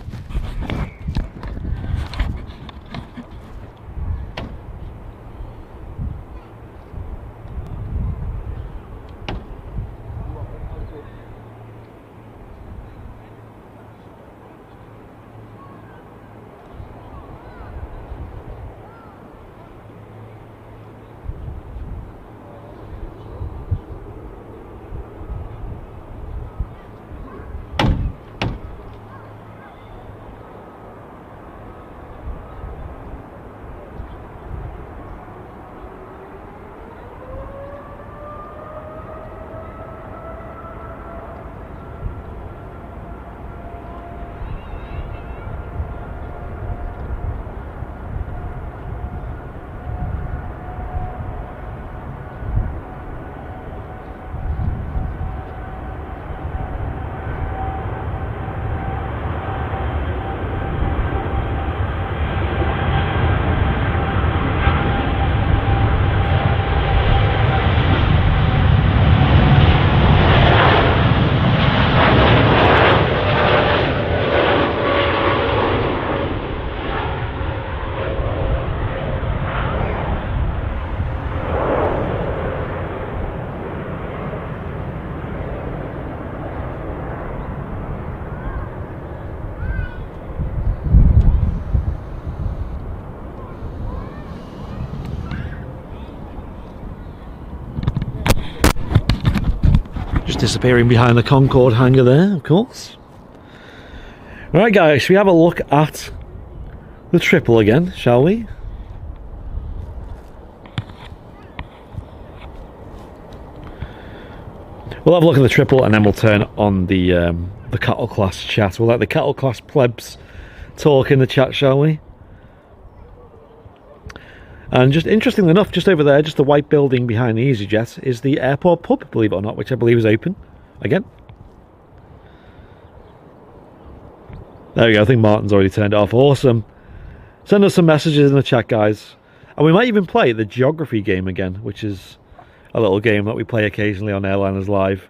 Disappearing behind the Concorde hangar there, of course. Right, guys, should we have a look at the Triple again, shall we? We'll have a look at the Triple and then we'll turn on the Cattle Class chat. We'll let the Cattle Class plebs talk in the chat, shall we? And just interestingly enough, just over there, just the white building behind the EasyJet, is the airport pub, believe it or not, which I believe is open again. There we go, I think Martin's already turned it off. Awesome. Send us some messages in the chat, guys. And we might even play the geography game again, which is a little game that we play occasionally on Airliners Live.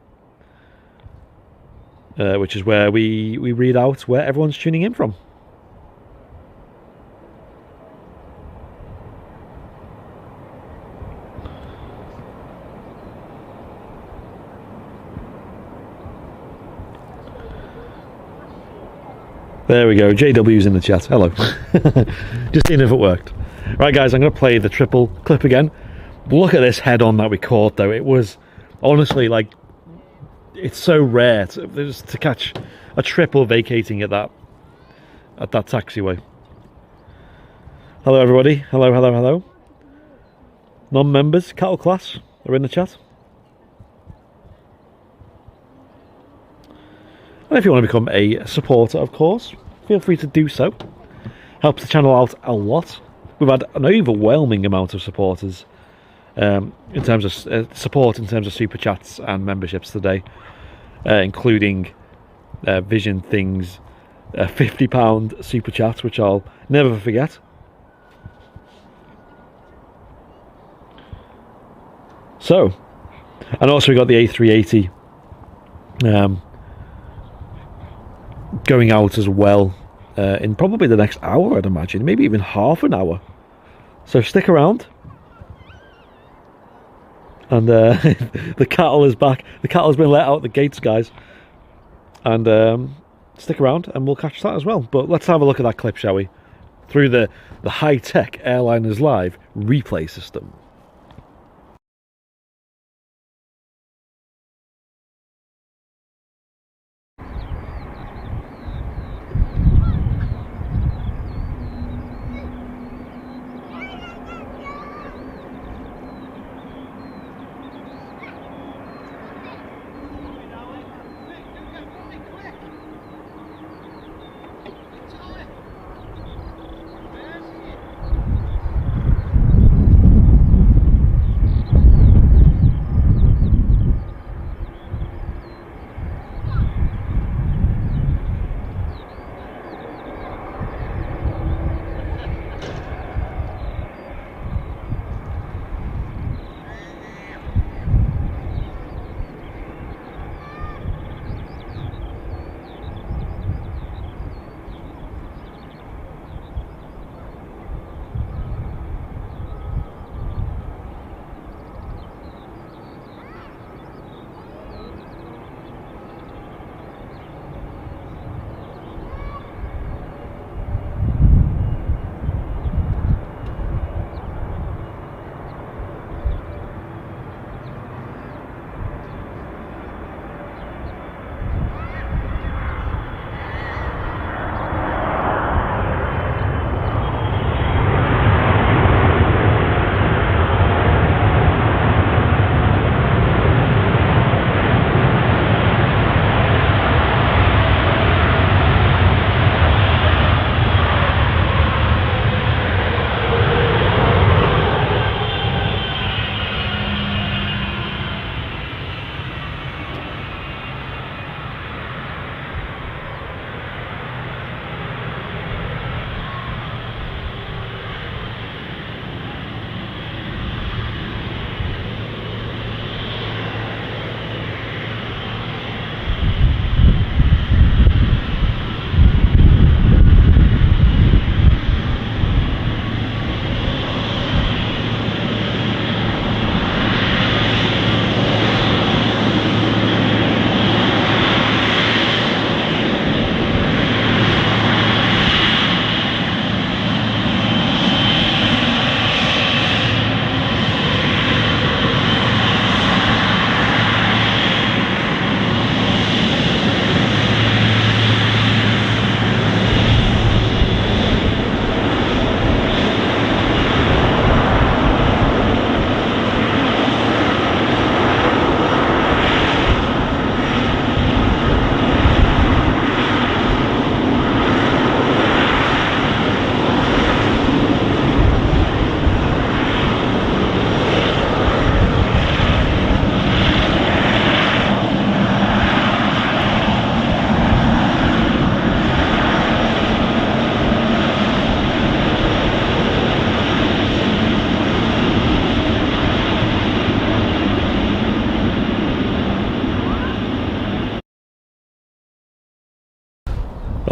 Which is where we read out where everyone's tuning in from. There we go. JW's in the chat. Hello. Just seeing if it worked. Right, guys, I'm going to play the triple clip again. Look at this head-on that we caught, though. It was honestly like, it's so rare to catch a triple vacating at that taxiway. Hello, everybody. Hello, hello, hello. Non-members, cattle class, are in the chat. And if you want to become a supporter, of course, feel free to do so. Helps the channel out a lot. We've had an overwhelming amount of supporters in terms of support, in terms of super chats and memberships today, including Vision Things £50 super chats, which I'll never forget. So, and also we got the A380 going out as well in probably the next hour, I'd imagine, maybe even half an hour. So stick around. And the cattle is back. The cattle's been let out the gates, guys. And stick around and we'll catch that as well. But let's have a look at that clip, shall we? Through the high-tech Airliners Live replay system.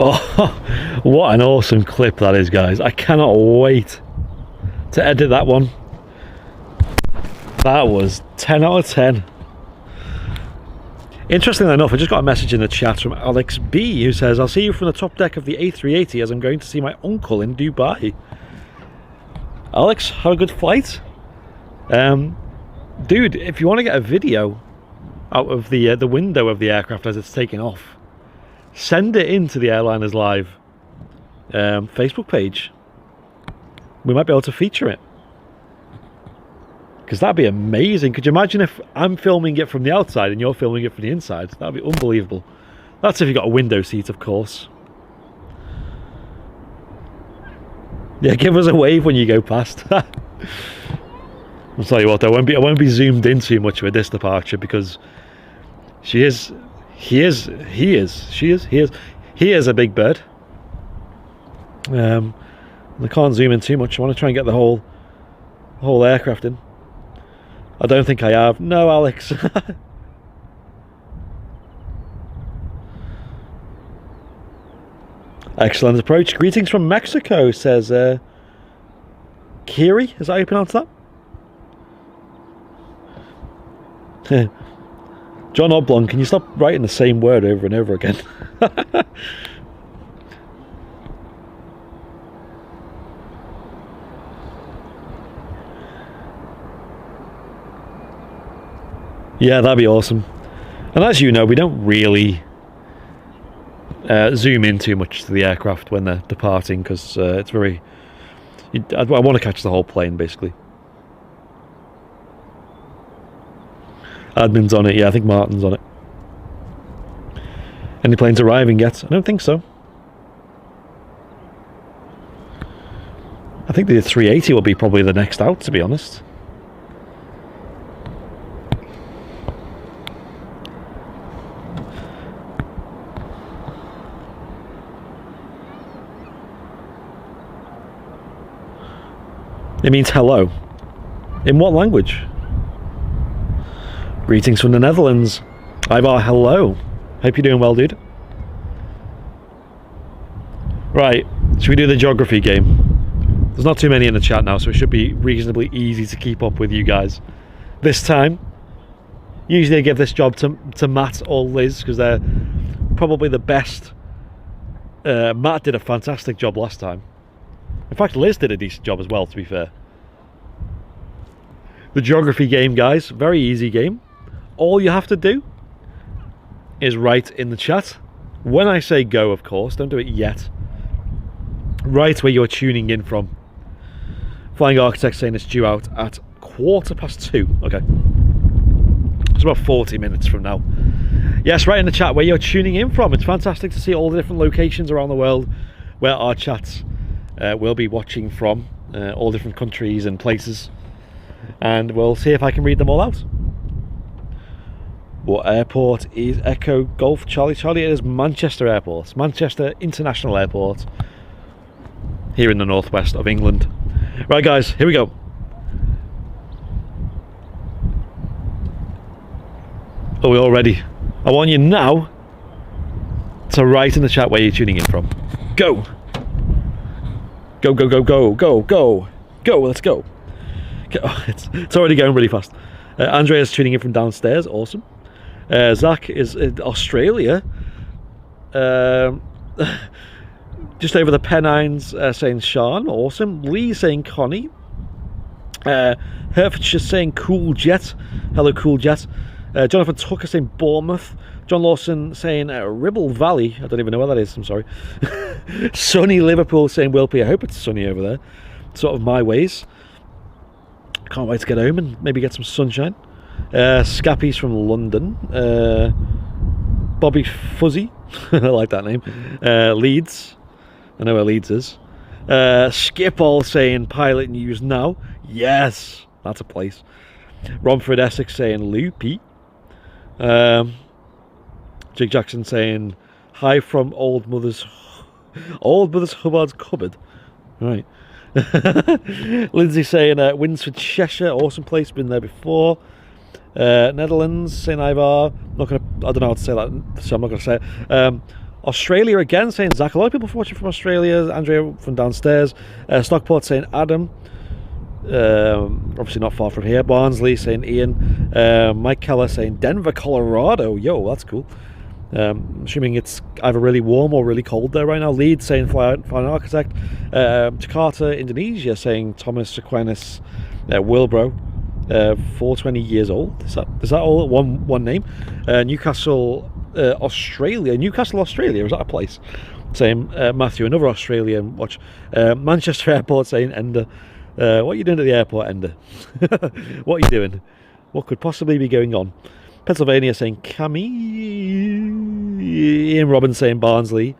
Oh, what an awesome clip that is, guys. I cannot wait to edit that one. That was 10 out of 10. Interestingly enough, I just got a message in the chat from Alex B, who says, I'll see you from the top deck of the A380 as I'm going to see my uncle in Dubai. Alex, have a good flight. Dude, if you want to get a video out of the window of the aircraft as it's taking off, send it into the Airliners Live Facebook page. We might be able to feature it. Because that'd be amazing. Could you imagine if I'm filming it from the outside and you're filming it from the inside? That'd be unbelievable. That's if you've got a window seat, of course. Yeah, give us a wave when you go past. I'll tell you what, I won't be zoomed in too much with this departure because he is a big bird. I can't zoom in too much. I want to try and get the whole aircraft in. I don't think I have. No, Alex. Excellent approach. Greetings from Mexico, says Kiri. Is that how you pronounce that? John Oblong, can you stop writing the same word over and over again? Yeah, that'd be awesome. And as you know, we don't really zoom in too much to the aircraft when they're departing because it's very... I want to catch the whole plane, basically. Admin's on it. Yeah, I think Martin's on it. Any planes arriving yet? I don't think so. I think the 380 will be probably the next out, to be honest. It means hello. In what language? Greetings from the Netherlands. Ivar, hello. Hope you're doing well, dude. Right, should we do the geography game? There's not too many in the chat now, so it should be reasonably easy to keep up with you guys. This time, usually I give this job to Matt or Liz, because they're probably the best. Matt did a fantastic job last time. In fact, Liz did a decent job as well, to be fair. The geography game, guys, very easy game. All you have to do is write in the chat. When I say go, of course, don't do it yet. Write where you're tuning in from. Flying Architect saying it's due out at 2:15. Okay. It's about 40 minutes from now. Yes, write in the chat where you're tuning in from. It's fantastic to see all the different locations around the world where our chats will be watching from. All different countries and places. And we'll see if I can read them all out. What airport is Echo Golf Charlie Charlie? It is Manchester Airport. Manchester International Airport. Here in the northwest of England. Right guys, here we go. Are we all ready? I want you now to write in the chat where you're tuning in from. Go! Go, go, go, go, go, go. Go, let's go. It's already going really fast. Andrea's tuning in from downstairs. Awesome. Zach is in Australia. Just over the Pennines saying Sean. Awesome. Lee saying Connie. Hertfordshire saying Cool Jet. Hello, Cool Jet. Jonathan Tucker saying Bournemouth. John Lawson saying Ribble Valley. I don't even know where that is. I'm sorry. Sunny Liverpool saying Wilpie. I hope it's sunny over there. Sort of my ways. Can't wait to get home and maybe get some sunshine. Scappies from London. Bobby Fuzzy. I like that name. Leeds. I know where Leeds is. Skip all saying pilot news now. Yes, that's a place. Romford Essex saying Loopy. Jig Jackson saying hi from Old Mother's Hubbard's cupboard. Right. Lindsay saying Winsford Cheshire, awesome place, been there before. Netherlands saying Ivar. I don't know how to say that, so I'm not going to say it. Australia again saying Zach. A lot of people watching from Australia. Andrea from downstairs. Stockport saying Adam. Obviously not far from here. Barnsley saying Ian. Mike Keller saying Denver, Colorado. Yo, that's cool. Assuming it's either really warm or really cold there right now. Leeds saying Flying Architect. Jakarta, Indonesia saying Thomas Aquinas Wilbro. 420 years old. Is that all one name? Newcastle, Australia. Newcastle, Australia. Is that a place? Saying Matthew, another Australian watch. Manchester Airport saying Ender. What are you doing at the airport, Ender? What are you doing? What could possibly be going on? Pennsylvania saying Cami. Ian Robbins saying Barnsley.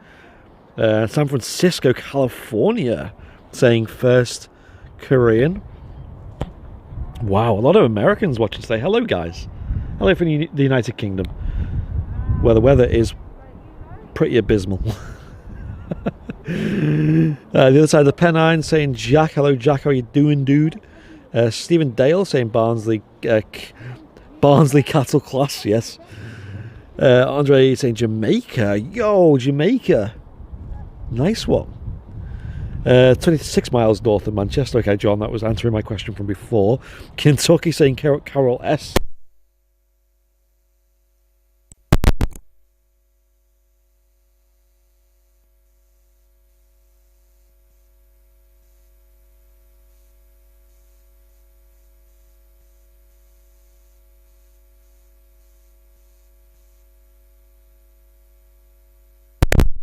San Francisco, California saying First Korean. Wow, a lot of Americans watching today. Hello, guys. Hello from the United Kingdom, where the weather is pretty abysmal. The other side of the Pennine saying Jack. Hello, Jack. How are you doing, dude? Stephen Dale saying Barnsley. Barnsley Cattle Class, yes. Andre saying Jamaica. Yo, Jamaica. Nice one. 26 miles north of Manchester. Okay, John, that was answering my question from before. Kentucky saying Carol S.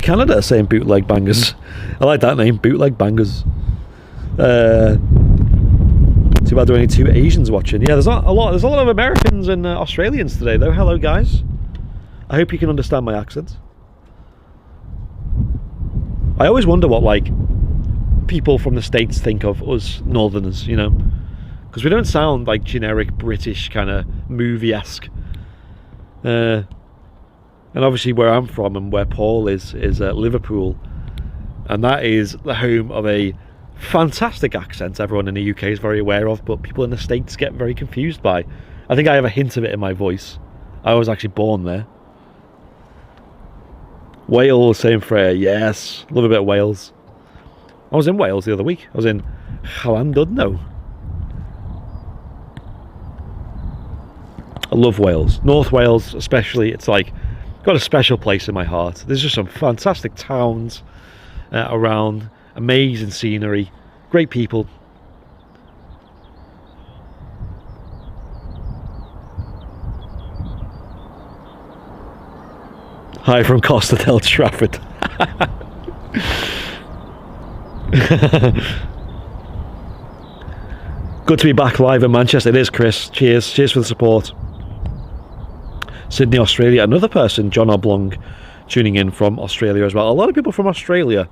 Canada saying bootleg bangers. I like that name, bootleg bangers. Too bad there are only 2 Asians watching. Yeah, there's a lot of Americans and Australians today though. Hello, guys. I hope you can understand my accent. I always wonder what like people from the States think of us Northerners, you know, because we don't sound like generic British kind of movie-esque. And obviously where I'm from and where Paul is Liverpool, and that is the home of a fantastic accent everyone in the UK is very aware of, but people in the States get very confused by. I think I have a hint of it in my voice. I was actually born there. Wales, same Freya, yes, love a bit of Wales. I was in Wales the other week. I was in Llandudno. I love Wales, North Wales especially. It's like got a special place in my heart. There's just some fantastic towns around, amazing scenery, great people. Hi from Costa del Trafford. Good to be back live in Manchester. It is, Chris. Cheers for the support. Sydney, Australia. Another person, John Oblong, tuning in from Australia as well. A lot of people from Australia.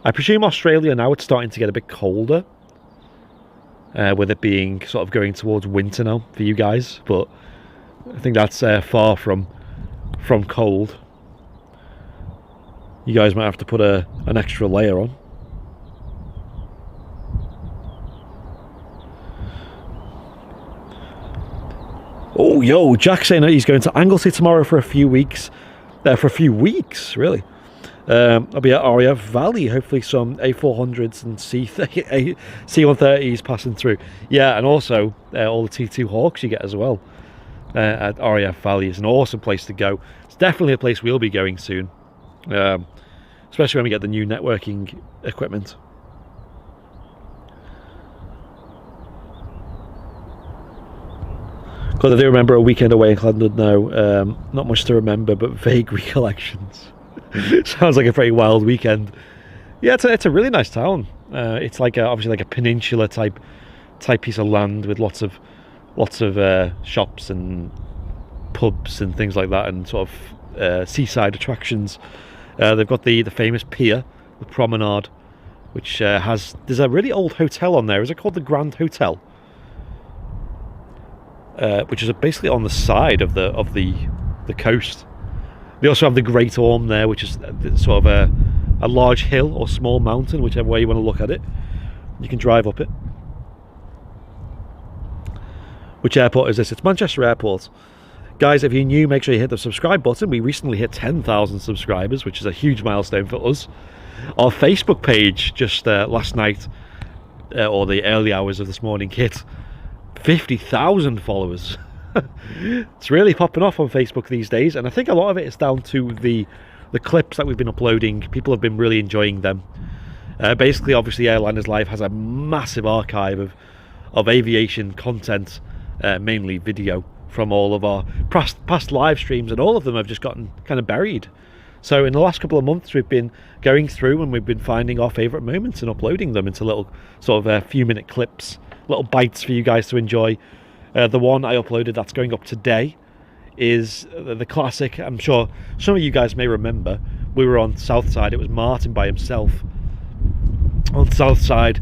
I presume Australia now it's starting to get a bit colder, with it being sort of going towards winter now for you guys. But I think that's far from cold. You guys might have to put an extra layer on. Oh, yo, Jack saying that he's going to Anglesey tomorrow for a few weeks. Really. I'll be at Aria Valley. Hopefully some A400s and C130s passing through. Yeah, and also all the T2 Hawks you get as well at RAF Valley. It's an awesome place to go. It's definitely a place we'll be going soon. Especially when we get the new networking equipment. Because I do remember a weekend away in Llandudno. Not much to remember, but vague recollections. Sounds like a very wild weekend. Yeah, it's a really nice town. It's like obviously like a peninsula type piece of land with lots of shops and pubs and things like that, and sort of seaside attractions. They've got the famous pier, the promenade, which there's a really old hotel on there. Is it called the Grand Hotel? Which is basically on the side of the coast. They also have the Great Orme there, which is sort of a large hill or small mountain, whichever way you want to look at it. You can drive up it. Which airport is this? It's Manchester Airport. Guys, if you're new, make sure you hit the subscribe button. We recently hit 10,000 subscribers, which is a huge milestone for us. Our Facebook page just last night or the early hours of this morning hit 50,000 followers. It's really popping off on Facebook these days, and I think a lot of it is down to the clips that we've been uploading. People have been really enjoying them. Basically, obviously, Airliners Live has a massive archive of aviation content, mainly video, from all of our past live streams, and all of them have just gotten kind of buried. So in the last couple of months, we've been going through and we've been finding our favourite moments and uploading them into little sort of few-minute clips, little bites for you guys to enjoy. The one I uploaded that's going up today is the classic. I'm sure some of you guys may remember. We were on Southside. It was Martin by himself on Southside,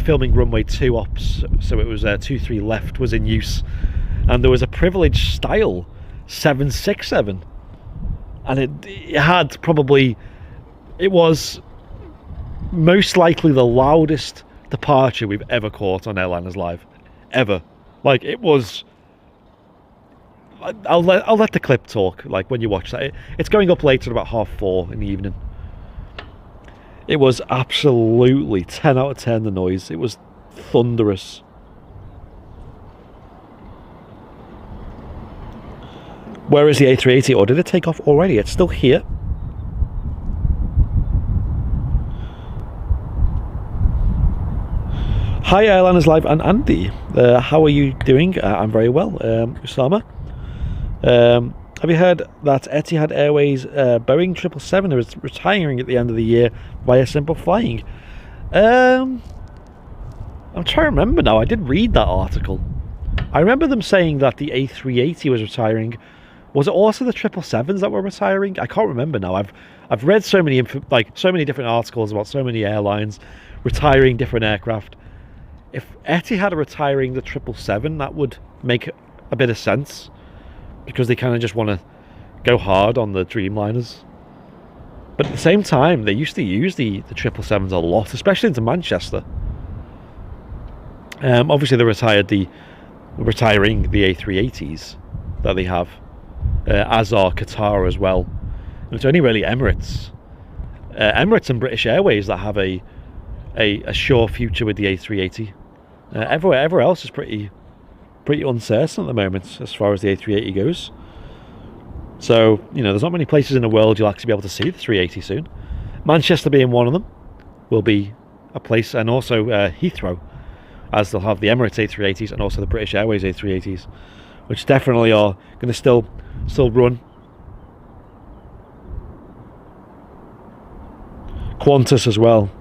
filming runway 2 ops. So it was 23 left was in use, and there was a privileged style 767, and it had probably, it was most likely the loudest departure we've ever caught on Airliners Live, ever. Like, it was, I'll let the clip talk, like, when you watch that. It's going up later at about 4:30 in the evening. It was absolutely 10 out of 10, the noise. It was thunderous. Where is the A380? Or did it take off already? It's still here. Hi, Airliners Live and Andy. How are you doing? I'm very well. Usama. Have you heard that Etihad Airways Boeing 777 is retiring at the end of the year via simple flying? I'm trying to remember now. I did read that article. I remember them saying that the A380 was retiring. Was it also the 777s that were retiring? I can't remember now. I've read so many different articles about so many airlines retiring different aircraft. If Etihad are retiring the 777, that would make a bit of sense, because they kind of just want to go hard on the Dreamliners. But at the same time, they used to use the 777s a lot, especially into Manchester. Obviously, they're retiring the A380s that they have, as are Qatar as well. And it's only really Emirates and British Airways that have a sure future with the A380. Everywhere else is pretty uncertain at the moment as far as the A380 goes. So, there's not many places in the world you'll actually be able to see the 380 soon. Manchester being one of them will be a place, and also Heathrow, as they'll have the Emirates A380s and also the British Airways A380s, which definitely are going to still run. Qantas as well.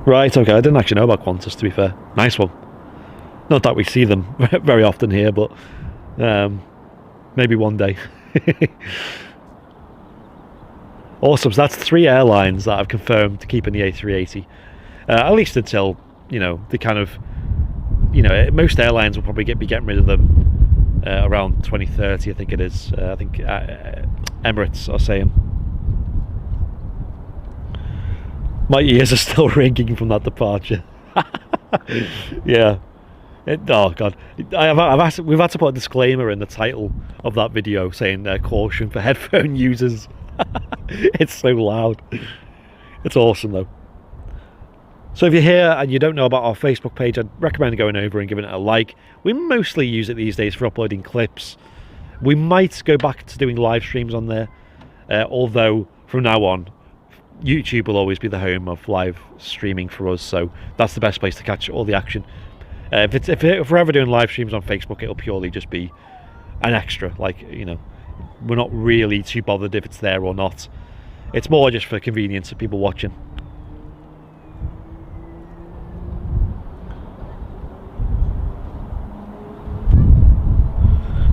Right, okay, I didn't actually know about Qantas, to be fair. Nice one. Not that we see them very often here, but maybe one day. Awesome, so that's 3 airlines that I've confirmed to keep in the A380. At least until, the kind of, most airlines will probably be getting rid of them around 2030, I think it is. I think Emirates are saying. My ears are still ringing from that departure. Yeah. Oh god. We've had to put a disclaimer in the title of that video saying caution for headphone users. It's so loud. It's awesome though. So if you're here and you don't know about our Facebook page, I'd recommend going over and giving it a like. We mostly use it these days for uploading clips. We might go back to doing live streams on there, although from now on YouTube will always be the home of live streaming for us, so that's the best place to catch all the action. If we're ever doing live streams on Facebook, it'll purely just be an extra, we're not really too bothered if it's there or not. It's more just for convenience of people watching.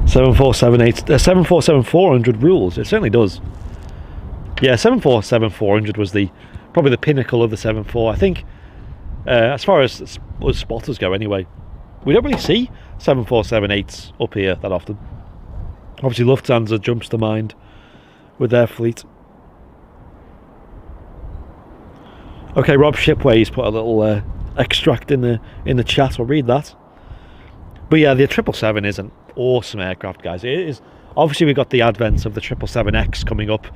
Seven four seven 400 rules. It certainly does. Yeah, 747-400 was probably the pinnacle of the 74. I think, as far as spotters go anyway, we don't really see 747-8s up here that often. Obviously Lufthansa jumps to mind with their fleet. Okay, Rob Shipway's put a little extract in the chat. I'll read that. But yeah, the 777 is an awesome aircraft, guys. It is. Obviously, we've got the advent of the 777X coming up,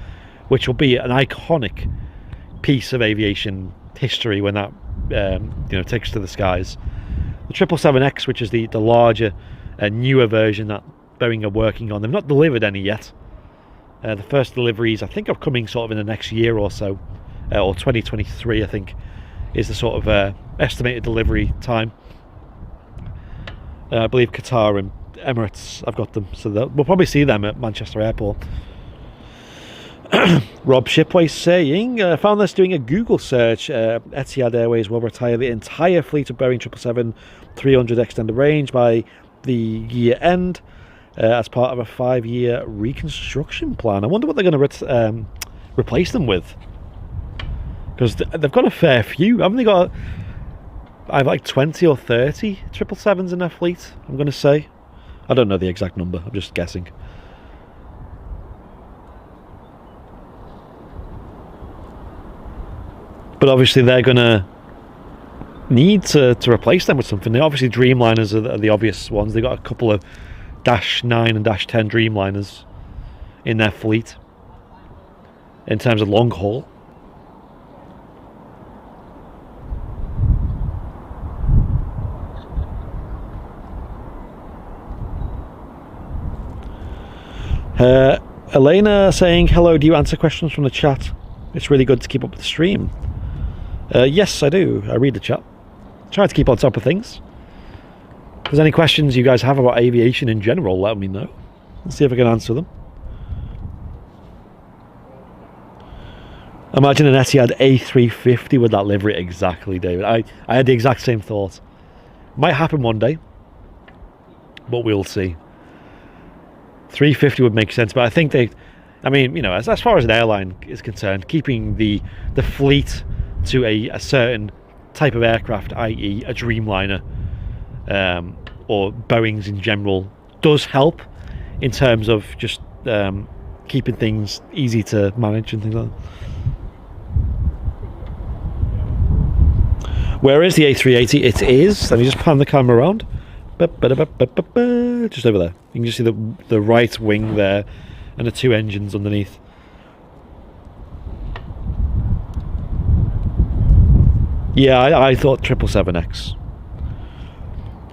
which will be an iconic piece of aviation history when that takes to the skies. The 777X, which is the larger, newer version that Boeing are working on. They've not delivered any yet. The first deliveries, I think, are coming sort of in the next year or so, or 2023, I think, is the sort of estimated delivery time. I believe Qatar and Emirates have got them, so we'll probably see them at Manchester Airport. Rob Shipway saying, found this doing a Google search. Etihad Airways will retire the entire fleet of Boeing 777-300 extended range by the year end as part of a 5-year reconstruction plan. I wonder what they're going to replace them with, because they've got a fair few, haven't they? Got, I have like 20 or 30 777s in their fleet, I'm going to say. I don't know the exact number, I'm just guessing. But obviously they're going to need to replace them with something. Obviously Dreamliners are the obvious ones. They've got a couple of Dash 9 and Dash 10 Dreamliners in their fleet in terms of long haul. Elena saying, hello, do you answer questions from the chat? It's really good to keep up with the stream. Yes, I do. I read the chat. Try to keep on top of things. If there's any questions you guys have about aviation in general, let me know. Let's see if I can answer them. Imagine an Etihad A350 with that livery. Exactly, David. I had the exact same thought. Might happen one day, but we'll see. 350 would make sense, but I think as far as an airline is concerned, keeping the fleet to a certain type of aircraft, i.e. a Dreamliner, or Boeings in general, does help in terms of just keeping things easy to manage and things like that. Where is the A380? It is. Let me just pan the camera around. Just over there. You can just see the right wing there and the 2 engines underneath. Yeah, I thought 777X,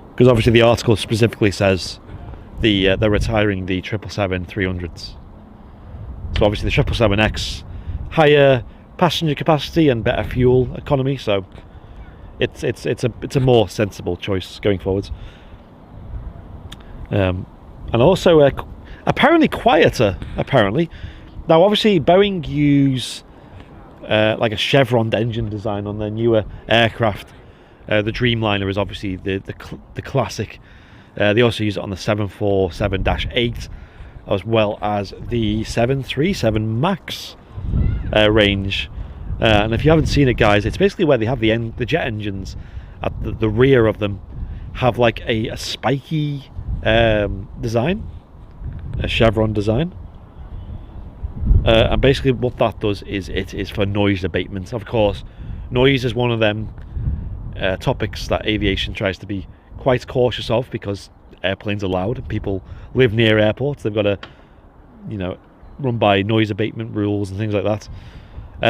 because obviously the article specifically says they're retiring the 777-300s. So obviously the 777X, higher passenger capacity and better fuel economy, so it's a more sensible choice going forwards. And also apparently quieter. Apparently, now obviously Boeing use like a chevroned engine design on their newer aircraft. The Dreamliner is obviously the classic. They also use it on the 747-8 as well as the 737 MAX range. And if you haven't seen it, guys, it's basically where they have the jet engines at the rear of them have like a spiky design, a chevron design. And basically what that does is it is for noise abatement. Of course, noise is one of them topics that aviation tries to be quite cautious of, because airplanes are loud and people live near airports. They've got to, run by noise abatement rules and things like that.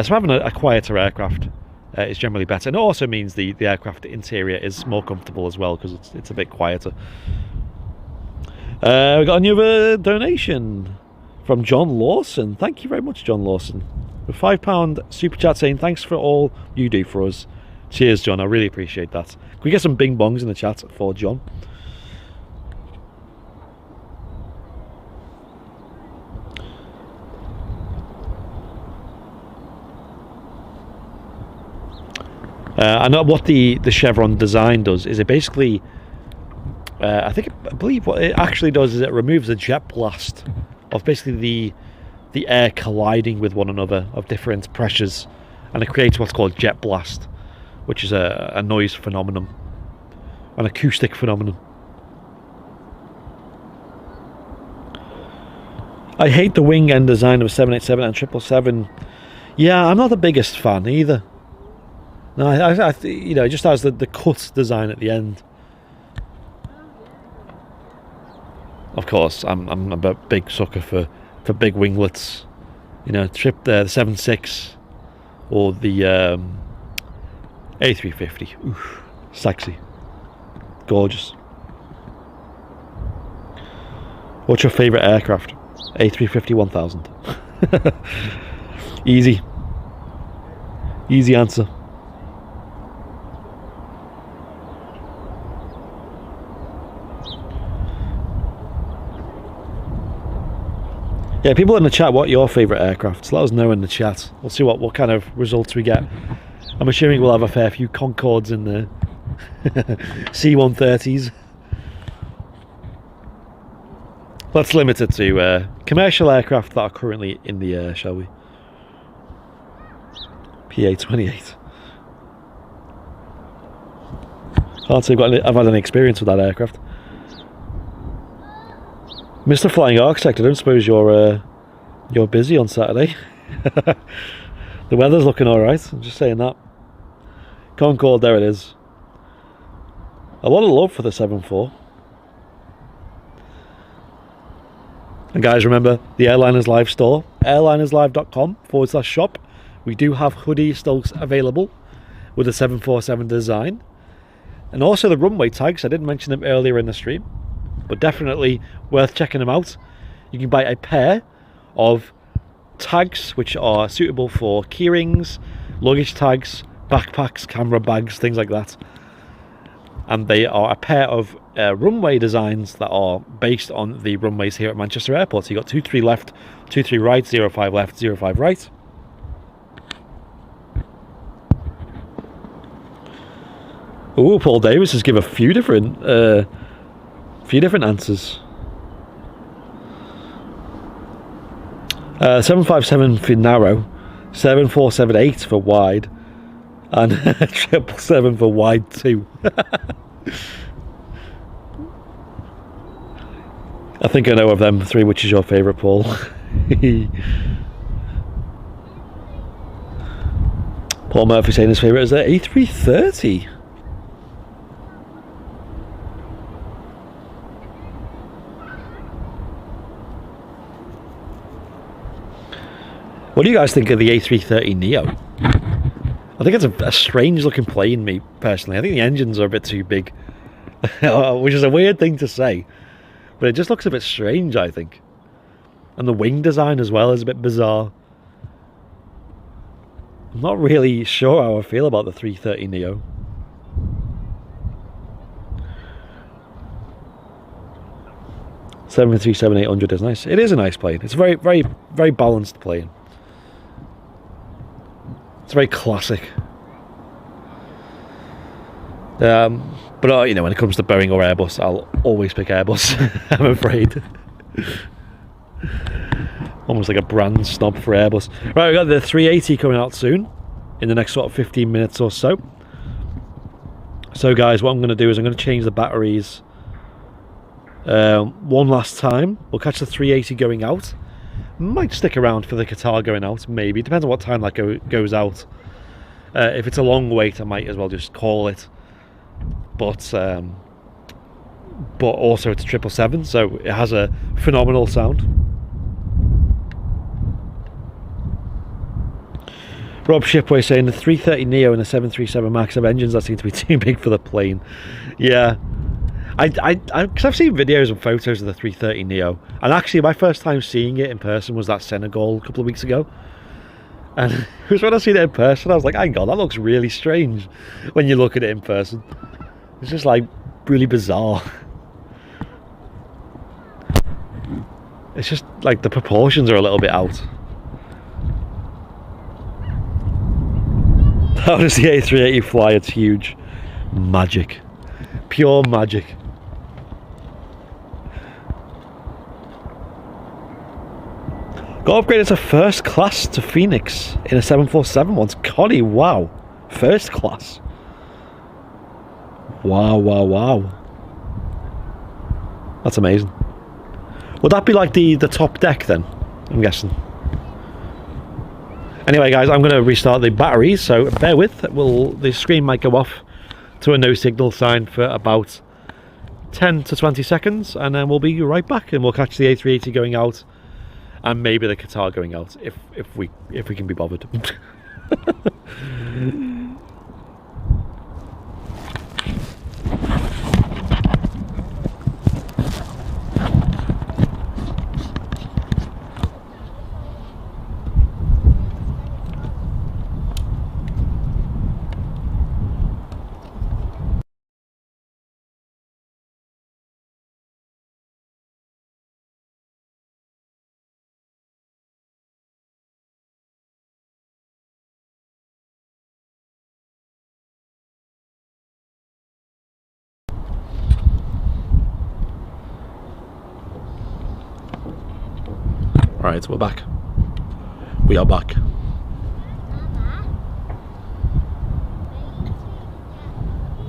So having a quieter aircraft is generally better, and it also means the aircraft interior is more comfortable as well, because it's a bit quieter. We got a new donation from John Lawson. Thank you very much, John Lawson, with £5 super chat saying thanks for all you do for us. Cheers, John. I really appreciate that. Can we get some bing bongs in the chat for John? I know what the chevron design does is it basically, I believe what it actually does is it removes the jet blast of basically the air colliding with one another of different pressures, and it creates what's called jet blast, which is a noise phenomenon, an acoustic phenomenon. I hate the wing end design of 787 and 777. Yeah, I'm not the biggest fan either. No, it just has the cut design at the end. Of course, I'm a big sucker for big winglets. The 7.6 or the A350. Oof, sexy, gorgeous. What's your favourite aircraft? A350 1000. Easy answer. Yeah, people in the chat, what are your favourite aircrafts? Let us know in the chat. We'll see what kind of results we get. I'm assuming we'll have a fair few Concords in there. C-130s. Let's limit it to commercial aircraft that are currently in the air, shall we? PA-28. Can't say I've had any experience with that aircraft. Mr. Flying Architect, I don't suppose you're busy on Saturday. The weather's looking alright, I'm just saying that. Concorde, there it is. A lot of love for the 7.4. And guys, remember, the Airliners Live store, airlinerslive.com/shop. We do have hoodies still available with the 747 design. And also the runway tags, I didn't mention them earlier in the stream, but definitely worth checking them out. You can buy a pair of tags which are suitable for keyrings, luggage tags, backpacks, camera bags, things like that. And they are a pair of runway designs that are based on the runways here at Manchester Airport. So you got 23 left, 23 right, 05 left, 05 right. Oh, Paul Davis has given a few different answers. 757 for narrow, 7478 for wide, and 777 for wide too. I think I know of them three. Which is your favourite, Paul? Paul Murphy saying his favourite is the A330. What do you guys think of the A330 Neo? I think it's a strange looking plane, me personally. I think the engines are a bit too big, which is a weird thing to say, but it just looks a bit strange, I think. And the wing design as well is a bit bizarre. I'm not really sure how I feel about the 330 Neo. $737-800 is nice. It is a nice plane. It's a very, very, very balanced plane. It's very classic. But you know, when it comes to Boeing or Airbus, I'll always pick Airbus. I'm afraid. Almost like a brand snob for Airbus. Right, we've got the 380 coming out soon, in the next sort of 15 minutes or so. So guys, what I'm going to do is I'm going to change the batteries one last time. We'll catch the 380 going out. Might stick around for the Qatar going out, maybe. Depends on what time that goes out. If it's a long wait, I might as well just call it. But also it's 777, so it has a phenomenal sound. Rob Shipway saying the 330 Neo and the 737 MAX have engines that seem to be too big for the plane. Yeah. Because I've seen videos and photos of the 330 Neo, and actually my first time seeing it in person was that Senegal a couple of weeks ago, and it was when I seen it in person I was like, hang on, that looks really strange when you look at it in person. It's just like really bizarre. It's just like the proportions are a little bit out. How does the A380 fly? It's huge. Magic. Pure magic. Got upgraded to first class to Phoenix in a 747 once. Connie, wow. First class. Wow, wow, wow. That's amazing. Would that be like the top deck then? I'm guessing. Anyway guys, I'm going to restart the batteries, so bear with. The screen might go off to a no signal sign for about 10 to 20 seconds, and then we'll be right back, and we'll catch the A380 going out, and maybe the Qatar going out if we can be bothered. Right, we're back. We are back.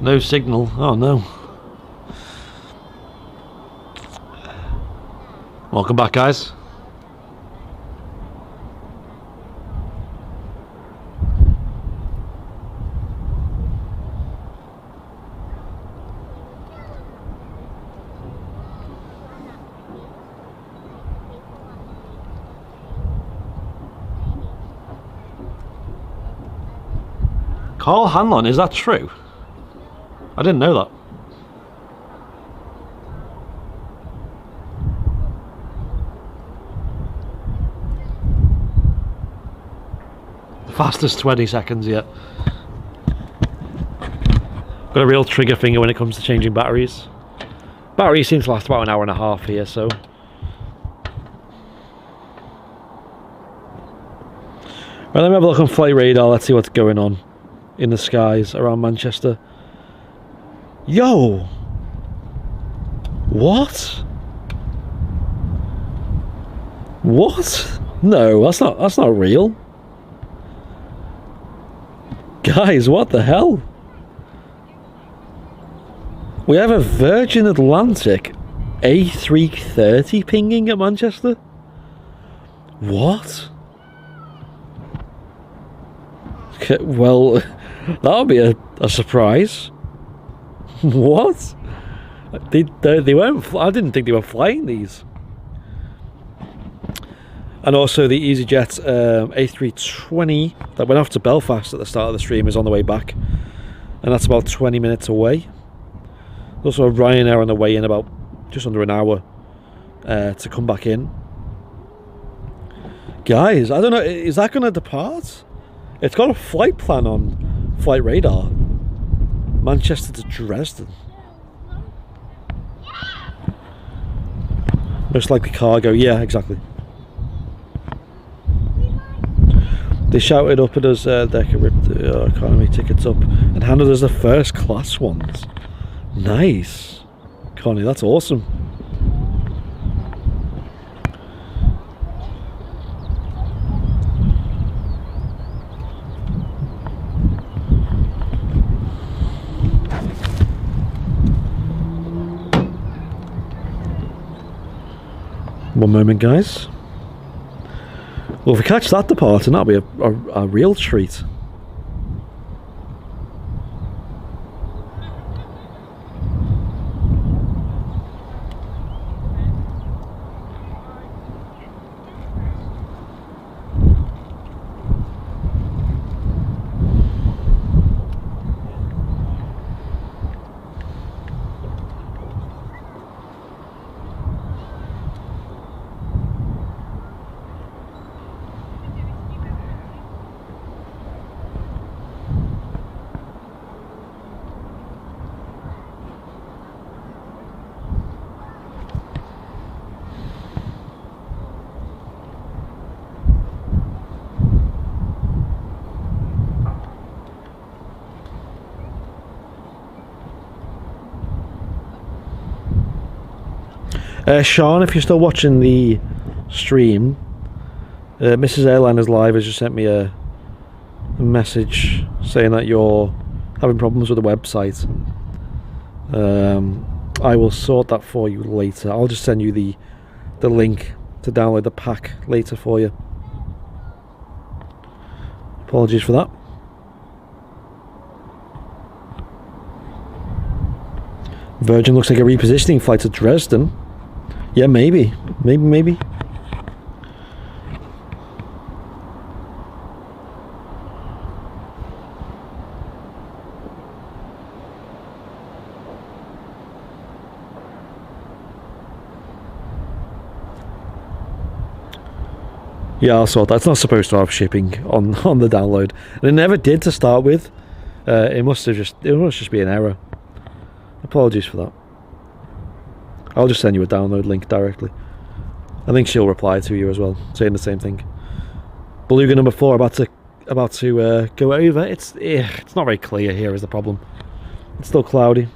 No signal. Oh no. Welcome back, guys. Carl Hanlon, is that true? I didn't know that. Fastest 20 seconds yet. Got a real trigger finger when it comes to changing batteries. Batteries seem to last about an hour and a half here, so. Well, let me have a look on flight radar, let's see what's going on in the skies around Manchester. Yo! What? What? No, that's not real. Guys, what the hell? We have a Virgin Atlantic A380 pinging at Manchester? What? Okay, well, that'll be a surprise. What? They weren't. I didn't think they were flying these. And also the EasyJet A320 that went off to Belfast at the start of the stream is on the way back, and that's about 20 minutes away. There's also a Ryanair on the way in about just under an hour to come back in. Guys, I don't know. Is that going to depart? It's got a flight plan on flight radar. Manchester to Dresden. Most likely cargo. Yeah, exactly. They shouted up at us they could rip the economy tickets up and handed us the first class ones. Nice. Connie, that's awesome. One moment, guys. Well, if we catch that departing, that'll be a real treat. Sean, if you're still watching the stream, Mrs. Airliners Live has just sent me a message saying that you're having problems with the website. I will sort that for you later. I'll just send you the link to download the pack later for you. Apologies for that. Virgin looks like a repositioning flight to Dresden. Yeah, maybe. Yeah, I'll sort that. It's not supposed to have shipping on the download, and it never did to start with. It must just be an error. Apologies for that. I'll just send you a download link directly. I think she'll reply to you as well, saying the same thing. Beluga number 4 about to go over. It's not very clear here is the problem. It's still cloudy.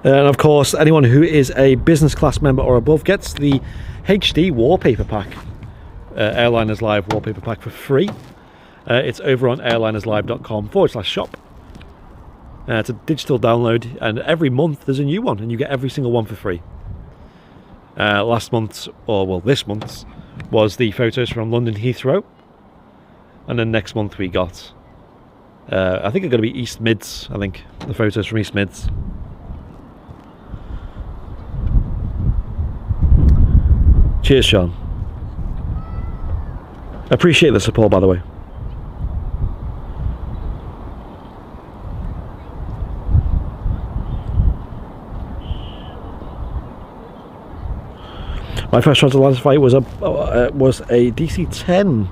And of course, anyone who is a business class member or above gets the HD wallpaper pack, Airliners Live wallpaper pack for free. It's over on airlinerslive.com/shop. It's a digital download, and every month there's a new one, and you get every single one for free. Last month's, or well, this month's, was the photos from London Heathrow, and then next month we got, I think it's going to be East Mids. I think the photos from East Mids. Cheers, Sean. Appreciate the support, by the way. My first transatlantic flight was a DC-10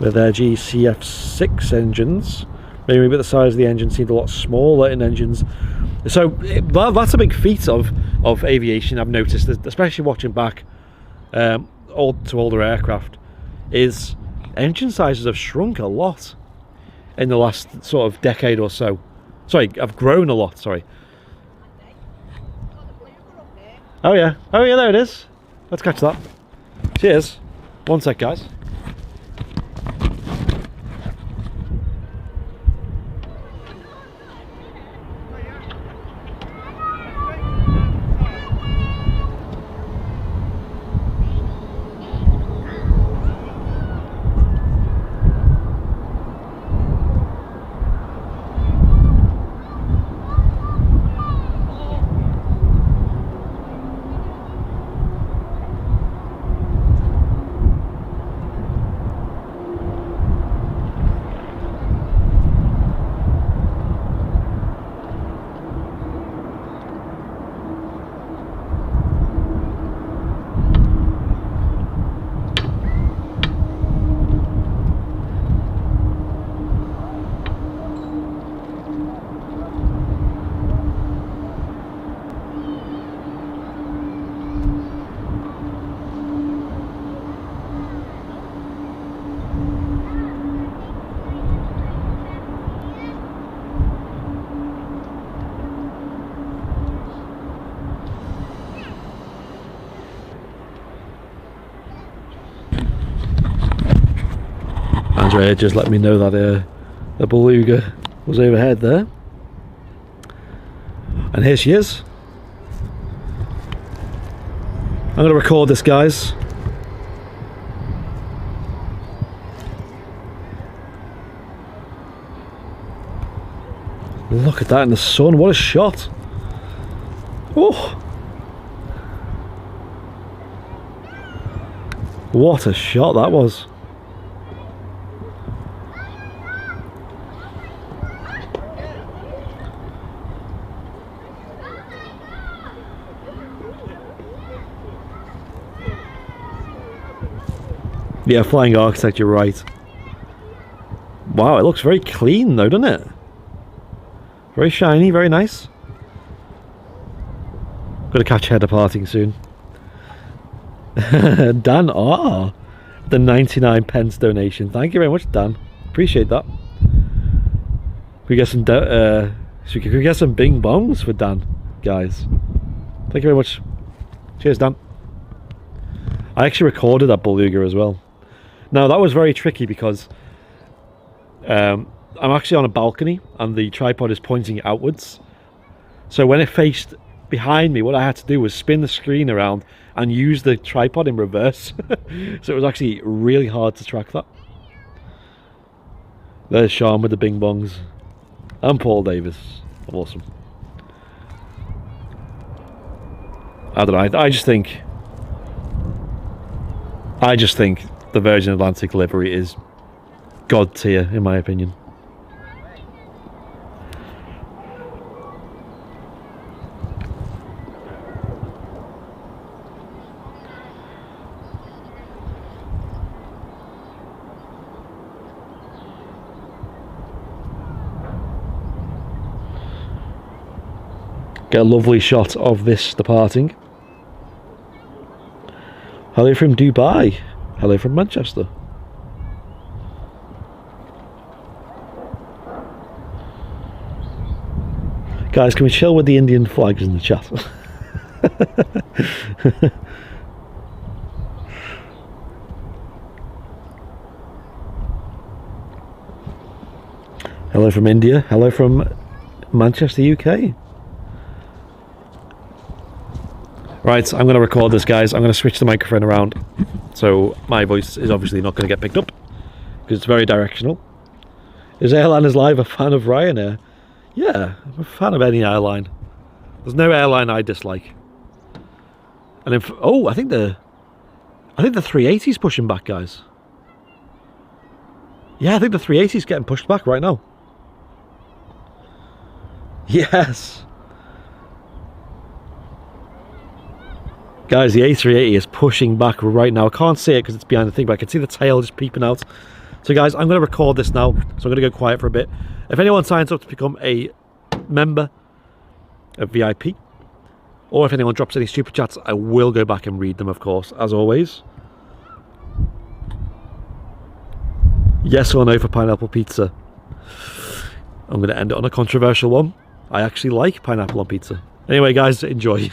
with their GCF6 engines. Maybe a bit the size of the engine seemed a lot smaller in engines. So that's a big feat of aviation. I've noticed, especially watching back to older aircraft, is engine sizes have shrunk a lot in the last sort of decade or so. Sorry, I've grown a lot. Sorry. Oh yeah, there it is. Let's catch that. Cheers. One sec, guys. Andrea just let me know that the Beluga was overhead there, and here she is. I'm going to record this, guys. Look at that in the sun, what a shot. Oh, what a shot that was. Yeah, flying architect, you're right. Wow, it looks very clean though, doesn't it? Very shiny, very nice. Got to catch header parting soon. Dan R, the 99 pence donation. Thank you very much, Dan. Appreciate that. We get some we get some bing bongs for Dan, guys. Thank you very much. Cheers, Dan. I actually recorded that Beluga as well. Now that was very tricky because I'm actually on a balcony and the tripod is pointing outwards. So when it faced behind me, what I had to do was spin the screen around and use the tripod in reverse. So it was actually really hard to track that. There's Sean with the bing bongs. And Paul Davis. Awesome. I don't know, I just think the Virgin Atlantic livery is god tier in my opinion. Get a lovely shot of this departing. Hello from Dubai. Hello from Manchester. Guys, can we chill with the Indian flags in the chat? Hello from India. Hello from Manchester, UK. Right, I'm going to record this, guys. I'm going to switch the microphone around. So my voice is obviously not going to get picked up because it's very directional. Is Airliners Live a fan of Ryanair? Yeah, I'm a fan of any airline. There's no airline I dislike. And if I think the 380's pushing back, guys. Yeah, I think the 380's getting pushed back right now. Yes. Guys, the A380 is pushing back right now. I can't see it because it's behind the thing, but I can see the tail just peeping out. So guys, I'm going to record this now. So I'm going to go quiet for a bit. If anyone signs up to become a member of VIP, or if anyone drops any super chats, I will go back and read them, of course, as always. Yes or no for pineapple pizza? I'm going to end it on a controversial one. I actually like pineapple on pizza. Anyway, guys, enjoy.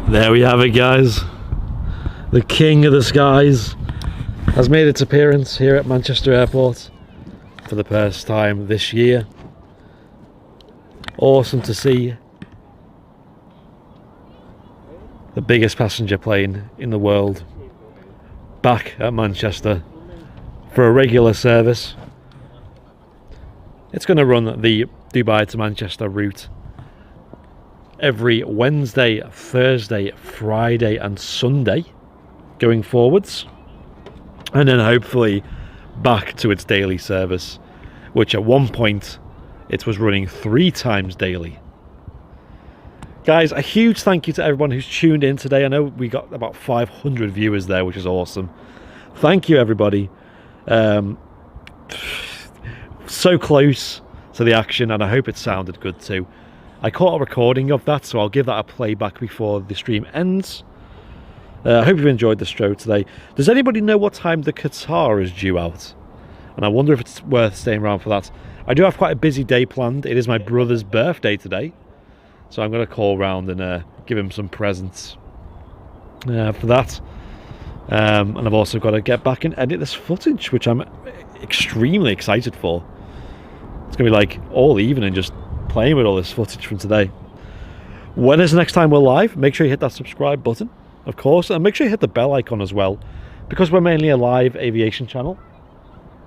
There we have it, guys. The king of the skies has made its appearance here at Manchester Airport for the first time this year. Awesome to see the biggest passenger plane in the world back at Manchester for a regular service. It's going to run the Dubai to Manchester route every Wednesday, Thursday, Friday and Sunday going forwards, and then hopefully back to its daily service, which at one point it was running 3 times daily. Guys, a huge thank you to everyone who's tuned in today. I know we got about 500 viewers there, which is awesome. Thank you, everybody. So close to the action, and I hope it sounded good too. I caught a recording of that, so I'll give that a playback before the stream ends. I hope you've enjoyed the show today. Does anybody know what time the Qatar is due out? And I wonder if it's worth staying around for that. I do have quite a busy day planned. It is my brother's birthday today, so I'm going to call round and give him some presents for that. And I've also got to get back and edit this footage, which I'm extremely excited for. It's going to be like all evening just playing with all this footage from today. When is the next time we're live? Make sure you hit that subscribe button, of course, and make sure you hit the bell icon as well, because we're mainly a live aviation channel.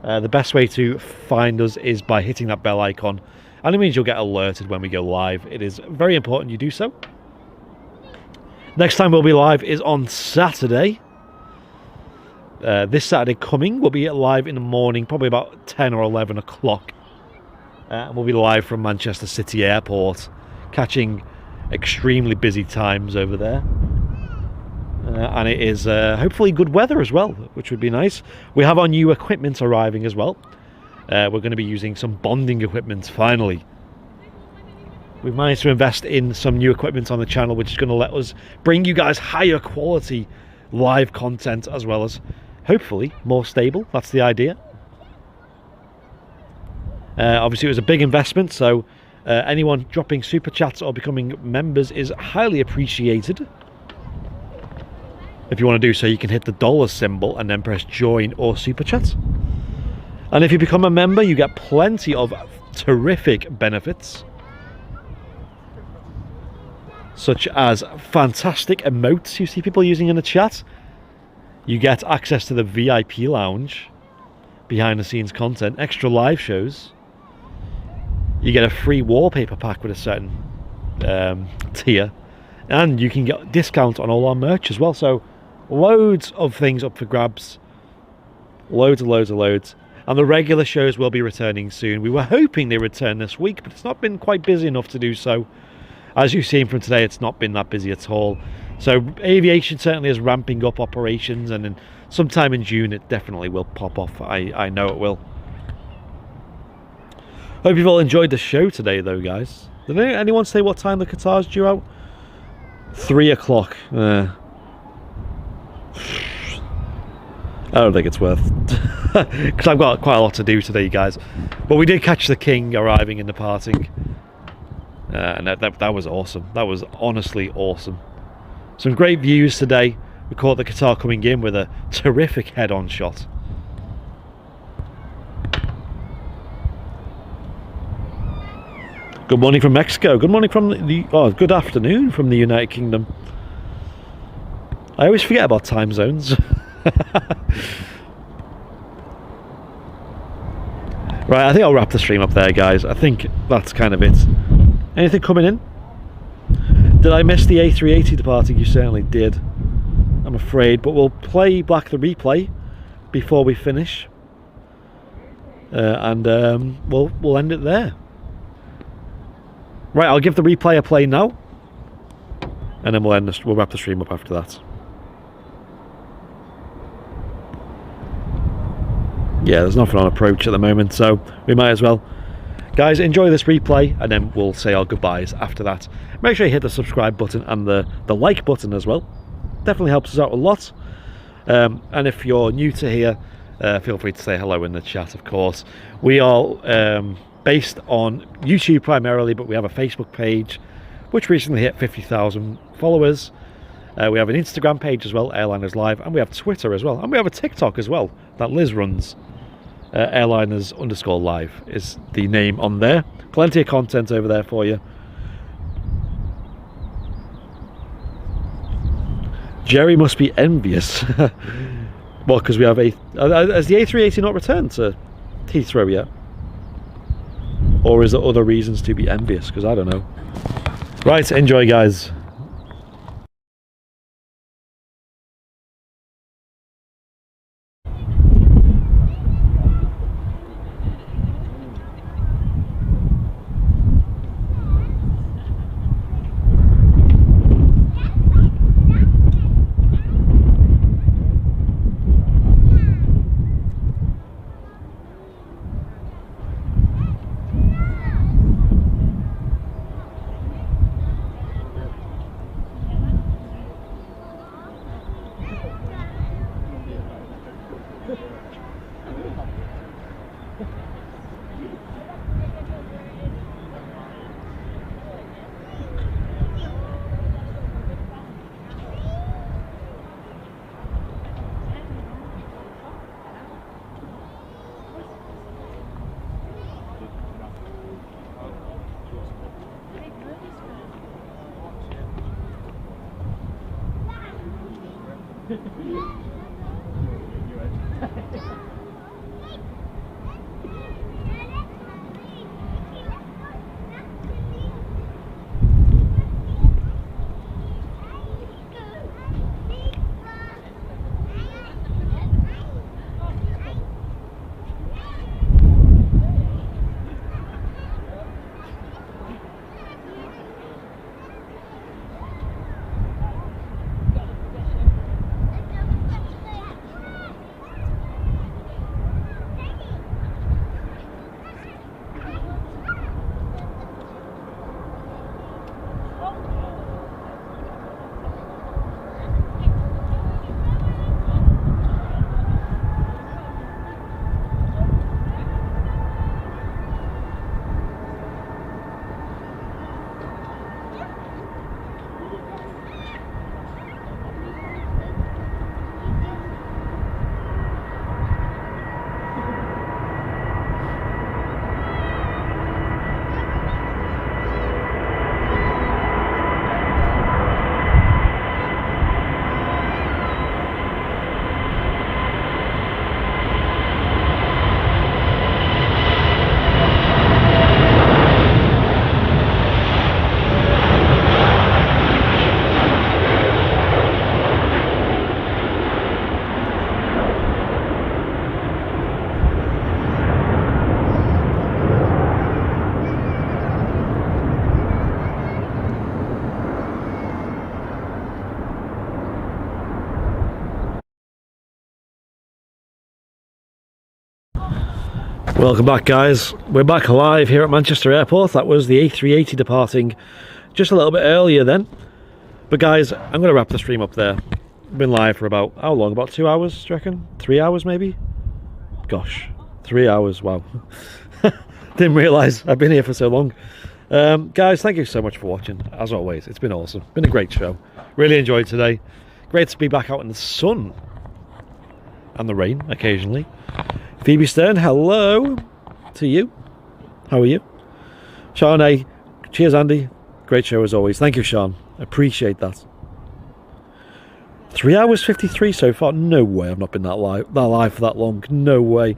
The best way to find us is by hitting that bell icon, and it means you'll get alerted when we go live. It is very important you do so. Next time we'll be live is on Saturday. This Saturday coming, we'll be live in the morning, probably about 10 or 11 o'clock. And we'll be live from Manchester City Airport, catching extremely busy times over there. And it is hopefully good weather as well, which would be nice. We have our new equipment arriving as well. We're going to be using some bonding equipment finally. We've managed to invest in some new equipment on the channel, which is going to let us bring you guys higher quality live content, as well as hopefully more stable. That's the idea. Obviously it was a big investment, so anyone dropping super chats or becoming members is highly appreciated. If you want to do so, you can hit the dollar symbol and then press join or super chat. And if you become a member, you get plenty of terrific benefits, such as fantastic emotes you see people using in the chat. You get access to the VIP lounge, behind the scenes content, extra live shows. You get a free wallpaper pack with a certain tier, and you can get discount on all our merch as well. So loads of things up for grabs Loads and loads and loads. And the regular shows will be returning soon. We were hoping they return this week, but it's not been quite busy enough to do so. As you've seen from today, it's not been that busy at all. So aviation certainly is ramping up operations, and then sometime in June it definitely will pop off. I know it will. Hope you've all enjoyed the show today though, guys. Did anyone say what time the Qatar's due out? 3 o'clock. I don't think it's worth, because I've got quite a lot to do today, guys. But we did catch the King arriving and departing, and that was awesome. That was honestly awesome. Some great views today. We caught the Qatar coming in with a terrific head-on shot. Good morning from Mexico. Good morning from good afternoon from the United Kingdom. I always forget about time zones. Right, I think I'll wrap the stream up there, guys. I think that's kind of it. Anything coming in? Did I miss the A380 departing? You certainly did, I'm afraid, but we'll play back the replay before we finish, and we'll end it there. Right, I'll give the replay a play now, and then we'll wrap the stream up after that. Yeah, there's nothing on approach at the moment, so we might as well. Guys, enjoy this replay, and then we'll say our goodbyes after that. Make sure you hit the subscribe button and the like button as well. Definitely helps us out a lot. And if you're new to here, feel free to say hello in the chat, of course. We are based on YouTube primarily, but we have a Facebook page which recently hit 50,000 followers. We have an Instagram page as well, Airliners Live, and we have Twitter as well, and we have a TikTok as well that Liz runs. Airliners_live is the name on there. Plenty of content over there for you. Jerry must be envious. Well, because we have has the A380 not returned to Heathrow yet? Or is there other reasons to be envious? Because I don't know. Right, enjoy, guys. Welcome back, guys. We're back live here at Manchester Airport. That was the A380 departing just a little bit earlier then. But guys, I'm going to wrap the stream up there. Been live for about, how long? About 2 hours, do you reckon? 3 hours maybe? Gosh, 3 hours, wow. Didn't realise I've been here for so long. Guys, thank you so much for watching. As always, it's been awesome. Been a great show. Really enjoyed today. Great to be back out in the sun. And the rain, occasionally. Phoebe Stern, hello to you. How are you? Sean A, cheers Andy. Great show as always. Thank you, Sean. Appreciate that. 3 hours 53 so far. No way I've not been that live for that long. No way.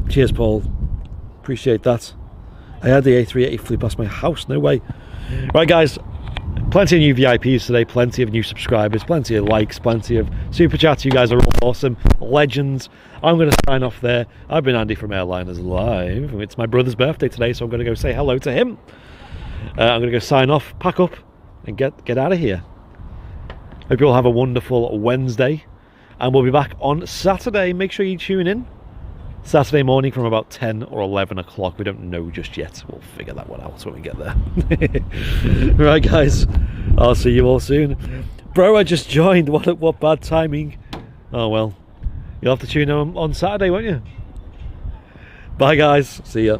Cheers, Paul. Appreciate that. I had the A380 flew past my house. No way. Right, guys. Plenty of new VIPs today, plenty of new subscribers, plenty of likes, plenty of super chats. You guys are all awesome, legends. I'm going to sign off there. I've been Andy from Airliners Live. It's my brother's birthday today, so I'm going to go say hello to him. I'm going to go sign off, pack up, and get out of here. Hope you all have a wonderful Wednesday, and we'll be back on Saturday. Make sure you tune in. Saturday morning from about 10 or 11 o'clock. We don't know just yet. We'll figure that one out when we get there. Right, guys. I'll see you all soon. Bro, I just joined. What bad timing. Oh, well. You'll have to tune in on Saturday, won't you? Bye, guys. See ya.